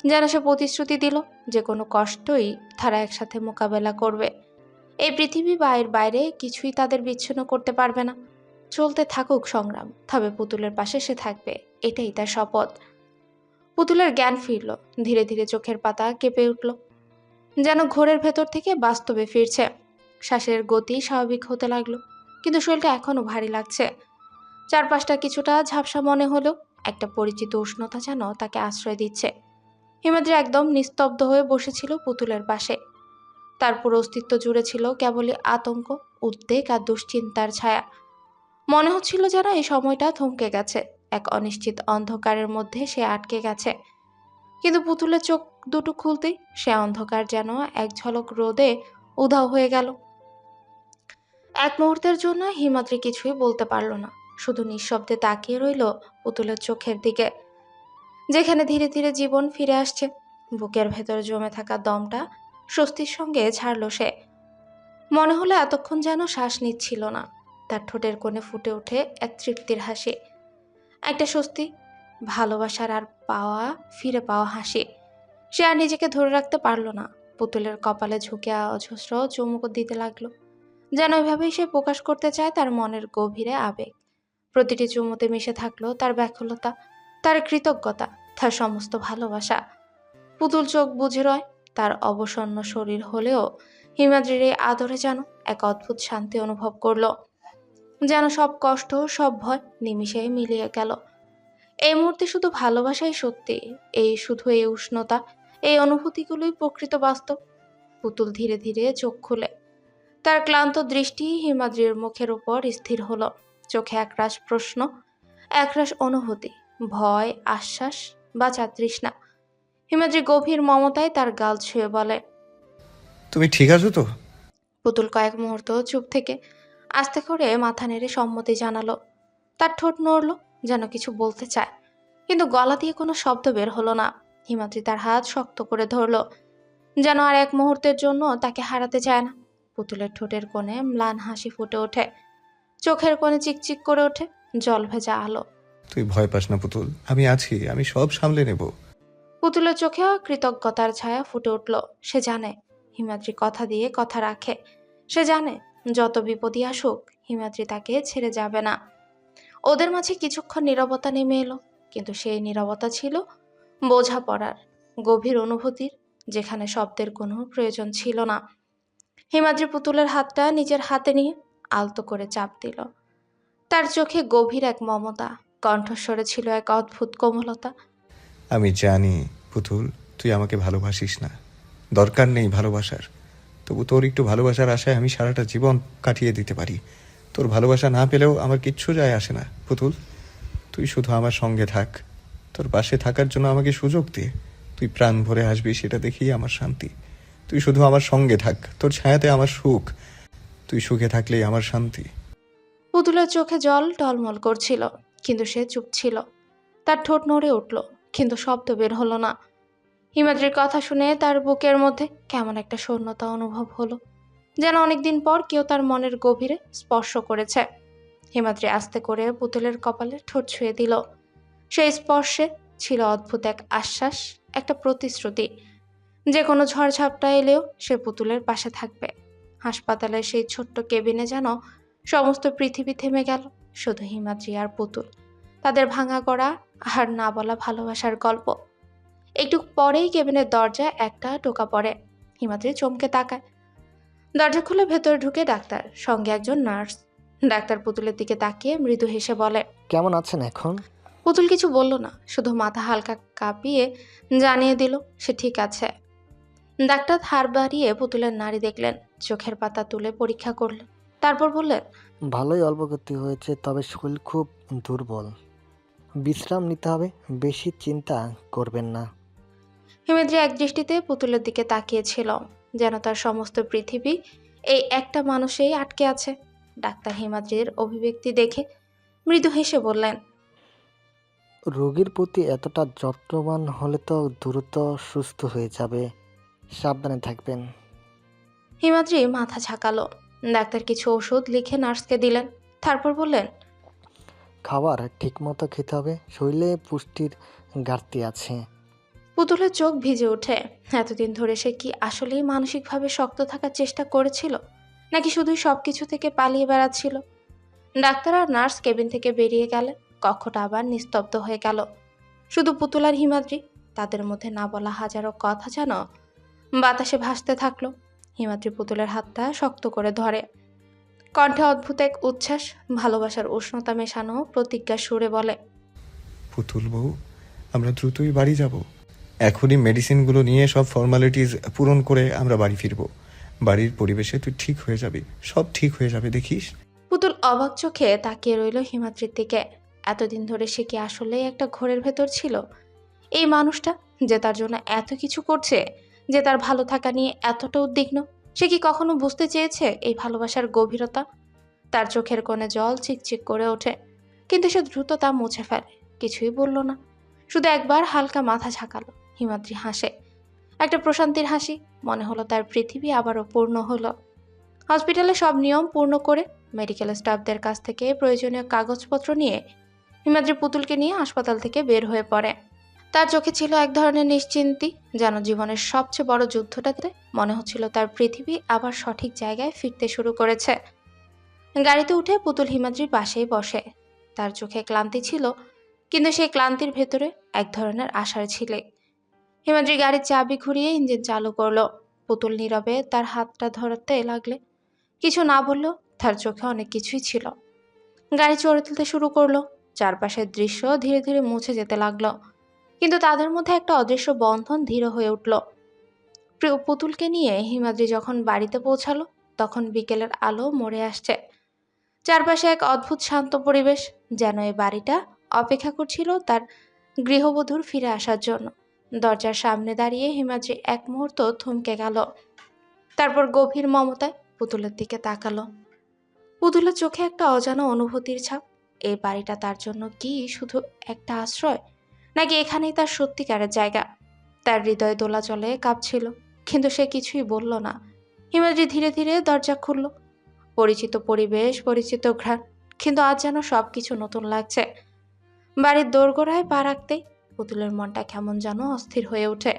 যেন সে প্রতিশ্রুতি দিল যে কোনো কষ্টই তারা একসাথে মোকাবেলা করবে। এই পৃথিবী বা এর বাইরে কিছুই তাদের বিচ্ছিন্ন করতে পারবে না। চলতে থাকুক সংগ্রাম, তবে পুতুলের পাশে সে থাকবে, এটাই তার শপথ। পুতুলের জ্ঞান ফিরল। ধীরে ধীরে চোখের পাতা কেঁপে উঠল, যেন ঘোরের ভেতর থেকে বাস্তবে ফিরছে। শ্বাসের গতি স্বাভাবিক হতে লাগলো, কিন্তু শরীরটা এখনো ভারী লাগছে। চারপাশটা কিছুটা ঝাপসা মনে হলেও একটা পরিচিত উষ্ণতা যেন তাকে আশ্রয় দিচ্ছে। হিমাদ্রি একদম নিস্তব্ধ হয়ে বসেছিল পুতুলের পাশে। তার পুরো অস্তিত্ব জুড়ে ছিল কেবলই আতঙ্ক, উদ্বেগ আর দুশ্চিন্তার ছায়া। মনে হচ্ছিল যেন এই সময়টা থমকে গেছে, এক অনিশ্চিত অন্ধকারের মধ্যে সে আটকে গেছে। কিন্তু পুতুলের চোখ দুটো খুলতেই সে অন্ধকার যেন এক ঝলক রোদে উধাও হয়ে গেল। এক মুহূর্তের জন্য হিমাদ্রি কিছুই বলতে পারল না, শুধু নিঃশব্দে তাকিয়ে রইল পুতুলের চোখের দিকে, যেখানে ধীরে ধীরে জীবন ফিরে আসছে। বুকের ভেতর জমে থাকা দমটা স্বস্তির সঙ্গে ছাড়ল সে। মনে হলো এতক্ষণ যেন শ্বাস নিচ্ছিল না। তার ঠোঁটের কোণে ফুটে ওঠে এক তৃপ্তির হাসি, একটা স্বস্তি, ভালোবাসার আর ফিরে পাওয়া হাসি। সে আর নিজেকে ধরে রাখতে পারল না। পুতুলের কপালে ঝুঁকে অজস্র চুমুক দিতে লাগলো, যেন ওইভাবেই সে প্রকাশ করতে চায় তার মনের গভীরে আবেগ। প্রতিটি চুমুতে মিশে থাকলো তার ব্যাকুলতা, তার কৃতজ্ঞতা, তার সমস্ত ভালোবাসা। পুতুল চোখ বুজে রয়, তার অবসন্ন শরীর হলেও হিমাদ্রির এই আদরে যেন এক অদ্ভুত শান্তি অনুভব করলো, যেন সব কষ্ট, সব ভয় নিমিষেই মিলিয়ে গেল। এই মুহূর্তে শুধু ভালোবাসাই সত্যি, শুধু এই উষ্ণতা, এই অনুভূতিগুলোই প্রকৃত বাস্তব। পুতুল ধীরে ধীরে চোখ খুলে। তার ক্লান্ত দৃষ্টি হিমাদ্রির মুখের উপর স্থির হলো। চোখে একরাশ প্রশ্ন, একরাশ অনুভূতি, ভয়, আশ্বাস, বাঁচার তৃষ্ণা। হিমাদ্রি গভীর মমতায় তার গাল ছুঁয়ে বলে, তুমি ঠিক আছো তো? পুতুল কয়েক মুহূর্ত চুপ থেকে আস্তে করে মাথা নেড়ে সম্মতি জানালো। তার ঠোঁট নড়ল, যেন কিছু বলতে চায়, কিন্তু গলা দিয়ে কোনো শব্দ বের হলো না। হিমাদ্রি তার হাত শক্ত করে ধরল, যেন আর এক মুহূর্তের জন্য তাকে হারাতে চায় না। পুতুলের ঠোঁটের কোণে ম্লান হাসি ফুটে ওঠে, চোখের কোণে চিকচিক করে ওঠে জল ভেজা আলো। তুই ভয় পাস না পুতুল, আমি আছি, আমি সব সামলে নেব। পুতুলের চোখেও কৃতজ্ঞতার ছায়া ফুটে উঠল। সে জানে হিমাদ্রি কথা দিয়ে কথা রাখে। সে জানে যত বিপদই আসুক হিমাদ্রি তাকে ছেড়ে যাবে না। ওদের মাঝে কিছুক্ষণ নীরবতা নেমে এলো, কিন্তু সেই নীরবতা ছিল বোঝাপড়ার, গভীর অনুভূতির, যেখানে শব্দের কোনো প্রয়োজন ছিল না। হিমাদ্রি পুতুলের হাতটা নিজের হাতে নিয়ে আলতো করে চাপ দিল। তার চোখে গভীর এক মমতা, কণ্ঠস্বরে ছিল এক অদ্ভুত কোমলতা। আমি জানি পুতুল, তুই আমাকে ভালোবাসিস না, দরকার নেই ভালোবাসার। তবু তোর একটু ভালোবাসার আশায় আমি সারাটা জীবন কাটিয়ে দিতে পারি। তোর ভালোবাসা না পেলেও আমার কিচ্ছু যায় আসে না পুতুল। তুই শুধু আমার সঙ্গে থাক, তোর পাশে থাকার জন্য আমাকে সুযোগ দে। তুই প্রাণ ভরে আসবি, সেটা দেখেই আমার শান্তি। তুই শুধু আমার সঙ্গে থাক, তোর ছায়াতে আমার সুখ। তুই সুখে থাকলেই আমার শান্তি। পুতুলের চোখে জল টলমল করছিল, কিন্তু সে চুপ ছিল। তার ঠোঁট নড়ে উঠল, কিন্তু শব্দ বের হলো না। হিমাদ্রির কথা শুনে তার বুকের মধ্যে কেমন একটা শূন্যতা অনুভব হলো, যেন অনেকদিন পর কেউ তার মনের গভীরে স্পর্শ করেছে। হিমাদ্রি আস্তে করে পুতুলের কপালে ঠোঁট ছুঁয়ে দিল। সেই স্পর্শে ছিল অদ্ভুত এক আশ্বাস, একটা প্রতিশ্রুতি, যে কোনো ঝড়ঝাপটা এলেও সে পুতুলের পাশে থাকবে। হাসপাতালের সেই ছোট্ট কেবিনে যেন সমস্ত পৃথিবী থেমে গেল। শুধু হিমাদ্রি আর পুতুল, তাদের ভাঙা গড়া আর না বলা ভালোবাসার গল্প। একটু পরেই কেবিনের দরজায় একটা টোকা পড়ে। হিমাদ্রি চমকে তাকায়। দরজা খুলে ভেতরে ঢুকে ডাক্তার, সঙ্গে একজন নার্স। ডাক্তার পুতুলের দিকে তাকিয়ে মৃদু হেসে বলে, কেমন আছেন এখন? পুতুল কিছু বলল না, শুধু মাথা হালকা কাঁপিয়ে জানিয়ে দিল সে ঠিক আছে। ডাক্তার ধার বাড়িয়ে পুতুলের নাড়ি দেখলেন, চোখের পাতা তুলে পরীক্ষা করলেন, তারপর বললেন, ভালোই অল্প ক্ষতি হয়েছে, তবে শরীর খুব দুর্বল, বিশ্রাম নিতে হবে, বেশি চিন্তা করবেন না। হিমাদ্রি এক দৃষ্টিতে পুতুলের দিকে তাকিয়েছিল, যেন তার সমস্ত পৃথিবী এই একটা মানুষেই আটকে আছে। ডাক্তার হিমাদ্রির অভিব্যক্তি দেখে মৃদু হেসে বললেন, রোগীর প্রতি এতটা যত্নবান হলে তো দ্রুত সুস্থ হয়ে যাবে, সাবধানে থাকবেন। হিমাদ্রি মাথা ঝাঁকালো। ডাক্তার কিছু ওষুধ লিখে নার্সকে দিলেন, তারপর বললেন, খাবার ঠিকমতো খেতে হবে, শরীরে পুষ্টির ঘাটতি আছে। পুতুলের চোখ ভিজে ওঠে। এতদিন ধরে সে কি আসলেই মানসিকভাবে শক্ত থাকার চেষ্টা করেছিল, নাকি শুধুই সবকিছু থেকে পালিয়ে বেড়াচ্ছিল? ডাক্তার আর নার্স কেবিন থেকে বেরিয়ে গেলে কক্ষটা আবার নিস্তব্ধ হয়ে গেল। শুধু পুতুল আর হিমাদ্রি, তাদের মধ্যে না বলা হাজারো কথা যেন বাতাসে ভাসতে থাকলো। হিমাদ্রি পুতুলের হাতটা শক্ত করে ধরে, কণ্ঠে অদ্ভুত এক উচ্ছ্বাস, ভালোবাসার উষ্ণতা মেশানো প্রতিজ্ঞার সুরে বলে, পুতুল বউ, আমরা দ্রুতই বাড়ি যাব। এখনই মেডিসিনগুলো নিয়ে সব ফর্মালিটিস পূরণ করে আমরা বাড়ি ফিরবো। বাড়ির পরিবেশে তুই ঠিক হয়ে যাবি, সব ঠিক হয়ে যাবে, দেখিস। পুতুল অবাক চোখে তাকিয়ে রইল হিমাদ্রির দিকে। এতদিন ধরে সে কি আসলেই একটা ঘোরের ভেতর ছিল? এই মানুষটা যে তার জন্য এত কিছু করছে, যে তার ভালো থাকা নিয়ে এতটা উদ্বিগ্ন, সে কি কখনো বুঝতে চেয়েছে এই ভালোবাসার গভীরতা? তার চোখের কোণে জল চিকচিক করে ওঠে, কিন্তু সে দ্রুত তা মুছে ফেলে, কিছুই বলল না, শুধু একবার হালকা মাথা ঝাঁকালো। হিমাদ্রি হাসে, একটা প্রশান্তির হাসি। মনে হলো তার পৃথিবী আবারও পূর্ণ হলো। হসপিটালে সব নিয়ম পূর্ণ করে মেডিকেল স্টাফদের কাছ থেকে প্রয়োজনীয় কাগজপত্র নিয়ে হিমাদ্রি পুতুলকে নিয়ে হাসপাতাল থেকে বের হয়ে পড়ে। তার চোখে ছিল এক ধরনের নিশ্চিন্তি, যেন জীবনের সবচেয়ে বড় যুদ্ধটাতে মনে হচ্ছিল তার পৃথিবী আবার সঠিক জায়গায় ফিরতে শুরু করেছে। গাড়িতে উঠে পুতুল হিমাদ্রির পাশেই বসে। তার চোখে ক্লান্তি ছিল, কিন্তু সেই ক্লান্তির ভেতরে এক ধরনের আশার ছিলে। হিমাদ্রি গাড়ির চাবি ঘুরিয়ে ইঞ্জিন চালু করলো। পুতুল নীরবে তার হাতটা ধরতে লাগলে, কিছু না বললেও তার চোখে অনেক কিছুই ছিল। গাড়ি চড়ে তুলতে শুরু করলো। চারপাশের দৃশ্য ধীরে ধীরে মুছে যেতে লাগলো, কিন্তু তাদের মধ্যে একটা অদৃশ্য বন্ধন দৃঢ় হয়ে উঠল। পুতুলকে নিয়ে হিমাদ্রি যখন বাড়িতে পৌঁছালো, তখন বিকেলের আলো মরে আসছে। চারপাশে এক অদ্ভুত শান্ত পরিবেশ, যেন এই বাড়িটা অপেক্ষা করছিল তার গৃহবধূর ফিরে আসার জন্য। দরজার সামনে দাঁড়িয়ে হিমাদ্রি এক মুহূর্ত থমকে গেল, তারপর গভীর মমতায় পুতুলের দিকে তাকালো। পুতুলের চোখে একটা অজানা অনুভূতির ছাপ। এই বাড়িটা তার জন্য কি শুধু একটা আশ্রয়, নাকি এখানেই তার সত্যিকারের জায়গা? তার হৃদয় দোলাচলে কাঁপছিল, কিন্তু সে কিছুই বলল না। হিমাদ্রি ধীরে ধীরে দরজা খুলল। পরিচিত পরিবেশ, পরিচিত ঘ্রাণ, কিন্তু আজ যেন সবকিছু নতুন লাগছে। বাড়ির দোরগোড়ায় পা রাখতেই পুতুলের মনটা কেমন যেন অস্থির হয়ে ওঠে।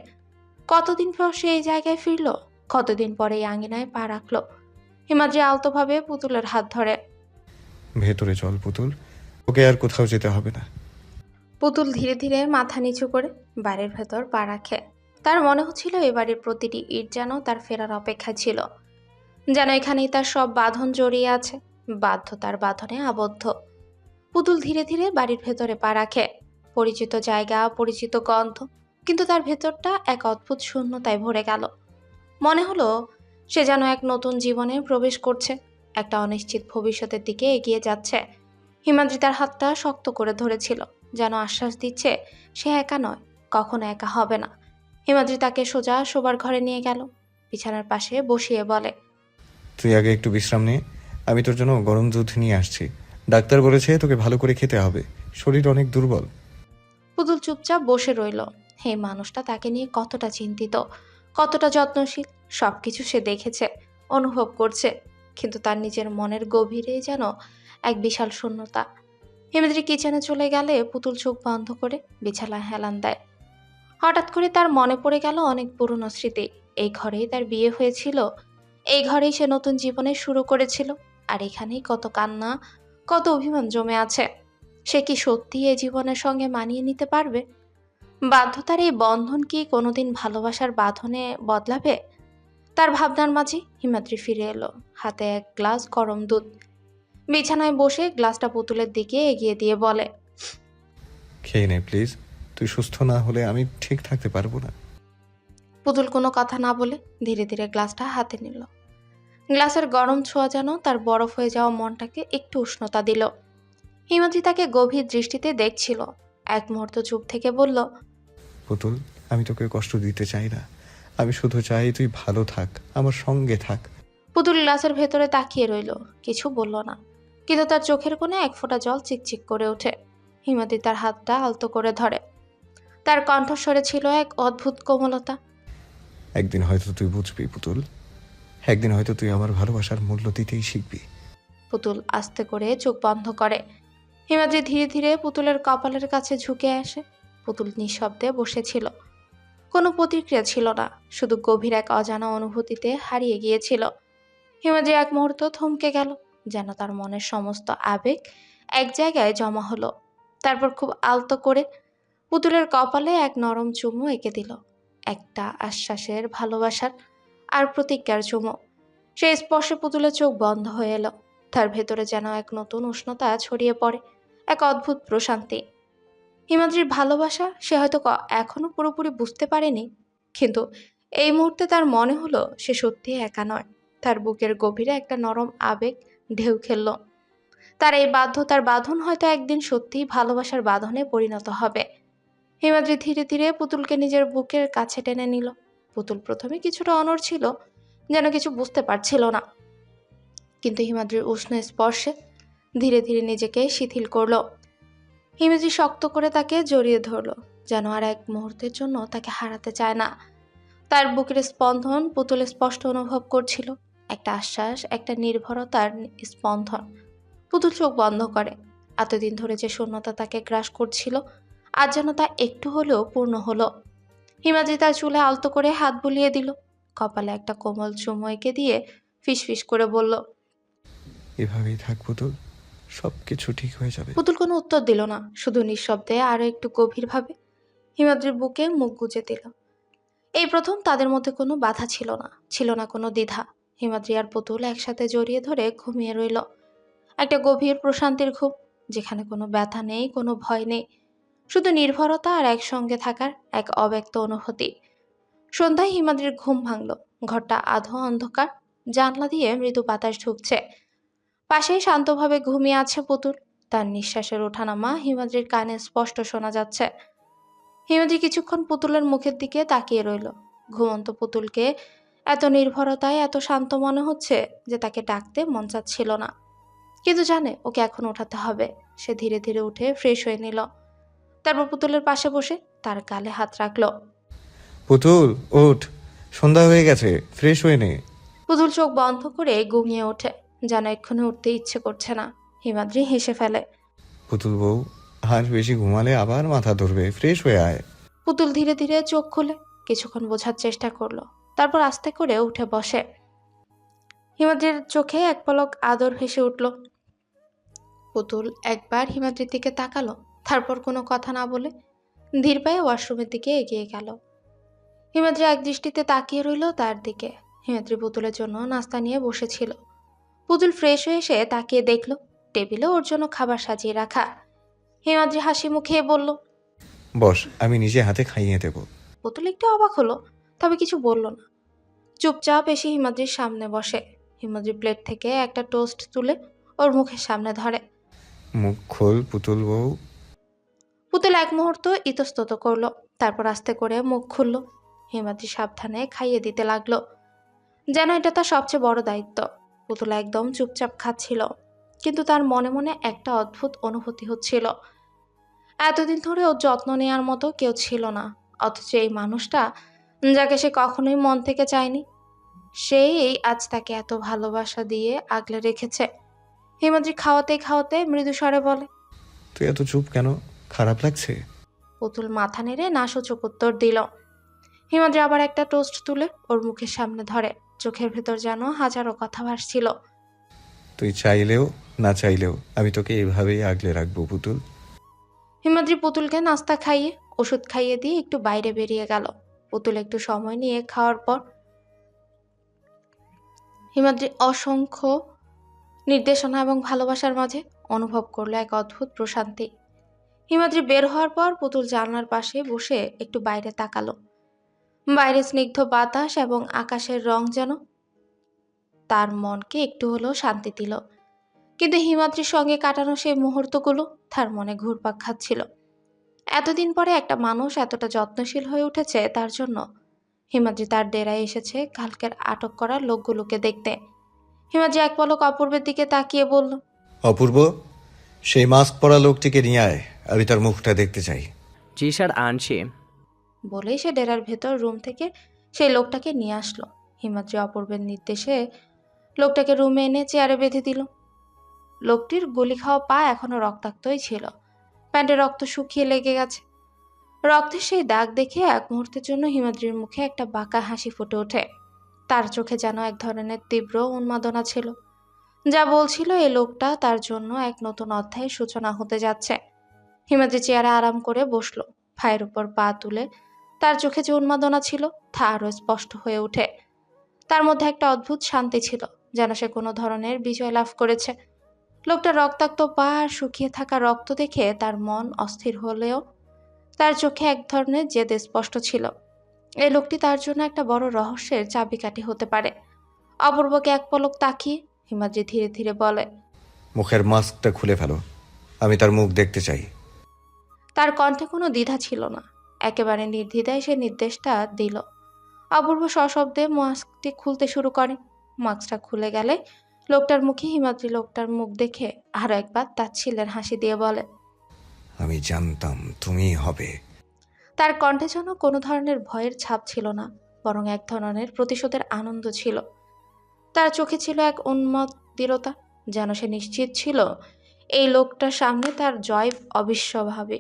কতদিন পর সে এই জায়গায় ফিরল, কতদিন পরে এই আঙিনায় পা রাখলো। হিমাদ্রি আলতোভাবে পুতুলের হাত ধরে। ভেতরে চল পুতুল, ওকে আর কোথাও যেতে হবে না। পুতুল ধীরে ধীরে মাথা নিচু করে বাড়ির ভেতর পা রাখে। তার মনে হচ্ছিল এ বাড়ির প্রতিটি ইট যেন তার ফেরার অপেক্ষায় ছিল, যেন এখানেই তার সব বাঁধন জড়িয়ে আছে, বাধ্যতার বাঁধনে আবদ্ধ। পুতুল ধীরে ধীরে বাড়ির ভেতরে পা রাখে। পরিচিত জায়গা, পরিচিত গন্ধ, কিন্তু তার ভেতরটা এক অদ্ভুত শূন্যতায় ভরে গেল। মনে হলো সে যেন এক নতুন জীবনে প্রবেশ করছে, একটা অনিশ্চিত ভবিষ্যতের দিকে এগিয়ে যাচ্ছে। হিমাদ্রি তার হাতটা শক্ত করে ধরেছিল, যেন আশ্বাস দিচ্ছে সে একা নয়, কখনো একা হবে না। হিমাদ্রি তাকে সোজা শোবার ঘরে নিয়ে গেল, বিছানার পাশে বসিয়ে বলে, তুই আগে একটু বিশ্রাম নে, আমি তোর জন্য গরম দুধ নিয়ে আসছি। ডাক্তার বলেছে তোকে ভালো করে খেতে হবে, শরীর অনেক দুর্বল। পুতুল চুপচাপ বসে রইল। এই মানুষটা তাকে নিয়ে কতটা চিন্তিত, কতটা যত্নশীল, সবকিছু সে দেখেছে, অনুভব করছে, কিন্তু তার নিজের মনের গভীরে যেন এক বিশাল শূন্যতা। হিমাদ্রি কিচেনে চলে গেলে পুতুল চোখ বন্ধ করে বিছানায় হেলান দেয়। হঠাৎ করে তার মনে পড়ে গেল অনেক পুরনো স্মৃতি। এই ঘরেই তার বিয়ে হয়েছিল, এই ঘরেই সে নতুন জীবনে শুরু করেছিল, আর এখানেই কত কান্না, কত অভিমান জমে আছে। সে কি সত্যি এই জীবনের সঙ্গে মানিয়ে নিতে পারবে? বাধ্যতার এই বন্ধন কি কোনোদিন ভালোবাসার বাঁধনে বদলাবে? তার ভাবনার মাঝে হিমাদ্রি ফিরে এলো, হাতে এক গ্লাস গরম দুধ। বিছানায় বসে গ্লাসটা পুতুলের দিকে এগিয়ে দিয়ে বলে, খেয়ে নে প্লিজ, তুই সুস্থ না হলে আমি ঠিক থাকতে পারবো না। পুতুল কোনো কথা না বলে ধীরে ধীরে গ্লাসটা হাতে নিল। গ্লাসের গরম ছোঁয়া যেন তার বরফ হয়ে যাওয়া মনটাকে একটু উষ্ণতা দিল। হিমাদ্রি তাকে গভীর দৃষ্টিতে দেখছিল, এক মুহূর্ত চুপ থেকে বলল, পুতুল, আমি তোকে কষ্ট দিতে চাই না, আমি শুধু চাই তুই ভালো থাক, আমার সঙ্গে থাক। পুতুল গ্লাসের ভেতরে তাকিয়ে রইল, কিছু বলল না, কিন্তু তার চোখের কোণে এক ফোঁটা জল চিকচিক করে ওঠে। হিমাদ্রি তার হাতটা আলতো করে ধরে। তার কণ্ঠস্বরে ছিল এক অদ্ভুত কোমলতা। একদিন হয়তো তুই বুঝবি পুতুল, একদিন হয়তো তুই আমার ভালোবাসার মূল্য দিতেই শিখবি। পুতুল আস্তে করে চোখ বন্ধ করে। হিমাদ্রি ধীরে ধীরে পুতুলের কপালের কাছে ঝুঁকে আসে। পুতুল নিঃশব্দে বসেছিল, কোনো প্রতিক্রিয়া ছিল না, শুধু গভীর এক অজানা অনুভূতিতে হারিয়ে গিয়েছিল। হিমাদ্রি এক মুহূর্ত থমকে গেল, যেন তার মনের সমস্ত আবেগ এক জায়গায় জমা হলো। তারপর খুব আলতো করে পুতুলের কপালে এক নরম চুমু এঁকে দিল, একটা আশ্বাসের, ভালোবাসার আর প্রতিজ্ঞার চুমু। সেই স্পর্শে পুতুলের চোখ বন্ধ হয়ে এলো। তার ভেতরে যেন এক নতুন উষ্ণতা ছড়িয়ে পড়ে, এক অদ্ভুত প্রশান্তি। হিমাদ্রির ভালোবাসা সে হয়তো এখনো পুরোপুরি বুঝতে পারেনি, কিন্তু এই মুহূর্তে তার মনে হলো সে সত্যিই একা নয়। তার বুকের গভীরে একটা নরম আবেগ ঢেউ খেলল। তার এই বাধ্যতার বাঁধন হয়তো একদিন সত্যিই ভালোবাসার বাঁধনে পরিণত হবে। হিমাদ্রি ধীরে ধীরে পুতুলকে নিজের বুকের কাছে টেনে নিল। পুতুল প্রথমে কিছুটা অনড় ছিল, যেন কিছু বুঝতে পারছিল না, কিন্তু হিমাদ্রির উষ্ণ স্পর্শে ধীরে ধীরে নিজেকে শিথিল করলো। হিমাদ্রি শক্ত করে তাকে জড়িয়ে ধরলো, যেন আর এক মুহূর্তের জন্য তাকে হারাতে চায় না। তার বুকের স্পন্দন পুতুল স্পষ্ট অনুভব করছিল, একটা আশ্বাস, একটা নির্ভরতার স্পন্দন। পুতুল চোখ বন্ধ করে। এতদিন ধরে যে শূন্যতা তাকে গ্রাস করছিল, আজ যেন তা একটু হলেও পূর্ণ হলো। হিমাদ্রি তার চুলে আলতো করে হাত বুলিয়ে দিল, কপালে একটা কোমল চুমু এঁকে দিয়ে ফিসফিস করে বলল, এভাবেই থাক পুতুল, সব কিছু ঠিক হয়ে যাবে। পুতুল কোনো উত্তর দিল না, শুধু নিঃশব্দে আরো একটু গভীরভাবে হিমাদ্রির বুকে মুখ গুজে দিল। এই প্রথম তাদের মধ্যে কোনো বাধা ছিল না, ছিল না কোনো দ্বিধা। হিমাদ্রি আর পুতুল একসাথে জড়িয়ে ধরে ঘুমিয়ে রইল, একটা গভীর প্রশান্তির ঘুম, যেখানে কোনো ব্যথা নেই, কোনো ভয় নেই, শুধু নির্ভরতা আর একসঙ্গে থাকার এক অব্যক্ত অনুভূতি। সন্ধ্যায় হিমাদ্রির ঘুম ভাঙল। ঘরটা আধো অন্ধকার, জানলা দিয়ে মৃদু বাতাস ঢুকছে। পাশেই শান্তভাবে ঘুমিয়ে আছে পুতুল, তার নিঃশ্বাসের ওঠানামা হিমাদ্রির কানে স্পষ্ট শোনা যাচ্ছে। হিমাদ্রি কিছুক্ষণ পুতুলের মুখের দিকে তাকিয়ে রইল। ঘুমন্ত পুতুলকে এত নির্ভরতায় এত শান্ত মনে হচ্ছে যে তাকে ডাকতে মন চাচ্ছিল না। কিন্তু জানে ওকে এখন ওঠাতে হবে। সে ধীরে ধীরে উঠে ফ্রেশ হয়ে নিল। তারপর পুতুলের পাশে বসে তার গালে হাত রাখলো। পুতুল ওঠ, সন্ধ্যা হয়ে গেছে, ফ্রেশ হয়ে নে। পুতুল চোখ বন্ধ করে ঘুমিয়ে ওঠে, যেন এক্ষুনি উঠতে ইচ্ছে করছে না। হিমাদ্রি হেসে ফেলে। পুতুল বউ, আজ বেশি ঘুমালে আবার মাথা ধরবে, ফ্রেশ হয়ে আয়। পুতুল ধীরে ধীরে চোখ খুলে কিছুক্ষণ বোঝার চেষ্টা করলো, তারপর আস্তে করে উঠে বসে। হিমাদ্রির চোখে এক পলক আদর ভেসে উঠল। পুতুল একবার হিমাদ্রির দিকে তাকালো, তারপর কোনো কথা না বলে ধীর পায়ে ওয়াশরুমের দিকে এগিয়ে গেল। হিমাদ্রি এক দৃষ্টিতে তাকিয়ে রইল তার দিকে। হিমাদ্রি পুতুলের জন্য নাস্তা নিয়ে বসেছিল। পুতুল ফ্রেশ হয়ে এসে তাকিয়ে দেখলো টেবিলে ওর জন্য খাবার সাজিয়ে রাখা। হিমাদ্রি হাসি মুখে বলল, বস, আমি নিজে হাতে খাইয়ে দেবো। পুতুল একটু অবাক হলো, তবে কিছু বলল না। চুপচাপ এসে হিমাদ্রির সামনে বসে। হিমাদ্রি প্লেট থেকে একটা টোস্ট তুলে ওর মুখের সামনে ধরে। মুখ খোল পুতুল বউ। পুতুল এক মুহূর্ত ইতস্তত করলো, তারপর আস্তে করে মুখ খুলল। হিমাদ্রি সাবধানে খাইয়ে দিতে লাগলো, যেন এটা তার সবচেয়ে বড় দায়িত্ব। পুতুল একদম চুপচাপ খাচ্ছিল, কিন্তু তার মনে মনে একটা অদ্ভুত অনুভূতি হচ্ছিল। এতদিন ধরে ওর যত্ন নেওয়ার মতো কেউ ছিল না, অথচ এই মানুষটা, যাকে সে কখনোই মন থেকে চায়নি, সেই আজ তাকে এত ভালোবাসা দিয়ে আগলে রেখেছে। হিমাদ্রি খাওয়াতে খাওয়াতে মৃদু স্বরে বলে, তুই এত চুপ কেন, খারাপ লাগছে? পুতুল মাথা নেড়ে নাসূচক উত্তর দিল। হিমাদ্রি আবার একটা টোস্ট তুলে ওর মুখের সামনে ধরে। চোখের ভেতর যেন হাজারো কথা ভাসছিল। তুই চাইলেও না চাইলেও আমি তোকে এভাবেই আগলে রাখবো পুতুল। হিমাদ্রি পুতুলকে নাস্তা খাইয়ে ওষুধ খাইয়ে দিয়ে একটু বাইরে বেরিয়ে গেল। পুতুল একটু সময় নিয়ে খাওয়ার পর হিমাদ্রি অসংখ্য নির্দেশনা এবং ভালোবাসার মাঝে অনুভব করলো এক অদ্ভুত প্রশান্তি। হিমাদ্রি বের হওয়ার পর পুতুল জানলার পাশে বসে একটু বাইরে তাকালো। বাইরে স্নিগ্ধ বাতাস এবং আকাশের রং যেন তার মনকে একটু হলেও শান্তি দিল। কিন্তু হিমাদ্রির সঙ্গে কাটানো সেই মুহূর্তগুলো তার মনে ঘুরপাক খাচ্ছিল। এতদিন পরে একটা মানুষ এতটা যত্নশীল হয়ে উঠেছে তার জন্য। হিমাদ্রি তার ডেরায় এসেছে কালকের আটক করা লোকগুলোকে দেখতে। হিমাদ্রি এক পলক অপূর্বের দিকে তাকিয়ে বলল, অপূর্ব, সেই মাস্ক পরা লোকটিকে নিয়ে আয়, আমি তার মুখটা দেখতে চাই। জি স্যার, আনছি। বলেই সে ডেরার ভেতর রুম থেকে সেই লোকটাকে নিয়ে আসলো। হিমাদ্রি অপূর্বের নির্দেশে লোকটাকে রুমে এনে চেয়ারে বেঁধে দিল। লোকটির গুলি খাওয়া পা এখনো রক্তাক্তই ছিল, প্যান্টে রক্ত শুকিয়ে লেগে গেছে। রক্তের সেই দাগ দেখে এক মুহূর্তের জন্য হিমাদ্রির মুখে একটা বাঁকা হাসি ফুটে ওঠে। তার চোখে যেন এক ধরনের তীব্র উন্মাদনা ছিল, যা বলছিল এই লোকটা তার জন্য এক নতুন অধ্যায়ের সূচনা হতে যাচ্ছে। হিমাদ্রি চেয়ারে আরাম করে বসলো, পায়ের উপর পা তুলে। তার চোখে যে উন্মাদনা ছিল তা আরও স্পষ্ট হয়ে ওঠে। তার মধ্যে একটা অদ্ভুত শান্তি ছিল, যেন সে কোনো ধরনের বিজয় লাভ করেছে। লোকটা রক্তাক্ত পা আর শুকিয়ে থাকা রক্ত দেখে তার মন অস্থির হলেও তার চোখে এক ধরনের জেদ স্পষ্ট ছিল। এই লোকটি তার জন্য একটা বড় রহস্যের চাবিকাঠি হতে পারে। অপূর্বকে এক পলক তাকিয়ে হিমাদ্রি ধীরে ধীরে বলে, মুখের মাস্কটা খুলে ফেলো, আমি তার মুখ দেখতে চাই। তার কণ্ঠে কোনো দ্বিধা ছিল না, একেবারে নির্দ্বিধায় সে নির্দেশটা দিল। অপূর্ব সশব্দে মাস্কটি খুলতে শুরু করে। মাস্কটা খুলে গেলে লোকটার মুখে হিমাদ্রি লোকটার মুখ দেখে আরো একবার তাচ্ছিল্যের হাসি দিয়ে বলে, আমি জানতাম তুমিই হবে। তার কণ্ঠে যেন কোনো ধরনের ভয়ের ছাপ ছিল না, বরং এক ধরনের প্রতিশোধের আনন্দ ছিল। তার চোখে ছিল এক উন্মাদ দৃঢ়তা, যেন সে নিশ্চিত ছিল এই লোকটার সামনে তার জয় অবিশ্বাস্যভাবে।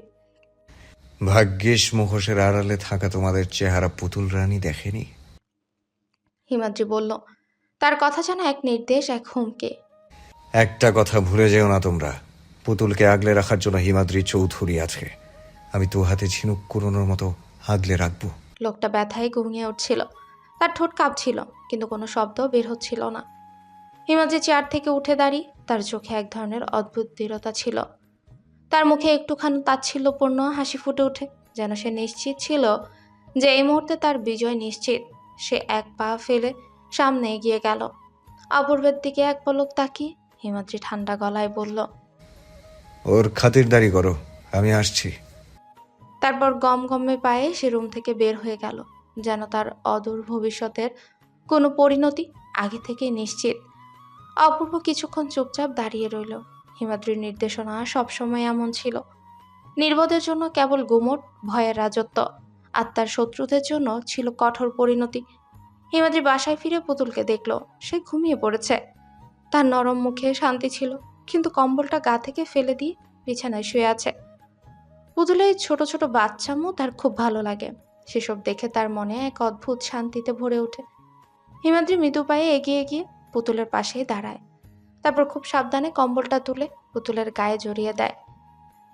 ভাগ্যিস মুখোশের আড়ালে থাকা তোমাদের চেহারা পুতুল রানী দেখেনি। হিমাদ্রি বলল, তার কথা যেন এক নির্দেশ, এক হুমকি। একটা কথা ভুলে যেও না তোমরা, পুতুলকে আগলে রাখার জন্য হিমাদ্রি চৌধুরী আছে। আমি তো হাতে ঝিনুক কুড়োনোর মতো আগলে রাখবো। লোকটা ব্যথায় ঘুমিয়ে উঠছিল, তার ঠোঁট কাঁপছিল, কিন্তু কোনো শব্দ বের হচ্ছিল না। হিমাদ্রি চেয়ার থেকে উঠে দাঁড়িয়ে, তার চোখে এক ধরনের অদ্ভুত দৃঢ়তা ছিল। তার মুখে একটুখানি তাচ্ছিল্যপূর্ণ হাসি ফুটে ওঠে, যেন সে নিশ্চিত ছিল যে এই মুহূর্তে তার বিজয় নিশ্চিত। সে এক পা ফেলে সামনে এগিয়ে গেল। অপূর্বের দিকে এক পলক তাকিয়ে হিমাদ্রি ঠান্ডা গলায় বলল, ওর খাতিরদারি করো, আমি আসছি। তারপর গমগমে পায়ে সে রুম থেকে বের হয়ে গেল, যেন তার অদূর ভবিষ্যতের কোনো পরিণতি আগে থেকেই নিশ্চিত। অপূর্ব কিছুক্ষণ চুপচাপ দাঁড়িয়ে রইল। হিমাদ্রির নির্দেশনা সবসময় এমন ছিল। নির্বোধের জন্য কেবল গুমট ভয়ের রাজত্ব, আর তার শত্রুদের জন্য ছিল কঠোর পরিণতি। হিমাদ্রি বাসায় ফিরে পুতুলকে দেখল, সে ঘুমিয়ে পড়েছে। তার নরম মুখে শান্তি ছিল, কিন্তু কম্বলটা গা থেকে ফেলে দিয়ে বিছানায় শুয়ে আছে। পুতুলের এই ছোট ছোট বাচ্চামো তার খুব ভালো লাগে। সেসব দেখে তার মনে এক অদ্ভুত শান্তিতে ভরে ওঠে। হিমাদ্রি মৃদু পায়ে এগিয়ে গিয়ে পুতুলের পাশেই দাঁড়ায়। তারপর খুব সাবধানে কম্বলটা তুলে পুতুলের গায়ে জড়িয়ে দেয়।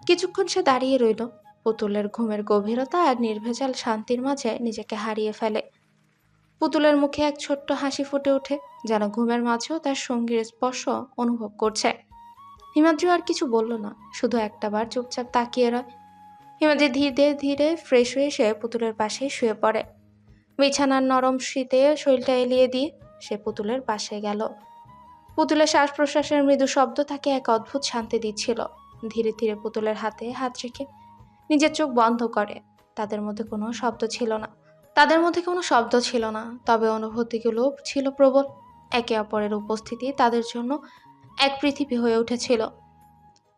কিছুক্ষণ সে দাঁড়িয়ে রইল। পুতুলের ঘুমের গভীরতা আর নির্ভেজাল শান্তির মাঝে নিজেকে হারিয়ে ফেলে। পুতুলের মুখে এক ছোট্ট হাসি ফুটে ওঠে, যেন ঘুমের মাঝেও তার সঙ্গীর স্পর্শ অনুভব করছে। হিমাদ্রি আর কিছু বলল না, শুধু একটাবার চুপচাপ তাকিয়ে রয়। হিমাদ্রি ধীরে ধীরে ফ্রেশ হয়ে এসে পুতুলের পাশে শুয়ে পড়ে। বিছানার নরম শীতে শরীরটা এলিয়ে দিয়ে সে পুতুলের পাশে গেল। পুতুলের শ্বাস প্রশ্বাসের মৃদু শব্দ তাকে এক অদ্ভুত শান্তি দিচ্ছিল। ধীরে ধীরে পুতুলের হাতে হাত রেখে নিজের চোখ বন্ধ করে। তাদের মধ্যে কোনো শব্দ ছিল না, তবে অনুভূতিগুলো ছিল প্রবল। একে অপরের উপস্থিতি তাদের জন্য এক পৃথিবী হয়ে উঠেছিল,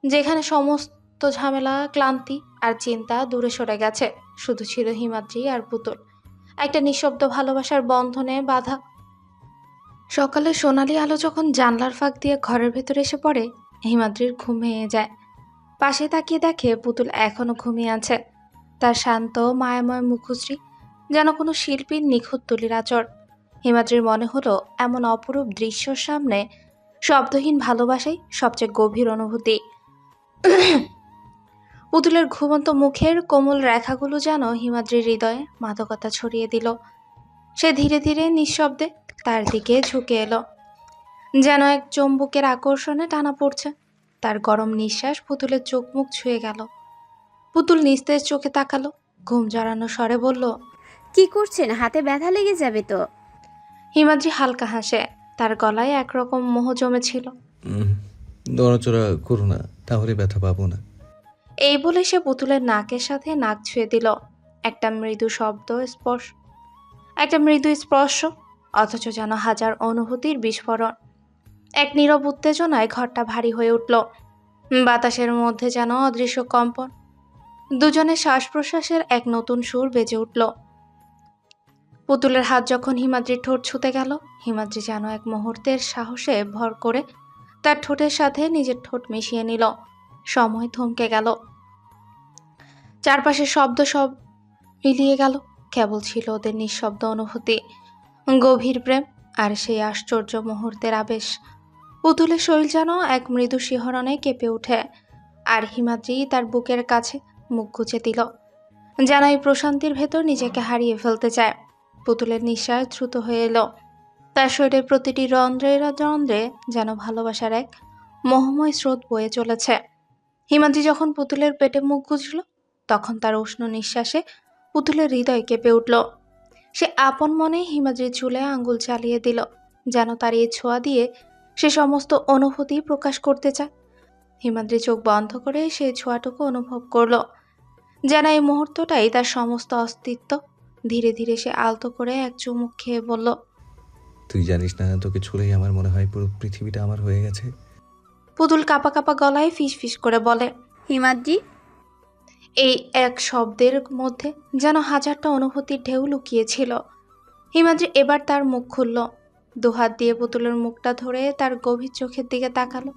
যেখানে সমস্ত ঝামেলা, ক্লান্তি আর চিন্তা দূরে সরে গেছে। শুধু ছিল হিমাদ্রি আর পুতুল, একটা নিঃশব্দ ভালোবাসার বন্ধনে বাঁধা। সকালে সোনালি আলো যখন জানলার ফাঁক দিয়ে ঘরের ভেতরে এসে পড়ে, হিমাদ্রির ঘুম ভেঙে যায়। পাশে তাকিয়ে দেখে পুতুল এখনো ঘুমিয়ে আছে। তার শান্ত মায়াময় মুখশ্রী যেন কোনো শিল্পীর নিখুঁত তুলির আচর। হিমাদ্রির মনে হলো, এমন অপরূপ দৃশ্যর সামনে শব্দহীন ভালোবাসাই সবচেয়ে গভীর অনুভূতি। পুতুলের ঘুমন্ত মুখের কোমল রেখাগুলো যেন হিমাদ্রির হৃদয়ে মাদকতা ছড়িয়ে দিল। সে ধীরে ধীরে নিঃশব্দে তার দিকে ঝুঁকে এলো, যেন এক চুম্বকের আকর্ষণে টানা পড়ছে। তার গরম নিঃশ্বাস পুতুলের চোখ মুখ ছুঁয়ে গেল। পুতুল নিস্তেজ চোখে তাকালো, ঘুম জড়ানো স্বরে বলল, কি করছেন? হাতে ব্যথা লেগে যাবে তো। হিমাদ্রি হালকা হাসে। তার গলায় একরকম মোহ জমেছিল। নড়াচড়া করো না, তাহলে ব্যথা পাবো না। এই বলে সে পুতুলের নাকের সাথে নাক ছুঁয়ে দিল। একটা মৃদু স্পর্শ, অথচ যেন হাজার অনুভূতির বিস্ফোরণ। এক নীরব উত্তেজনায় ঘরটা ভারী হয়ে উঠল। বাতাসের মধ্যে যেন অদৃশ্য কম্পন। দুজনের শ্বাস প্রশ্বাসের এক নতুন সুর বেজে উঠল। পুতুলের হাত যখন হিমাদ্রির ঠোঁট ছুঁতে গেল, হিমাদ্রি যেন এক মুহূর্তের সাহসে ভর করে তার ঠোঁটের সাথে নিজের ঠোঁট মিশিয়ে নিল। সময় থমকে গেল। চারপাশের শব্দ সব মিলিয়ে গেল। কেবল ছিল ওদের নিঃশব্দ অনুভূতি, গভীর প্রেম আর সেই আশ্চর্য মুহূর্তের আবেশ। পুতুলের শরীর যেন এক মৃদু শিহরণে কেঁপে ওঠে, আর হিমাদ্রি তার বুকের কাছে মুখ গুজে দিল, যেন এই প্রশান্তির ভেতর নিজেকে হারিয়ে ফেলতে চায়। পুতুলের নিঃশ্বাস দ্রুত হয়ে এলো। তার শরীরের প্রতিটি রন্ধ্রে রন্ধ্রে যেন ভালোবাসার এক মোহময় স্রোত বয়ে চলেছে। হিমাদ্রি যখন পুতুলের পেটে মুখ গুজল, তখন তার উষ্ণ নিঃশ্বাসে পুতুলের হৃদয় কেঁপে উঠল। সে আপন মনে হিমাদ্রির চুলে আঙ্গুল চালিয়ে দিল, যেন তার এই ছোঁয়া দিয়ে সে সমস্ত অনুভূতি প্রকাশ করতে চায়। হিমাদ্রি চোখ বন্ধ করে সেই ছোঁয়াটুকু অনুভব করল, যেন এই মুহূর্তটাই তার সমস্ত অস্তিত্ব। ধীরে ধীরে সে আলতো করে এক চুমুক খেয়ে বলল, তুই জানিস না, তোকে ছুঁলেই আমার মনে হয় পুরো পৃথিবীটা আমার হয়ে গেছে। পুতুল কাঁপা কাঁপা গলায় ফিস ফিস করে বলে। হিমাদ্রি, এই এক শব্দের মধ্যে যেন হাজারটা অনুভূতির ঢেউ লুকিয়েছিল। হিমাদ্রি এবার তার মুখ খুলল, দুহাত দিয়ে পুতুলের মুখটা ধরে তার গভীর চোখের দিকে তাকালো।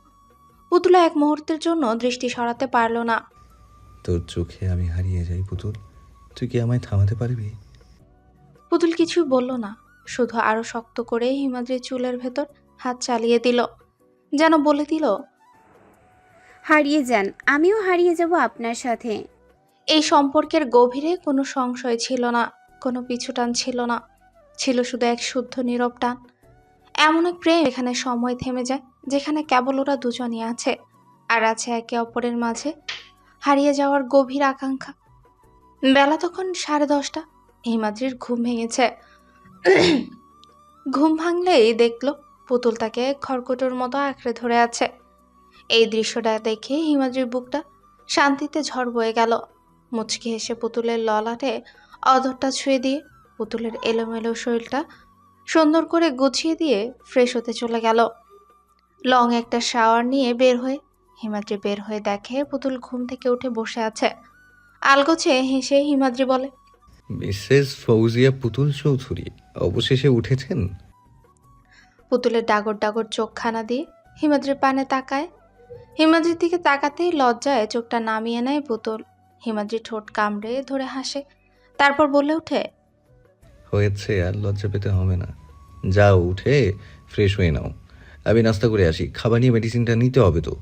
পুতুল এক মুহূর্তের জন্য দৃষ্টি সরাতে পারল না। তোর চোখে আমি হারিয়ে যাই পুতুল, তুই কি আমায় থামাতে পারবি? পুতুল কিছুই বলল না, শুধু আরো শক্ত করে হিমাদ্রির চুলের ভেতর হাত চালিয়ে দিল, যেন বলে দিল, হারিয়ে যান, আমিও হারিয়ে যাব আপনার সাথে। এই সম্পর্কের গভীরে কোনো সংশয় ছিল না, কোনো পিছুটান ছিল না, ছিল শুধু এক শুদ্ধ নীরব টান। এমন এক প্রেম যেখানে সময় থেমে যায়, যেখানে কেবল ওরা দুজনই আছে, আর আছে একে অপরের মাঝে হারিয়ে যাওয়ার গভীর আকাঙ্ক্ষা। বেলা তখন 10:30। হিমাদ্রির ঘুম ভেঙেছে। ঘুম ভাঙলেই দেখল পুতুল তাকে খড়কুটোর মতো আঁকড়ে ধরে আছে। এই দৃশ্যটা দেখে হিমাদ্রির বুকটা শান্তিতে ঝড় বয়ে গেল। মুচকি হেসে পুতুলের ললাটে অধরটা ছুঁয়ে দিয়ে পুতুলের এলোমেলো শরীরটা সুন্দর করে গুছিয়ে দিয়ে ফ্রেশ হতে চলে গেল। লং একটা শাওয়ার নিয়ে বের হয়ে হিমাদ্রি বের হয়ে দেখে পুতুল ঘুম থেকে উঠে বসে আছে। আলগোছে হেসে হিমাদ্রি বলে, মিসেস ফৌজিয়া পুতুল চৌধুরী অবশেষে উঠেছেন? পুতুলের ডাগর ডাগর চোখখানা দিয়ে হিমাদ্রির পানে তাকায়। হিমাদ্রির দিকে তাকাতেই লজ্জায় চোখটা নামিয়ে নেয় পুতুল। হিমাদ্রি ঠোঁট কামড়ে ধরে হাসে, তারপর বলে ওঠে, হয়েছে, আর লজ্জা পেতে হবে না। যাও উঠে ফ্রেশ হয়ে নাও, আমি নাস্তা করে আসি। খাবার নিয়ে মেডিসিনটা নিতে হবে তো।